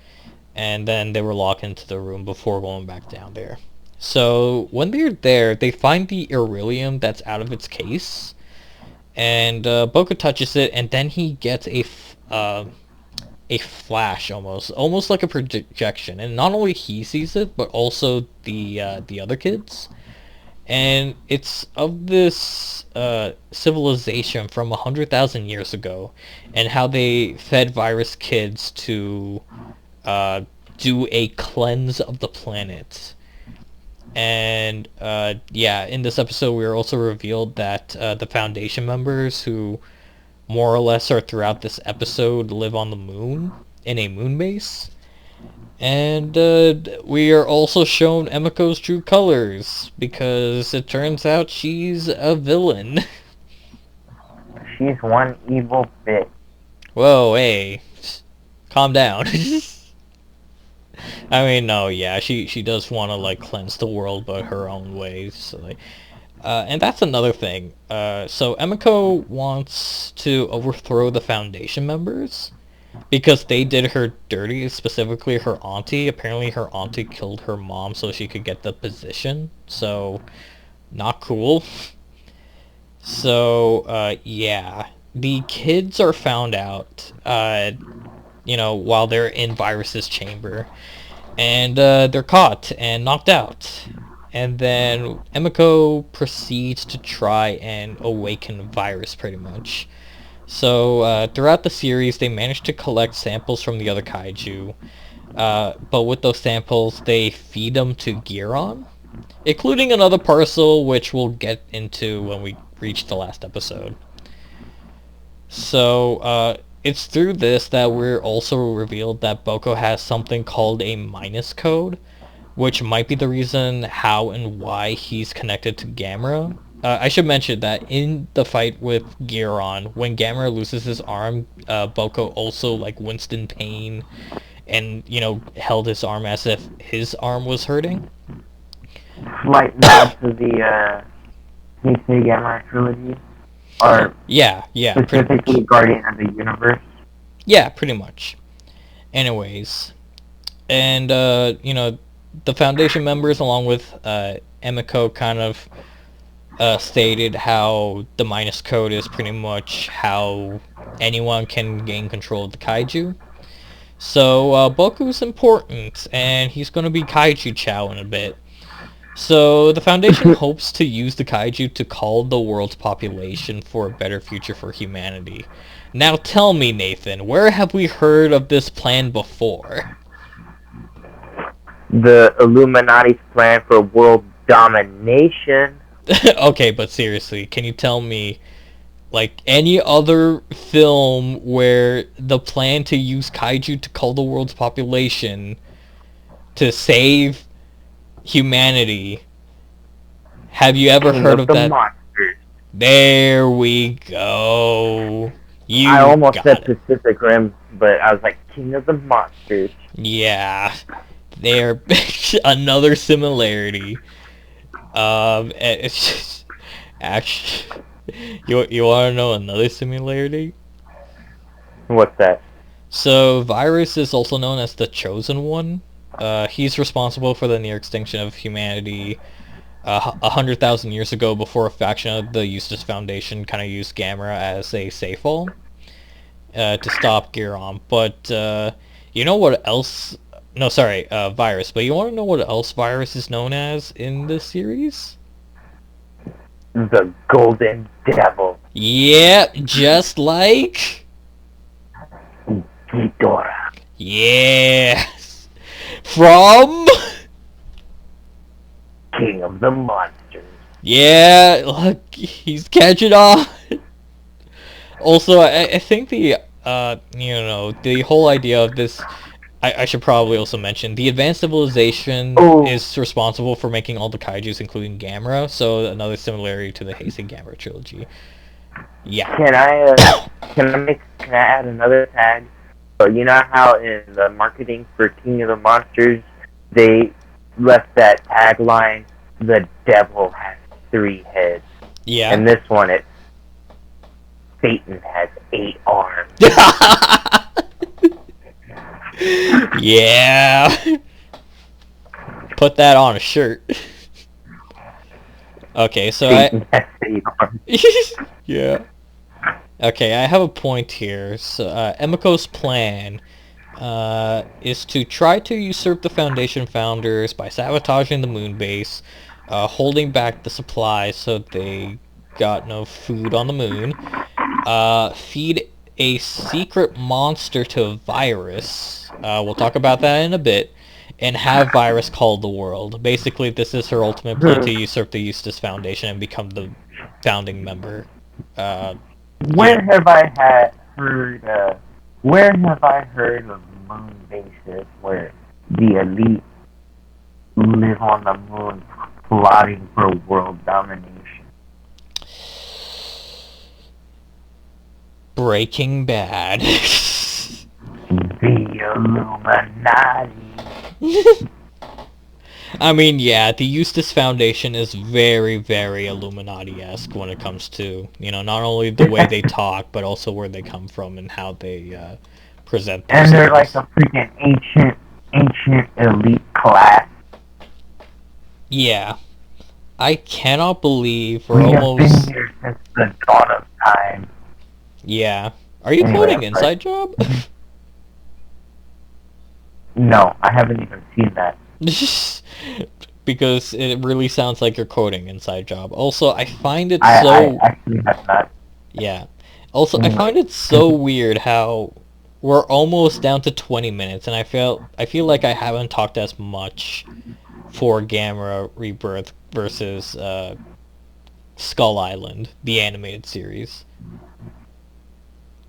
and then they were locked into the room before going back down there. So when they're there, they find the Irelium that's out of its case, and Boko touches it, and then he gets a flash, almost like a projection, and not only he sees it, but also the other kids. And it's of this civilization from 100,000 years ago, and how they fed Virus kids to do a cleanse of the planet. And in this episode we are also revealed that the Foundation members, who more or less are throughout this episode, live on the moon, in a moon base. And we are also shown Emiko's true colors, because it turns out she's a villain. She's one evil bitch. Whoa, hey. Calm down. I mean, no, yeah, she does want to, like, cleanse the world, but her own ways. So, like, and that's another thing. So Emiko wants to overthrow the Foundation members because they did her dirty, specifically her auntie. Apparently her auntie killed her mom so she could get the position. So, not cool. So, yeah. The kids are found out, while they're in Virus's chamber. and they're caught and knocked out. And then Emiko proceeds to try and awaken Virus, pretty much. So throughout the series, they manage to collect samples from the other kaiju, but with those samples, they feed them to Giron, including another parcel, which we'll get into when we reach the last episode. So it's through this that we're also revealed that Boko has something called a minus code, which might be the reason how and why he's connected to Gamera. I should mention that in the fight with Giron, when Gamera loses his arm, Boko also winced in pain and, held his arm as if his arm was hurting. Slight nod to the Heisei Gamera trilogy. Or yeah, specifically Guardian of the Universe. Yeah, pretty much. Anyways, and, the Foundation members, along with Emiko, kind of stated how the minus code is pretty much how anyone can gain control of the kaiju. So Boku's important, and he's going to be Kaiju Chow in a bit. So the Foundation hopes to use the kaiju to cull the world's population for a better future for humanity. Now tell me, Nathan, where have we heard of this plan before? The Illuminati's plan for world domination. Okay, but seriously, can you tell me, any other film where the plan to use kaiju to cull the world's population to save humanity, have you ever heard of that? Monsters. There we go. I almost said Pacific Rim, but I was like, King of the Monsters. Yeah, they're another similarity. It's just, actually, you want to know another similarity? What's that? So Virus is also known as the Chosen One. He's responsible for the near extinction of humanity 100,000 years ago, before a faction of the Eustace Foundation kind of used Gamera as a safe hall to stop Giron. But you know what else? No, sorry, Virus. But you want to know what else Virus is known as in this series? The Golden Devil. Yeah, just like Ghidorah. Yes. From King of the Monsters. Yeah, look, he's catching on. Also, I think the the whole idea of this, I should probably also mention, the advanced civilization is responsible for making all the kaijus, including Gamera, so another similarity to the Heisei Gamera trilogy. Yeah. Can I add another tag? So you know how in the marketing for King of the Monsters, they left that tagline, "The devil has 3 heads." Yeah. And this one, Satan has 8 arms. Yeah. Put that on a shirt. Okay, so Satan has 8 arms. Yeah. Okay, I have a point here. So, Emiko's plan is to try to usurp the Foundation founders by sabotaging the moon base, holding back the supplies so they got no food on the moon, feed a secret monster to a Virus, we'll talk about that in a bit, and have Virus cull the world. Basically, this is her ultimate plan to usurp the Eustace Foundation and become the founding member. Where have I heard of moon bases where the elite live on the moon plotting for world domination? Breaking Bad. The Illuminati. I mean, yeah, the Eustace Foundation is very, very Illuminati-esque when it comes to, not only the way they talk, but also where they come from and how they present themselves. And they're like a freaking ancient elite class. Yeah. I cannot believe We have been here since the dawn of time. Yeah. Are you quoting Inside Job? No, I haven't even seen that. Because it really sounds like you're quoting Inside Job. Also, I find it I so... actually have not Yeah. Also, I seen find it. it so weird how we're almost down to 20 minutes, and I feel like I haven't talked as much for Gamera Rebirth versus Skull Island, the animated series.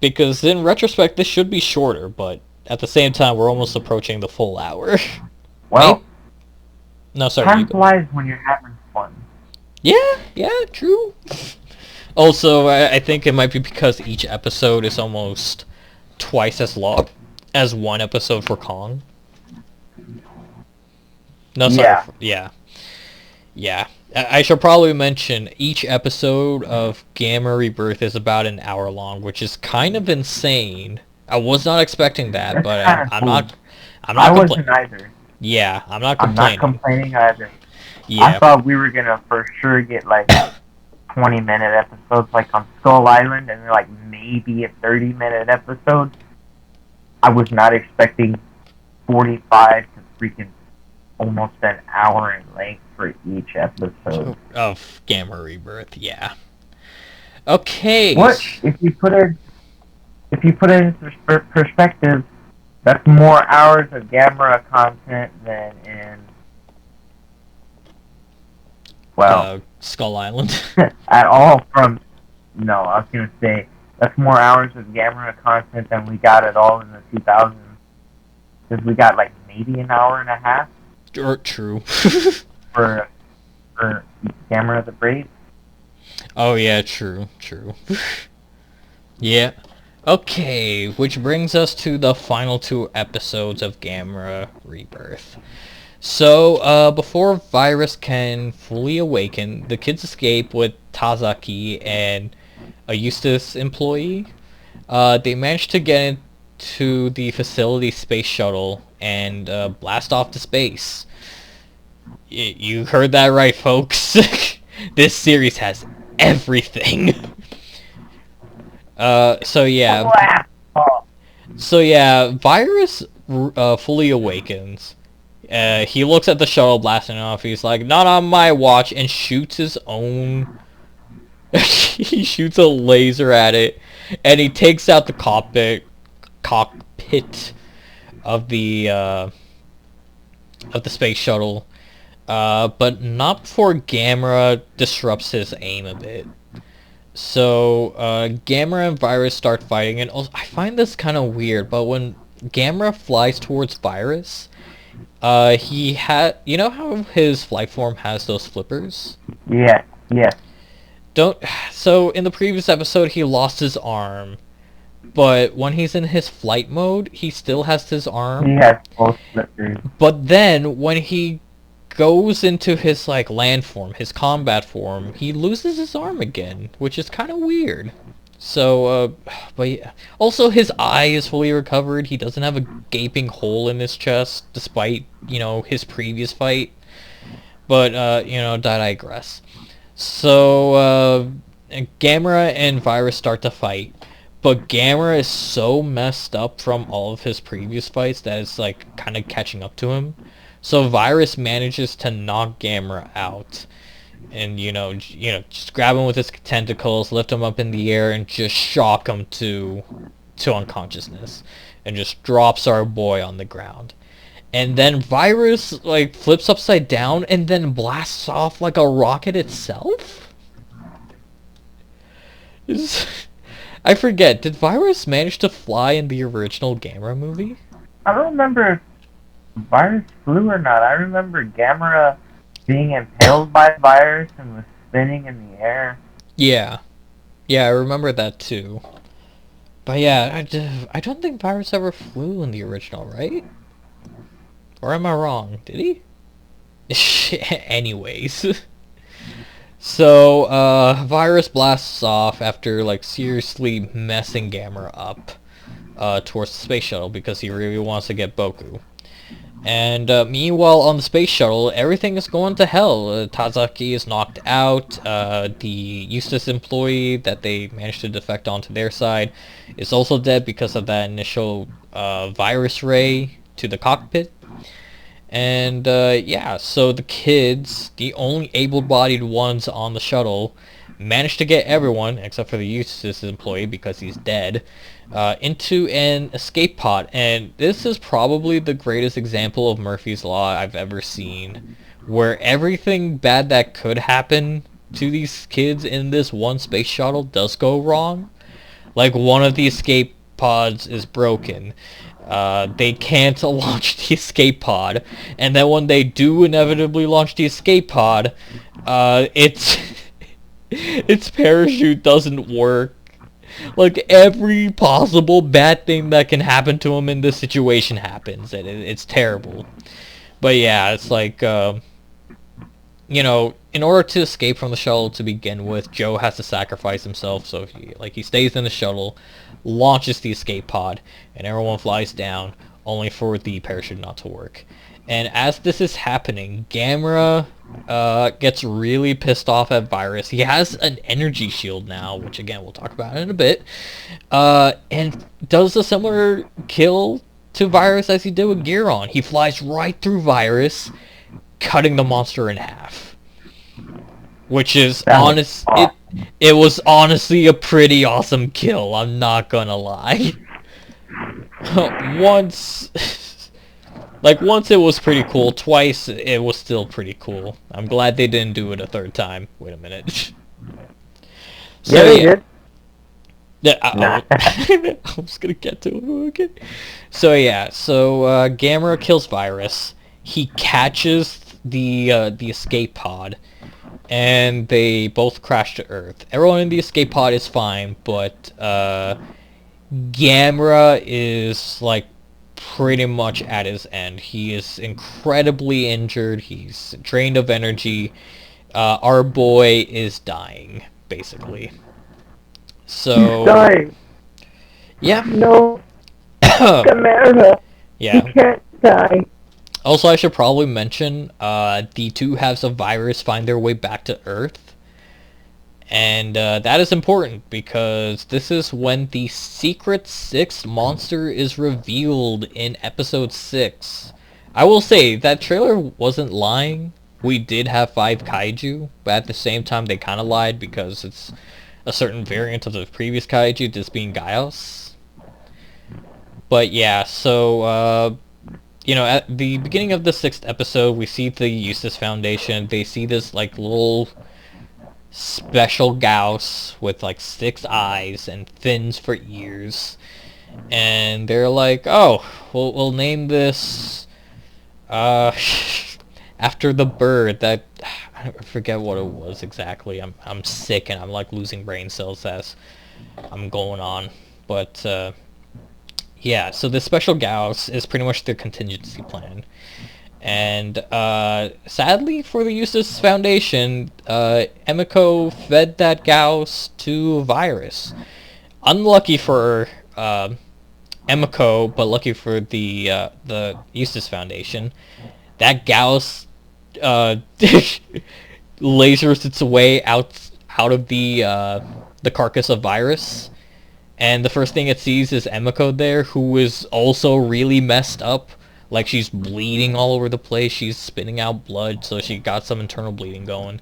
Because in retrospect, this should be shorter, but at the same time, we're almost approaching the full hour. Well, Maybe? No, sorry, you time go. flies when you're having fun. Yeah, true. Also, I think it might be because each episode is almost twice as long as one episode for Kong. No, sorry. Yeah. Yeah. I should probably mention each episode of Gamma Rebirth is about an hour long, which is kind of insane. I was not expecting that, That's but kind of I'm cool. not. I'm I not wasn't complaining. either. Yeah, I'm not I'm not complaining. complaining either. I Yeah. thought we were gonna for sure get like 20-minute episodes like on Skull Island and like maybe a 30-minute episode. I was not expecting 45 to freaking almost an hour in length for each episode. Of Gamma Rebirth, yeah. Okay. What if you put it into perspective? That's more hours of Gamera content than in Skull Island. at all from. No, I was gonna say that's more hours of Gamera content than we got at all in the 2000s. Because we got like maybe an hour and a half True. for Gamera the Brave. Oh yeah, true. Yeah. Okay, which brings us to the final two episodes of Gamera Rebirth. So, before Virus can fully awaken, the kids escape with Tazaki and a Eustace employee. They manage to get into the facility space shuttle and blast off to space. You heard that right, folks. This series has everything. So yeah, Virus fully awakens. He looks at the shuttle blasting off. He's like, "Not on my watch," and shoots his own. He shoots a laser at it, and he takes out the cockpit of the space shuttle. But not before Gamera disrupts his aim a bit. So, Gamera and Virus start fighting, and also, I find this kind of weird, but when Gamera flies towards Virus, you know how his flight form has those flippers? Yeah. So, in the previous episode, he lost his arm, but when he's in his flight mode, he still has his arm. He has both flippers. But then, when he goes into his land form, his combat form, he loses his arm again, which is kind of weird. So, but yeah. Also his eye is fully recovered. He doesn't have a gaping hole in his chest, despite, his previous fight. But, I digress. So, Gamera and Virus start to fight. But Gamera is so messed up from all of his previous fights that it's, kind of catching up to him. So Virus manages to knock Gamera out, and just grab him with his tentacles, lift him up in the air, and just shock him to unconsciousness, and just drops our boy on the ground. And then Virus flips upside down and then blasts off like a rocket itself. I forget. Did Virus manage to fly in the original Gamera movie? I don't remember Virus flew or not. I remember Gamera being impaled by Virus and was spinning in the air. Yeah, I remember that too. But yeah, I don't think Virus ever flew in the original, right? Or am I wrong? Did he? Anyways. So, Virus blasts off after, seriously messing Gamera up towards the space shuttle because he really wants to get Boku. And meanwhile, on the space shuttle, everything is going to hell. Tazaki is knocked out. The Eustace employee that they managed to defect onto their side is also dead because of that initial virus ray to the cockpit. And yeah, so the kids, the only able-bodied ones on the shuttle, managed to get everyone, except for the Eustace employee because he's dead, into an escape pod. And this is probably the greatest example of Murphy's Law I've ever seen, where everything bad that could happen to these kids in this one space shuttle does go wrong. Like, one of the escape pods is broken. They can't launch the escape pod, and then when they do inevitably launch the escape pod, its parachute doesn't work. Like, every possible bad thing that can happen to them in this situation happens, and it's terrible. But yeah, it's like, you know, in order to escape from the shuttle to begin with, Joe has to sacrifice himself, so he stays in the shuttle, launches the escape pod, and everyone flies down, only for the parachute not to work. And as this is happening, Gamera gets really pissed off at Virus. He has an energy shield now, which again we'll talk about in a bit, and does a similar kill to Virus as he did with Gearon. He flies right through Virus, cutting the monster in half. Which is honest. It was honestly a pretty awesome kill, I'm not gonna lie. Once it was pretty cool, twice it was still pretty cool. I'm glad they didn't do it a third time. Wait a minute. So, yeah, they did. Yeah, I was gonna get to it. Okay. So yeah, Gamera kills Virus. He catches the escape pod, and they both crash to Earth. Everyone in the escape pod is fine, but Gamera is like pretty much at his end. He is incredibly injured. He's drained of energy. Our boy is dying, basically. So He's dying. Yeah. No. Gamera. Yeah. He can't die. Also, I should probably mention, the two halves of Virus find their way back to Earth. And that is important, because this is when the secret sixth monster is revealed in episode 6. I will say, that trailer wasn't lying. We did have 5 Kaiju, but at the same time they kind of lied, because it's a certain variant of the previous Kaiju, this being Gaios. But yeah, so, you know, at the beginning of the 6th episode, we see the Eustace Foundation. They see this, like, little special Gauss with, like, 6 eyes and fins for ears. And they're like, oh, we'll name this, after the bird that... I forget what it was exactly. I'm sick and I'm, like, losing brain cells as I'm going on. But, yeah, so this special Gauss is pretty much the contingency plan. And sadly for the Eustace Foundation, Emiko fed that Gauss to Virus. Unlucky for Emiko, but lucky for the Eustace Foundation, that Gauss lasers its way out of the carcass of Virus. And the first thing it sees is Emiko there, who is also really messed up. Like, she's bleeding all over the place. She's spitting out blood, so she got some internal bleeding going.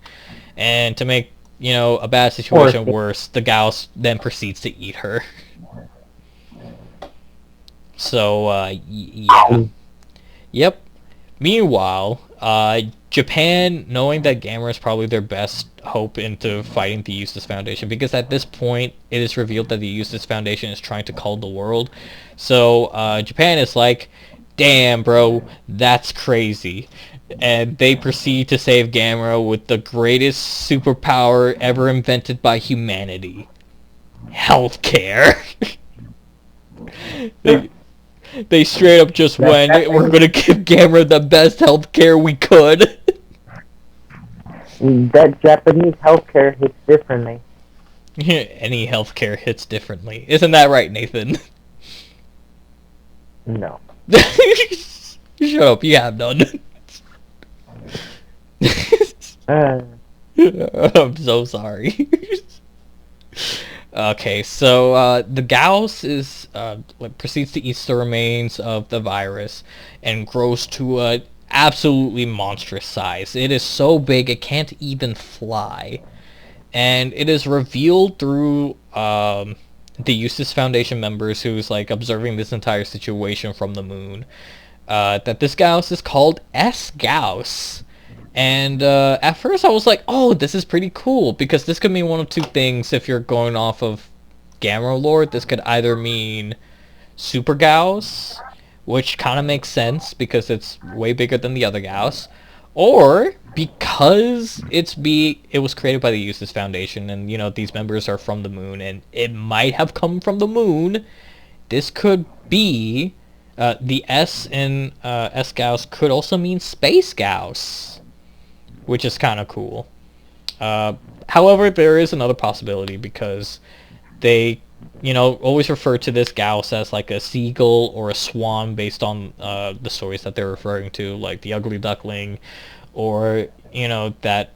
And to make, you know, a bad situation worse, the Gauss then proceeds to eat her. So, yeah. Yep. Meanwhile, Japan, knowing that Gamera is probably their best hope into fighting the Eustace Foundation, because at this point it is revealed that the Eustace Foundation is trying to cull the world. So Japan is like, damn bro, that's crazy. And they proceed to save Gamera with the greatest superpower ever invented by humanity. Healthcare. They straight up just went, we're gonna give Gamera the best healthcare we could. That Japanese healthcare hits differently. Any healthcare hits differently. Isn't that right, Nathan? No. Shut up, you have none. I'm so sorry. Okay, so the Gauss is proceeds to eat the remains of the virus and grows to a absolutely monstrous size. It is so big it can't even fly, and it is revealed through the Eustace Foundation members who's like observing this entire situation from the moon. That this Gauss is called S. Gauss. And at first I was like, oh, this is pretty cool, because this could mean one of two things if you're going off of Gamera lore. This could either mean Super Gauss, which kind of makes sense because it's way bigger than the other Gauss, or because it was created by the Eustace Foundation, and these members are from the moon, and it might have come from the moon. This could be the S in S Gauss could also mean Space Gauss, which is kind of cool. However, there is another possibility, because they, always refer to this Gauss as like a seagull or a swan based on the stories that they're referring to, like the Ugly Duckling, or that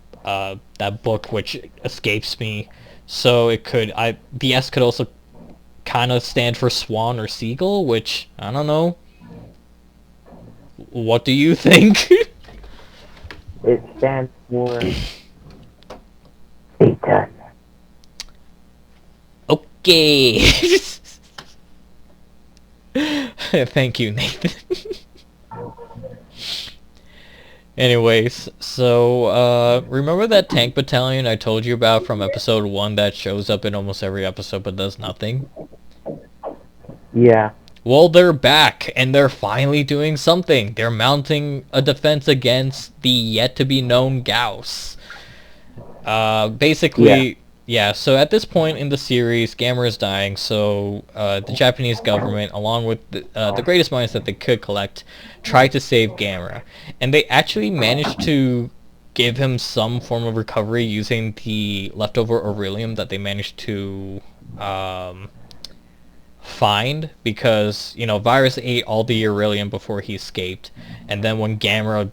book which escapes me. So the S could also kind of stand for swan or seagull, which I don't know. What do you think? It stands for Satan. Okay. Thank you, Nathan. Anyways, so remember that tank battalion I told you about from episode 1 that shows up in almost every episode but does nothing? Yeah. Well, they're back, and they're finally doing something. They're mounting a defense against the yet-to-be-known Gauss. Basically, yeah, so at this point in the series, Gamera is dying, so the Japanese government, along with the greatest minds that they could collect, tried to save Gamera. And they actually managed to give him some form of recovery using the leftover beryllium that they managed to find, because Virus ate all the beryllium before he escaped, and then when Gamera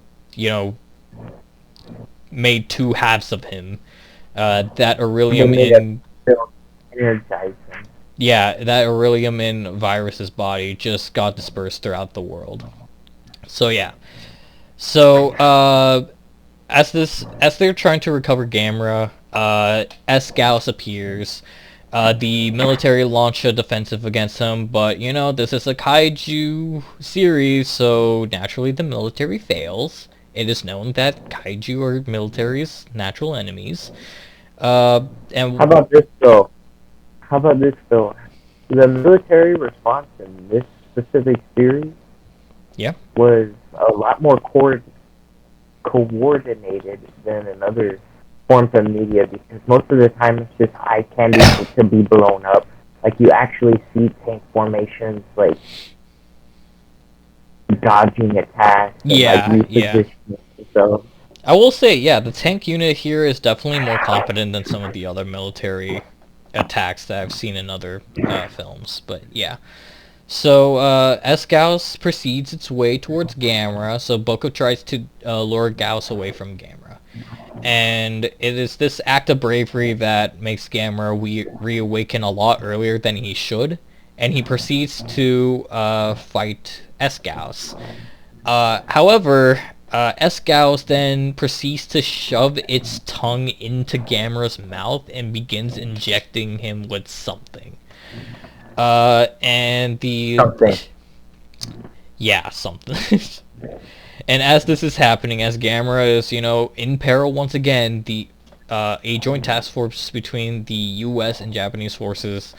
made two halves of him, that beryllium that beryllium in Virus's body just got dispersed throughout the world. So yeah, so as they're trying to recover Gamera, S. Gauss appears. The military launched a defensive against him, but this is a Kaiju series, so naturally the military fails. It is known that Kaiju are military's natural enemies. And How about this though? The military response in this specific series, was a lot more coordinated than in other forms of media, because most of the time it's just eye candy to be blown up. Like, you actually see tank formations like dodging attacks. So I will say, the tank unit here is definitely more competent than some of the other military attacks that I've seen in other films. But yeah. So S. Gauss proceeds its way towards Gamera, so Boko tries to lure Gauss away from Gamera. And it is this act of bravery that makes Gamera reawaken a lot earlier than he should, and he proceeds to fight S. Gauss. However, S. Gauss then proceeds to shove its tongue into Gamera's mouth and begins injecting him with something. And the... Something. Yeah, something. And as this is happening, as Gamera is, in peril once again, a joint task force between the U.S. and Japanese forces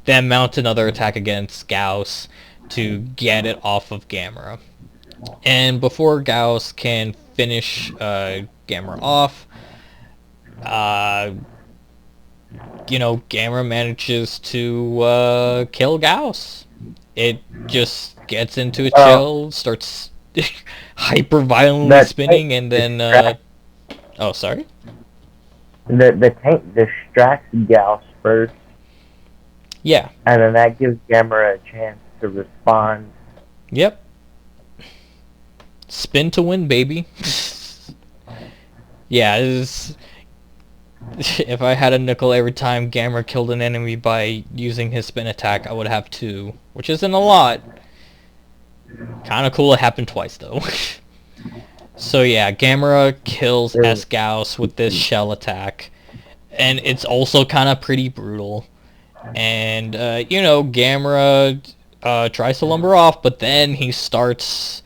then mount another attack against Gauss to get it off of Gamera. And before Gauss can finish Gamera off, Gamera manages to kill Gauss. It just gets into its shell, starts hyper violently spinning, and then oh, sorry. The tank distracts Gauss first. Yeah. And then that gives Gamera a chance to respond. Yep. Spin to win, baby. Yeah, If I had a nickel every time Gamera killed an enemy by using his spin attack, I would have 2, which isn't a lot. Kind of cool it happened twice, though. So yeah, Gamera kills S-Gauss with this shell attack, and it's also kind of pretty brutal. And, Gamera tries to lumber off, but then he starts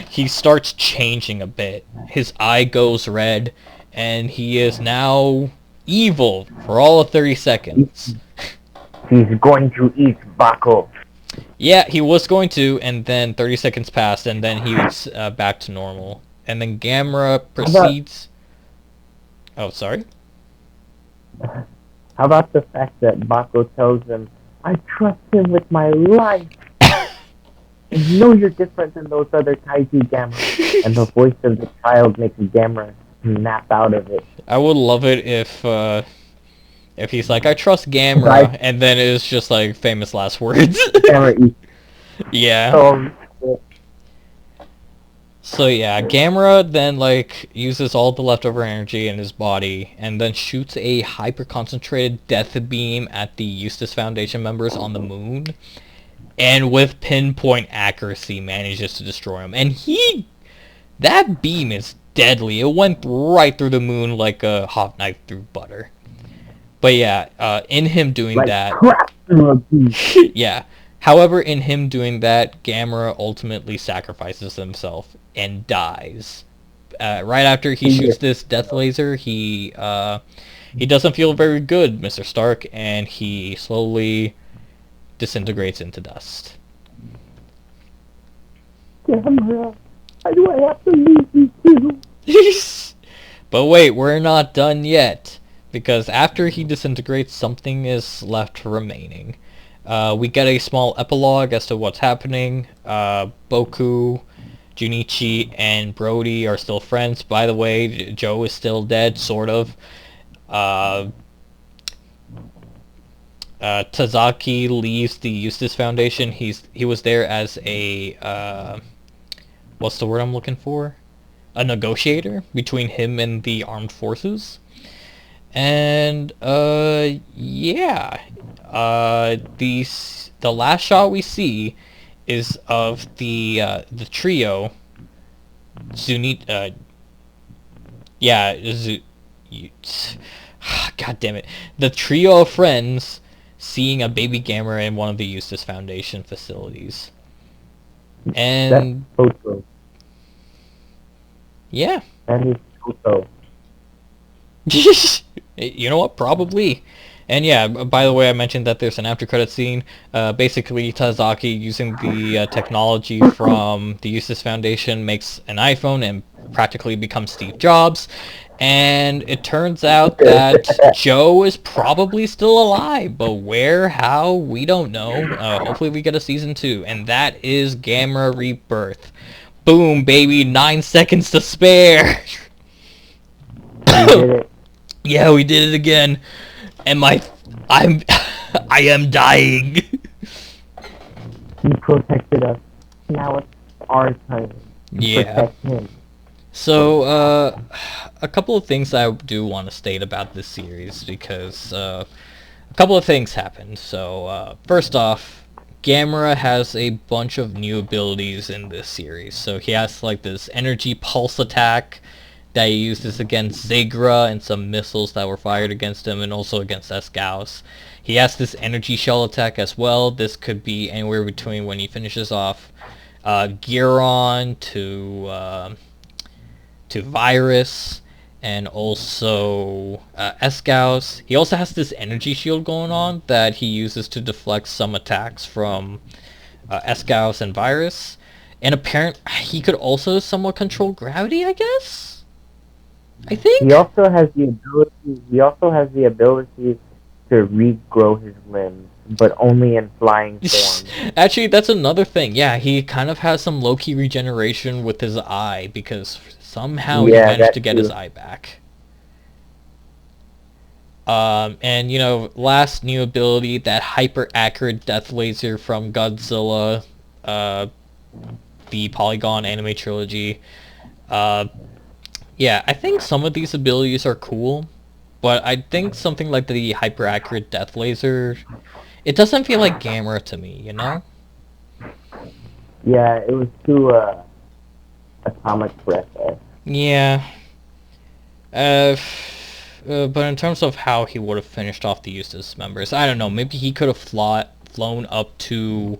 he starts changing a bit. His eye goes red, and he is now evil for all of 30 seconds. He's going to eat Bako. Yeah, he was going to, and then 30 seconds passed, and then he was back to normal. And then Gamera proceeds... Oh, sorry? How about the fact that Bako tells him, I trust him with my life. And know you're different than those other Kaiju Gamera. And the voice of the child makes Gamera snap out of it. I would love it if he's like, I trust Gamera, and then it's just like famous last words. Yeah. So yeah, Gamera then uses all the leftover energy in his body and then shoots a hyper-concentrated death beam at the Eustace Foundation members on the moon, and with pinpoint accuracy manages to destroy them. And that beam is deadly. It went right through the moon like a hot knife through butter. But yeah, in him doing that... yeah. However, in him doing that, Gamera ultimately sacrifices himself and dies. Right after he shoots this death laser, he doesn't feel very good, Mr. Stark, and he slowly disintegrates into dust. Gamera, why do I have to leave you too? But wait, we're not done yet. Because after he disintegrates, something is left remaining. We get a small epilogue as to what's happening. Boku, Junichi, and Brody are still friends. By the way, Joe is still dead, sort of. Tazaki leaves the Eustace Foundation. He was there as a... what's the word I'm looking for? A negotiator between him and the armed forces. And, yeah. The last shot we see is of the trio. God damn it. The trio of friends seeing a baby Gamera in one of the Eustace Foundation facilities. And... That's Toto. Yeah. That is Toto. You know what? Probably. And yeah, by the way, I mentioned that there's an after-credit scene. Basically, Tazaki, using the technology from the Eustace Foundation, makes an iPhone and practically becomes Steve Jobs. And it turns out that Joe is probably still alive, but where, how, we don't know. Hopefully we get a season 2, and that is Gamera Rebirth. Boom, baby, 9 seconds to spare. We did it. Yeah, we did it again. And I am dying. He protected us. Now it's our time to protect him. So, a couple of things I do want to state about this series, because a couple of things happened. So, first off, Gamera has a bunch of new abilities in this series. So he has this energy pulse attack that he uses against Zegra and some missiles that were fired against him, and also against S-Gauss. He has this energy shell attack as well. This could be anywhere between when he finishes off Giron to Virus, and also S-Gauss. He also has this energy shield going on that he uses to deflect some attacks from S-Gauss and Virus. And apparently he could also somewhat control gravity, I guess? I think he also has the ability to regrow his limbs, but only in flying form. Actually, that's another thing. Yeah, he kind of has some low-key regeneration with his eye, because somehow he managed to get his eye back. And last new ability, that hyper-accurate death laser from Godzilla, the Polygon anime trilogy. Yeah, I think some of these abilities are cool, but I think something like the hyper accurate death laser, it doesn't feel like Gamera to me, you know? Yeah, it was too atomic breath. Yeah. Uh, but in terms of how he would have finished off the Eustace members, I don't know. Maybe he could have flown up to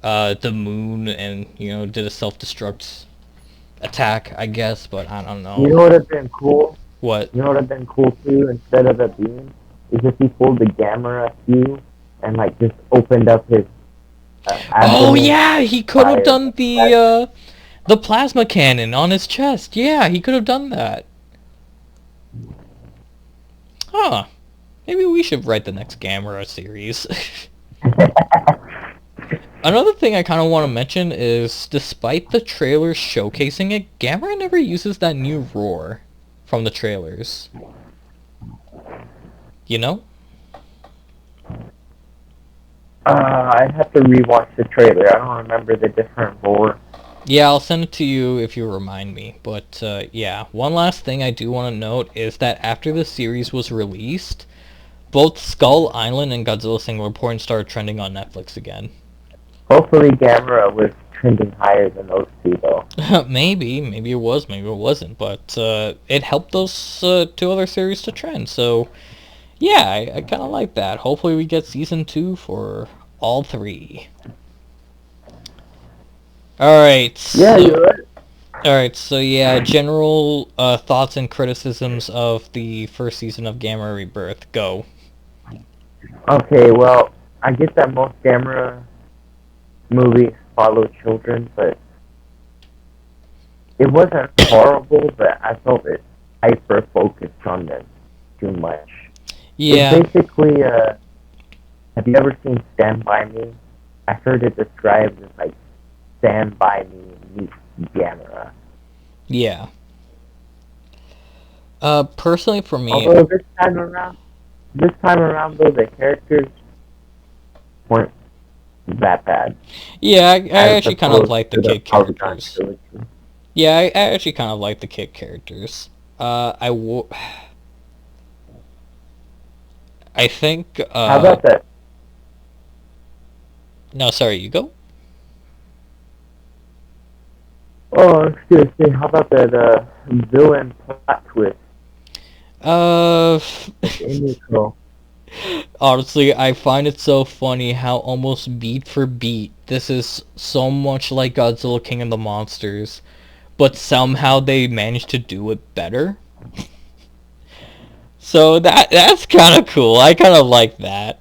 the moon and did a self-destruct attack, I guess. But I don't You know know what would have been cool? what. You know what would have been cool too? Instead of a beam, is if he pulled the Gamera Q and like just opened up his Oh abdomen yeah, he could have fire. done the plasma cannon on his chest. Yeah, he could have done that. Huh. Maybe we should write the next Gamera series. Another thing I kind of want to mention is, despite the trailers showcasing it, Gamera never uses that new roar from the trailers. You know? I'd have to rewatch the trailer. I don't remember the different roar. Yeah, I'll send it to you if you remind me. But yeah, one last thing I do want to note is that after the series was released, both Skull Island and Godzilla Singular Point started trending on Netflix again. Hopefully, Gamera was trending higher than those two, though. Maybe it was, maybe it wasn't, but it helped those two other series to trend. So yeah, I kind of like that. Hopefully we get season 2 for all 3. Alright, Yeah, so, you're right. alright, so yeah, general thoughts and criticisms of the first season of Gamera Rebirth. Go. Okay, well, I get that most Gamera movies follow children, but it wasn't horrible, but I felt it hyper focused on them too much. Yeah. It's basically, have you ever seen Stand By Me? I heard it described as like Stand By Me meets Gamera. Yeah. Personally for me... Although this time around though, the characters weren't that bad. Yeah, I actually kind of like the kid characters. Trilogy. Yeah, I actually kind of like the kid characters. I think... How about that? No, sorry, you go? Oh, excuse me. How about that villain plot twist? Honestly, I find it so funny how almost beat for beat this is so much like Godzilla King of the Monsters, but somehow they managed to do it better. So that's kind of cool. I kind of like that.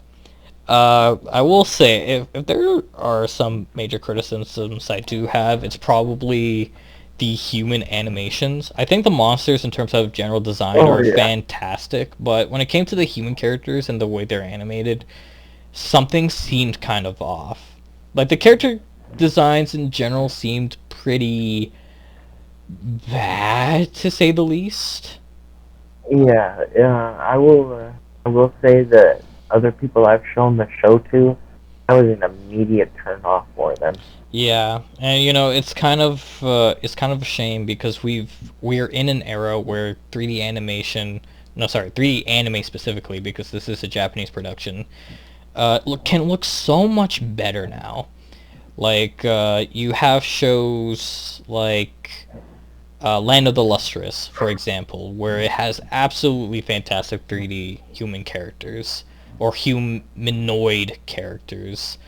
I will say, if there are some major criticisms I do have, it's probably the human animations. I think the monsters, in terms of general design, are fantastic, but when it came to the human characters and the way they're animated, something seemed kind of off. Like, the character designs in general seemed pretty bad, to say the least. Yeah, I will say that other people I've shown the show to, that was an immediate turn off for them. Yeah, and it's kind of a shame because we're in an era where 3D animation, 3D anime specifically, because this is a Japanese production, can look so much better now. Like, you have shows like Land of the Lustrous, for example, where it has absolutely fantastic 3D human characters, or humanoid characters.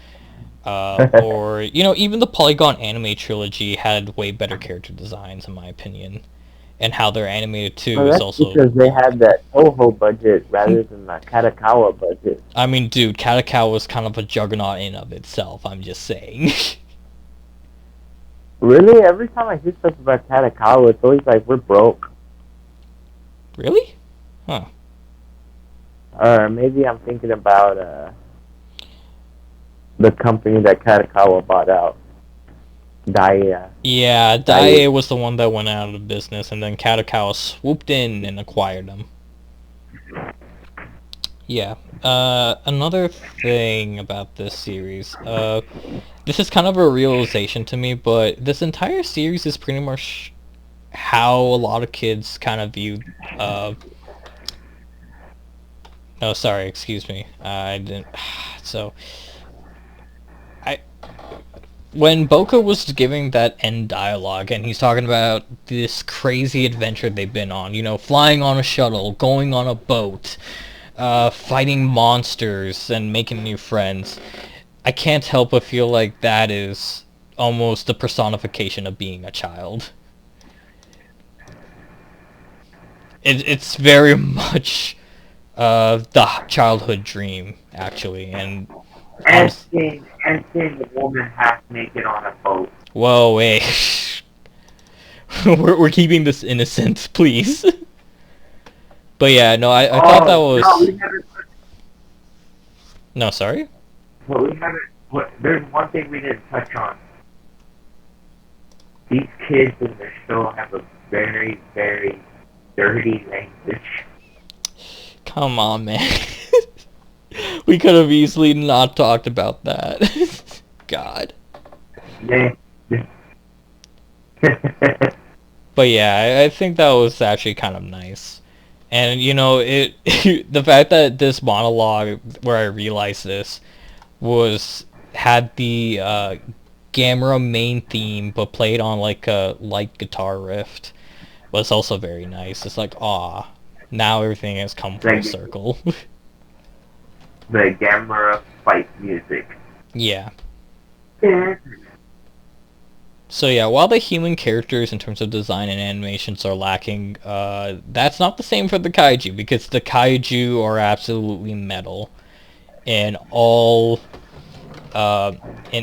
Or, even the Polygon anime trilogy had way better character designs, in my opinion. And how they're animated, too, is also... because they had that Toho budget rather than the Katakawa budget. I mean, dude, Katakawa was kind of a juggernaut in of itself, I'm just saying. Really? Every time I hear stuff about Katakawa, it's always like, we're broke. Really? Huh. Or maybe I'm thinking about, the company that Katakawa bought out. Daiei. Yeah, Daiei was the one that went out of business, and then Katakawa swooped in and acquired them. Yeah. Another thing about this series, this is kind of a realization to me, but this entire series is pretty much how a lot of kids kind of view. No, sorry, excuse me. I didn't. So, I when Boca was giving that end dialogue, and he's talking about this crazy adventure they've been on. You know, flying on a shuttle, going on a boat, fighting monsters, and making new friends. I can't help but feel like that is almost the personification of being a child. It's very much the childhood dream, actually, and And seeing the woman half naked on a boat. whoa, wait, we're keeping this innocent, please. But yeah, no, I thought that was No, we haven't. no, sorry. Well, we haven't. There's one thing we didn't touch on. These kids in the show have a very, very dirty language. Come on, man. We could have easily not talked about that. God. Yeah. But yeah, I think that was actually kind of nice. And you know, it the fact that this monologue where I realized this had the Gamera main theme but played on like a light guitar riff was also very nice. It's like, ah, now everything has come full circle. The Gamera fight music. Yeah. Yeah. So yeah, while the human characters in terms of design and animations are lacking, that's not the same for the Kaiju, because the Kaiju are absolutely metal in in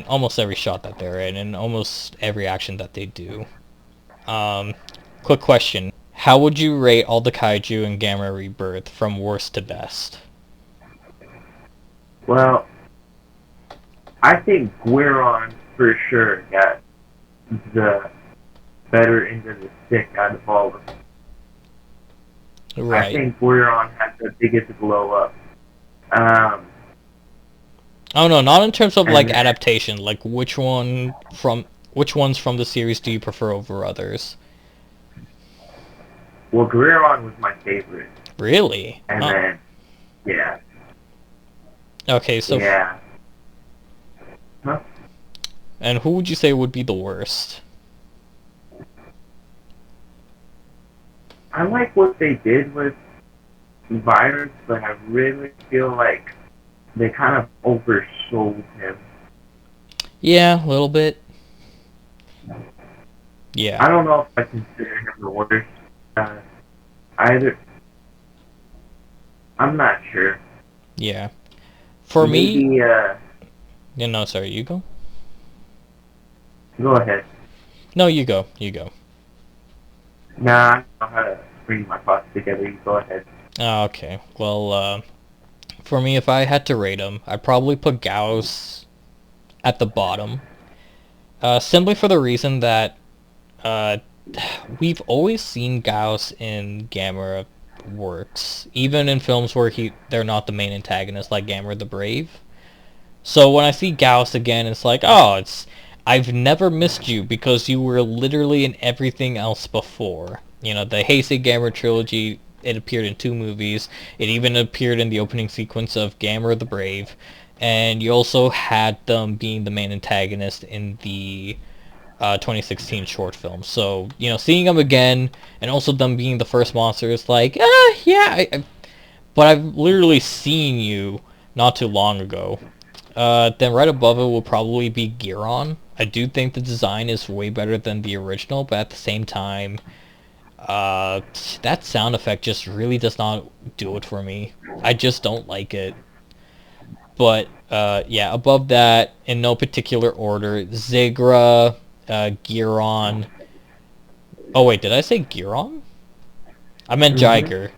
almost every shot that they're in almost every action that they do. Quick question. How would you rate all the Kaiju in Gamera Rebirth from worst to best? Well, I think Guiron for sure got the better end of the stick out of all of them. Right. I think Guiron had the biggest glow up. Oh no, not in terms of like adaptation. Like which ones from the series do you prefer over others? Well, Guiron was my favorite. Really? And then, yeah. Okay, so yeah. Huh? And who would you say would be the worst? I like what they did with Virus, but I really feel like they kind of oversold him. Yeah, a little bit. Yeah. I don't know if I consider him the worst. Either. I'm not sure. Yeah. For Maybe, me... Yeah, no, sorry, you go? Go ahead. No, you go. You go. Nah, I don't know how to bring my thoughts together. You go ahead. Oh, okay. Well, for me, if I had to rate him, I'd probably put Gauss at the bottom. Simply for the reason that we've always seen Gauss in Gamera works, even in films where they're not the main antagonist, like Gamera the Brave. So when I see Gauss again, it's like, oh, I've never missed you because you were literally in everything else before. You know, the Heisei Gamera trilogy, it appeared in 2 movies. It even appeared in the opening sequence of Gamera the Brave. And you also had them being the main antagonist in the 2016 short film. So, you know, seeing them again, and also them being the first monster, is like, yeah, but I've literally seen you not too long ago. Then right above it will probably be Giron. I do think the design is way better than the original, but at the same time, that sound effect just really does not do it for me. I just don't like it. But, yeah, above that, in no particular order, Zigra, Giron. Oh wait, did I say Giron? I meant Jiger.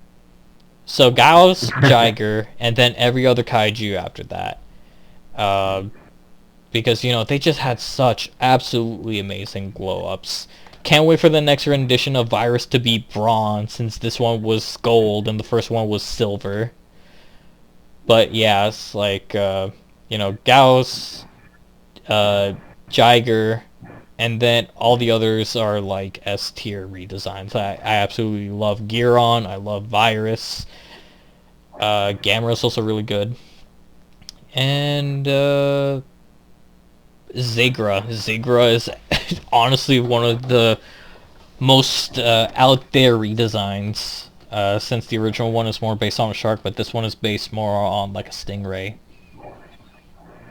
So Gauss, Jiger, and then every other Kaiju after that. Because, you know, they just had such absolutely amazing glow-ups. Can't wait for the next rendition of Virus to be bronze, since this one was gold and the first one was silver. But yeah, it's like, you know, Gauss, Jiger, And then all the others are like S tier redesigns. I absolutely love Giron. I love Virus. Gamera is also really good. And Zigra. Zigra is honestly one of the most out there redesigns. Since the original one is more based on a shark, but this one is based more on like a stingray.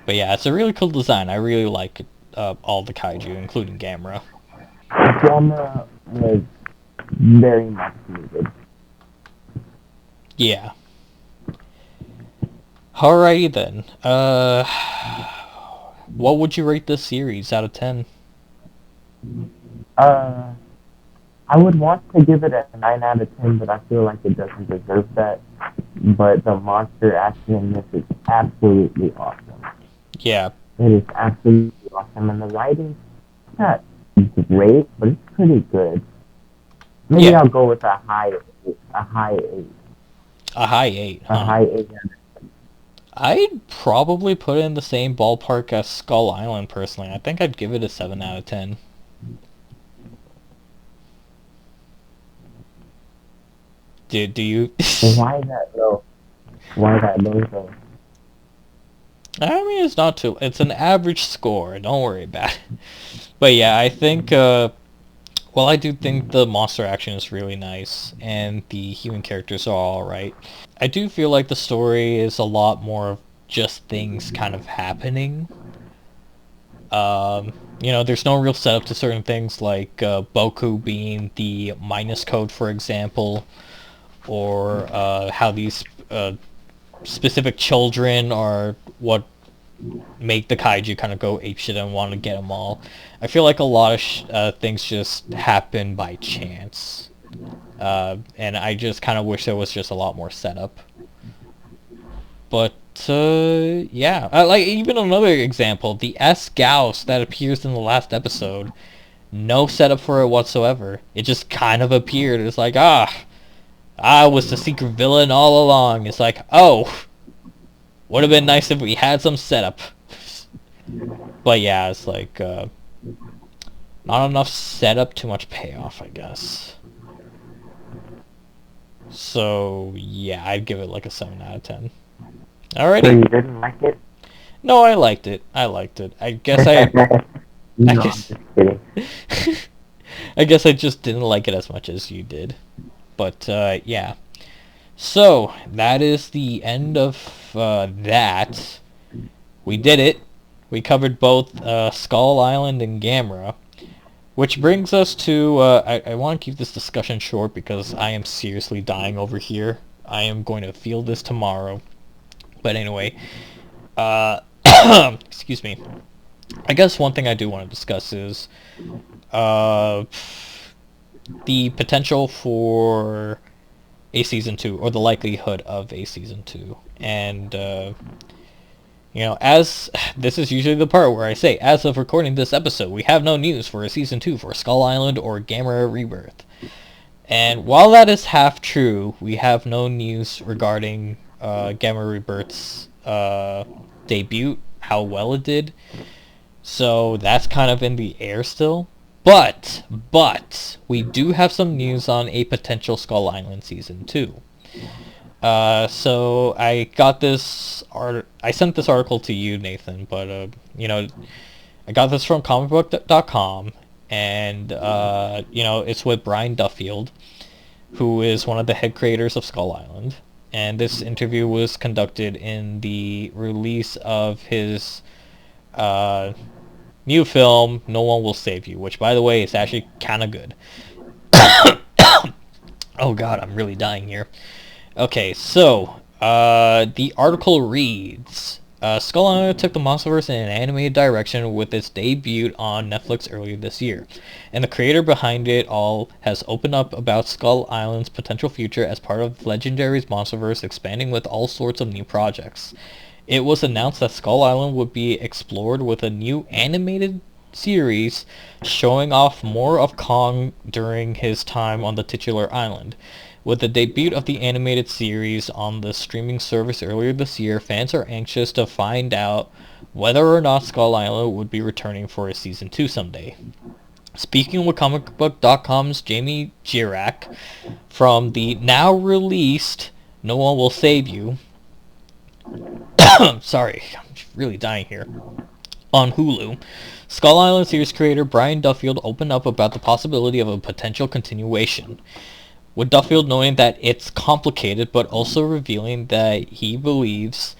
But yeah, it's a really cool design. I really like all the kaiju, including Gamera. Gamera was very much needed. Yeah. Alrighty then. What would you rate this series out of 10? I would want to give it a 9 out of 10, but I feel like it doesn't deserve that. But the monster action in this is absolutely awesome. Yeah. It is absolutely awesome, and the writing is not great, but it's pretty good. Maybe Yeah. I'll go with a high 8. A high 8, huh? A high 8. I'd probably put it in the same ballpark as Skull Island, personally. I think I'd give it a 7 out of 10. Do you? Why that low? Why that low though? I mean, it's not too... It's an average score. Don't worry about it. But yeah, I think... well, I do think the monster action is really nice, and the human characters are alright. I do feel like the story is a lot more of just things kind of happening. There's no real setup to certain things, like Boku being the minus code, for example, or how these specific children are what make the kaiju kind of go apeshit and want to get them all. I feel like a lot of things just happen by chance. And I just kind of wish there was just a lot more setup. But, yeah. Like, even another example, the S-Gauss that appears in the last episode, no setup for it whatsoever. It just kind of appeared. It's like, I was the secret villain all along. It's like, oh, would have been nice if we had some setup. But yeah, it's like, not enough setup, too much payoff, I guess. So, yeah, I'd give it like a 7 out of 10. Alrighty. So you didn't like it? No, I liked it. I guess No, I'm just kidding. I guess I just didn't like it as much as you did. But, yeah. So, that is the end of that. We did it. We covered both Skull Island and Gamera. Which brings us to... I want to keep this discussion short because I am seriously dying over here. I am going to feel this tomorrow. But anyway, excuse me. I guess one thing I do want to discuss is the potential for a season 2, or the likelihood of a season 2. And, as this is usually the part where I say, as of recording this episode, we have no news for a season 2 for Skull Island or Gamera Rebirth. And while that is half true, we have no news regarding Gamera Rebirth's debut, how well it did. So that's kind of in the air still. But we do have some news on a potential Skull Island season 2. So I got this I sent this article to you, Nathan, but I got this from comicbook.com, and it's with Brian Duffield, who is one of the head creators of Skull Island. And this interview was conducted in the release of his new film, No One Will Save You, which, by the way, is actually kind of good. Oh god, I'm really dying here. Okay, so, the article reads, Skull Island took the Monsterverse in an animated direction with its debut on Netflix earlier this year, and the creator behind it all has opened up about Skull Island's potential future as part of Legendary's Monsterverse expanding with all sorts of new projects. It was announced that Skull Island would be explored with a new animated series showing off more of Kong during his time on the titular island, With the debut of the animated series on the streaming service earlier this year, fans are anxious to find out whether or not Skull Island would be returning for a season 2 someday. Speaking with comicbook.com's Jamie Girac from the now released No One Will Save You, sorry, I'm really dying here, on Hulu, Skull Island series creator Brian Duffield opened up about the possibility of a potential continuation, with Duffield knowing that it's complicated but also revealing that he believes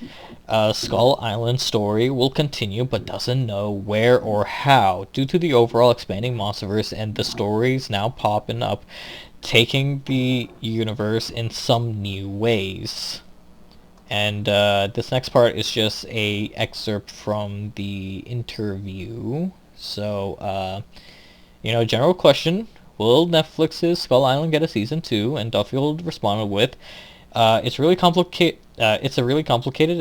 Skull Island's story will continue but doesn't know where or how due to the overall expanding monsterverse and the stories now popping up taking the universe in some new ways. And this next part is just a excerpt from the interview. So, general question, will Netflix's Skull Island get a season 2? And Duffield responded with, it's a really complicated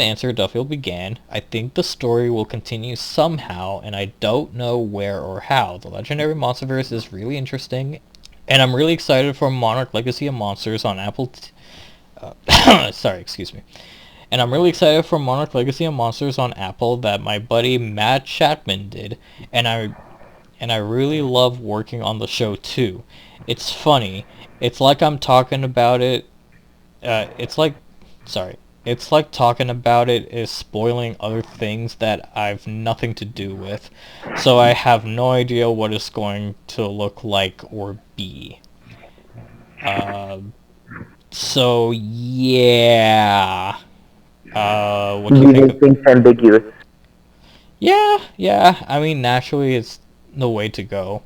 answer, Duffield began. I think the story will continue somehow, and I don't know where or how. The Legendary Monsterverse is really interesting, and I'm really excited for Monarch Legacy of Monsters on Apple... And I'm really excited for Monarch Legacy of Monsters on Apple that my buddy Matt Chapman did, and I really love working on the show too. It's funny. It's like I'm talking about it. It's like talking about it is spoiling other things that I've nothing to do with, so I have no idea what it's going to look like or be. So yeah. What do you think? Think ambiguous. Yeah. I mean, naturally, it's the way to go.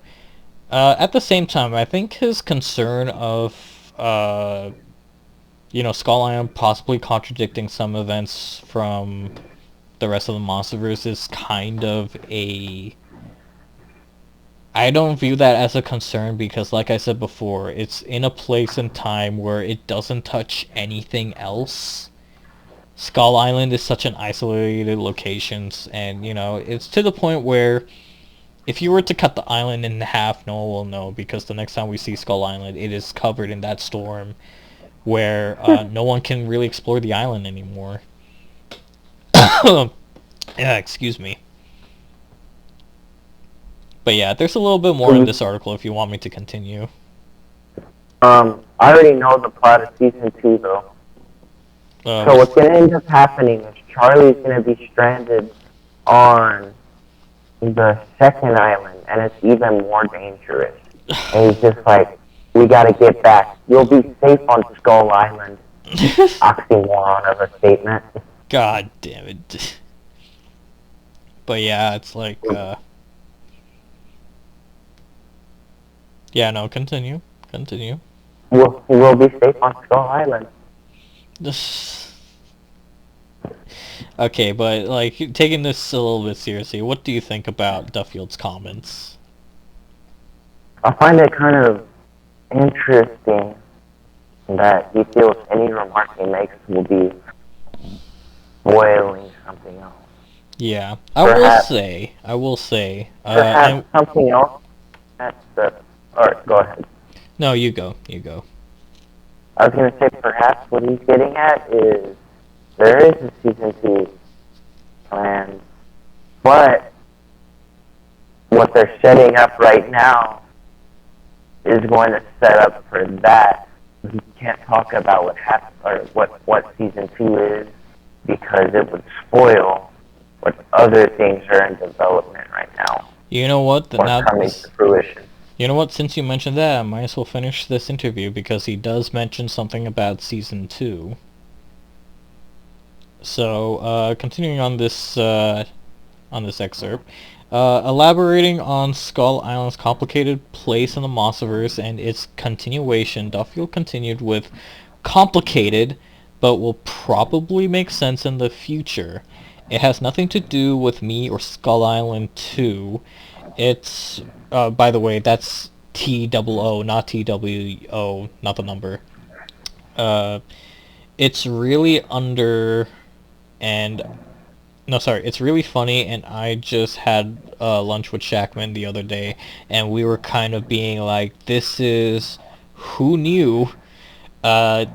At the same time, I think his concern of, Skull Island possibly contradicting some events from the rest of the MonsterVerse is kind of a... I don't view that as a concern because, like I said before, it's in a place and time where it doesn't touch anything else. Skull Island is such an isolated location, and, it's to the point where if you were to cut the island in half, no one will know, because the next time we see Skull Island, it is covered in that storm where no one can really explore the island anymore. Yeah, excuse me. But yeah, there's a little bit more in this article if you want me to continue. I already know the plot of season 2, though. So what's going to end up happening is Charlie's going to be stranded on the second island, and it's even more dangerous. And he's just like, we got to get back. You'll be safe on Skull Island. Oxymoron of a statement. God damn it. But yeah, it's like, yeah, no, continue. We'll be safe on Skull Island. Okay, but taking this a little bit seriously, what do you think about Duffield's comments? I find it kind of interesting that he feels any remark he makes will be spoiling something else. Yeah, I will say. Perhaps something else. Alright, go ahead. No, you go. I was going to say perhaps what he's getting at is there is a season 2 planned, but what they're setting up right now is going to set up for that. He can't talk about what season 2 is because it would spoil what other things are in development right now. You know what? Coming to fruition. You know what? Since you mentioned that, I might as well finish this interview because he does mention something about season 2. So, continuing on this excerpt, elaborating on Skull Island's complicated place in the Monsterverse and its continuation, Duffield continued with, complicated, but will probably make sense in the future. It has nothing to do with me or Skull Island 2. It's, by the way, that's T-O-O, not T-W-O, not the number. It's really it's really funny, and I just had lunch with Shackman the other day, and we were kind of being like, this is, who knew?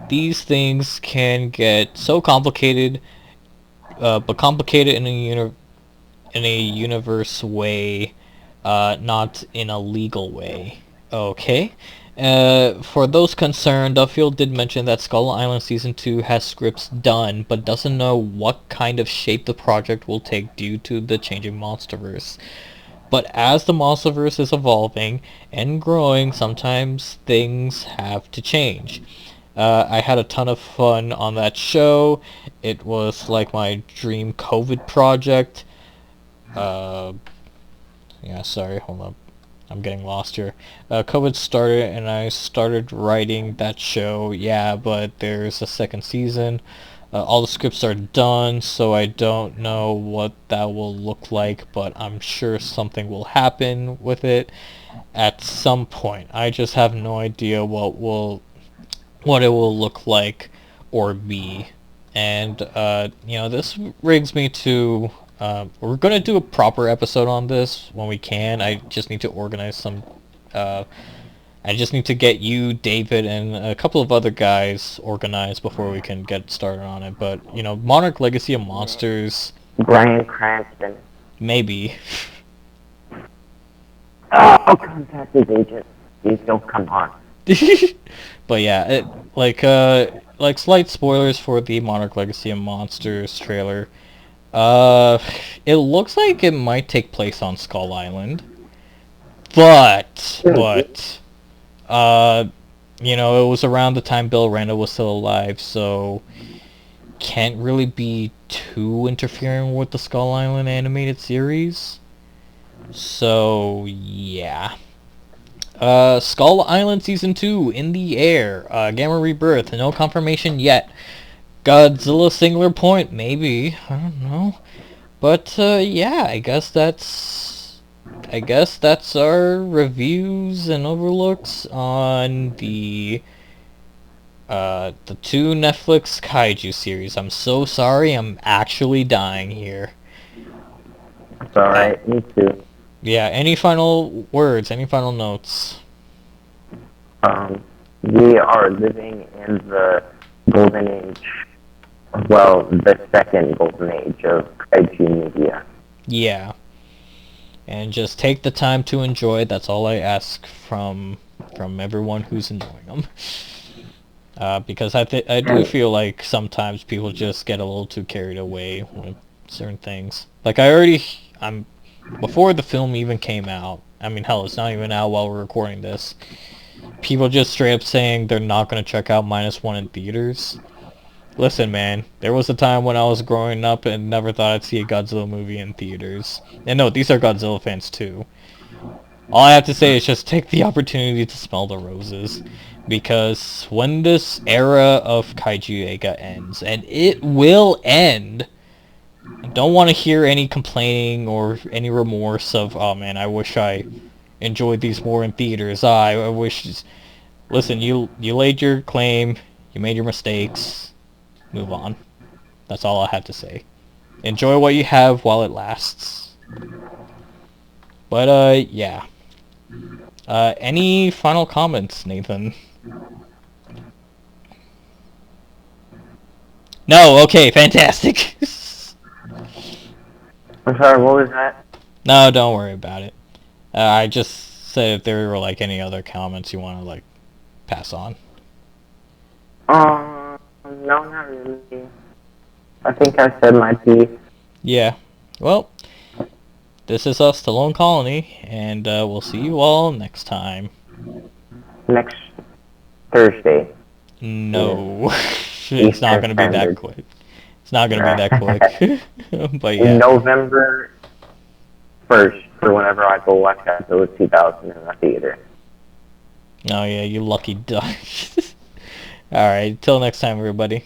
these things can get so complicated, but complicated in a universe way, not in a legal way. Okay. For those concerned, Duffield did mention that Skull Island Season 2 has scripts done, but doesn't know what kind of shape the project will take due to the changing monsterverse. But as the monsterverse is evolving and growing, sometimes things have to change. I had a ton of fun on that show. It was like my dream COVID project. Yeah, sorry, hold up. I'm getting lost here. COVID started and I started writing that show. Yeah, but there's a second season. All the scripts are done, so I don't know what that will look like, but I'm sure something will happen with it at some point. I just have no idea what it will look like or be. And this brings me to we're gonna do a proper episode on this when we can. I just need to organize some. I just need to get you, David, and a couple of other guys organized before we can get started on it. But Monarch Legacy of Monsters. Bryan Cranston. Maybe. Oh, contact his agent. Please don't come on. But yeah, slight spoilers for the Monarch Legacy of Monsters trailer. It looks like it might take place on Skull Island, but it was around the time Bill Randall was still alive, so can't really be too interfering with the Skull Island animated series. So yeah. Skull Island Season 2 in the air. Gamera Rebirth, no confirmation yet. Godzilla Singular Point, maybe. I don't know. But yeah, I guess that's our reviews and overlooks on the two Netflix Kaiju series. I'm so sorry, I'm actually dying here. It's alright, me too. Yeah, any final words, any final notes? We are living in the golden age. Well, the second golden age of Kaiju media. Yeah. And just take the time to enjoy it. That's all I ask from everyone who's enjoying them. Because I do feel like sometimes people just get a little too carried away with certain things. Like before the film even came out, I mean, hell, it's not even out while we're recording this. People just straight up saying they're not going to check out -1 in theaters. Listen, man, there was a time when I was growing up and never thought I'd see a Godzilla movie in theaters. And no, these are Godzilla fans too. All I have to say is just take the opportunity to smell the roses. Because when this era of Kaiju Eiga ends, and it will end, I don't want to hear any complaining or any remorse of, oh man, I wish I enjoyed these more in theaters. I wish... Listen, you laid your claim, you made your mistakes. Move on. That's all I have to say. Enjoy what you have while it lasts. But, yeah. Any final comments, Nathan? No, okay, fantastic. I'm sorry, what was that? No, don't worry about it. I just said if there were, any other comments you want to, pass on. No, not really. I think I said my piece. Yeah. Well, this is us, TheLonecolony, and we'll see you all next time. Next Thursday. No. It's not going to be that quick. It's not going to be that quick. But yeah. November 1st, for whenever I go watch Godzilla 2000 in the theater. Oh yeah, you lucky duck. Alright, till next time, everybody.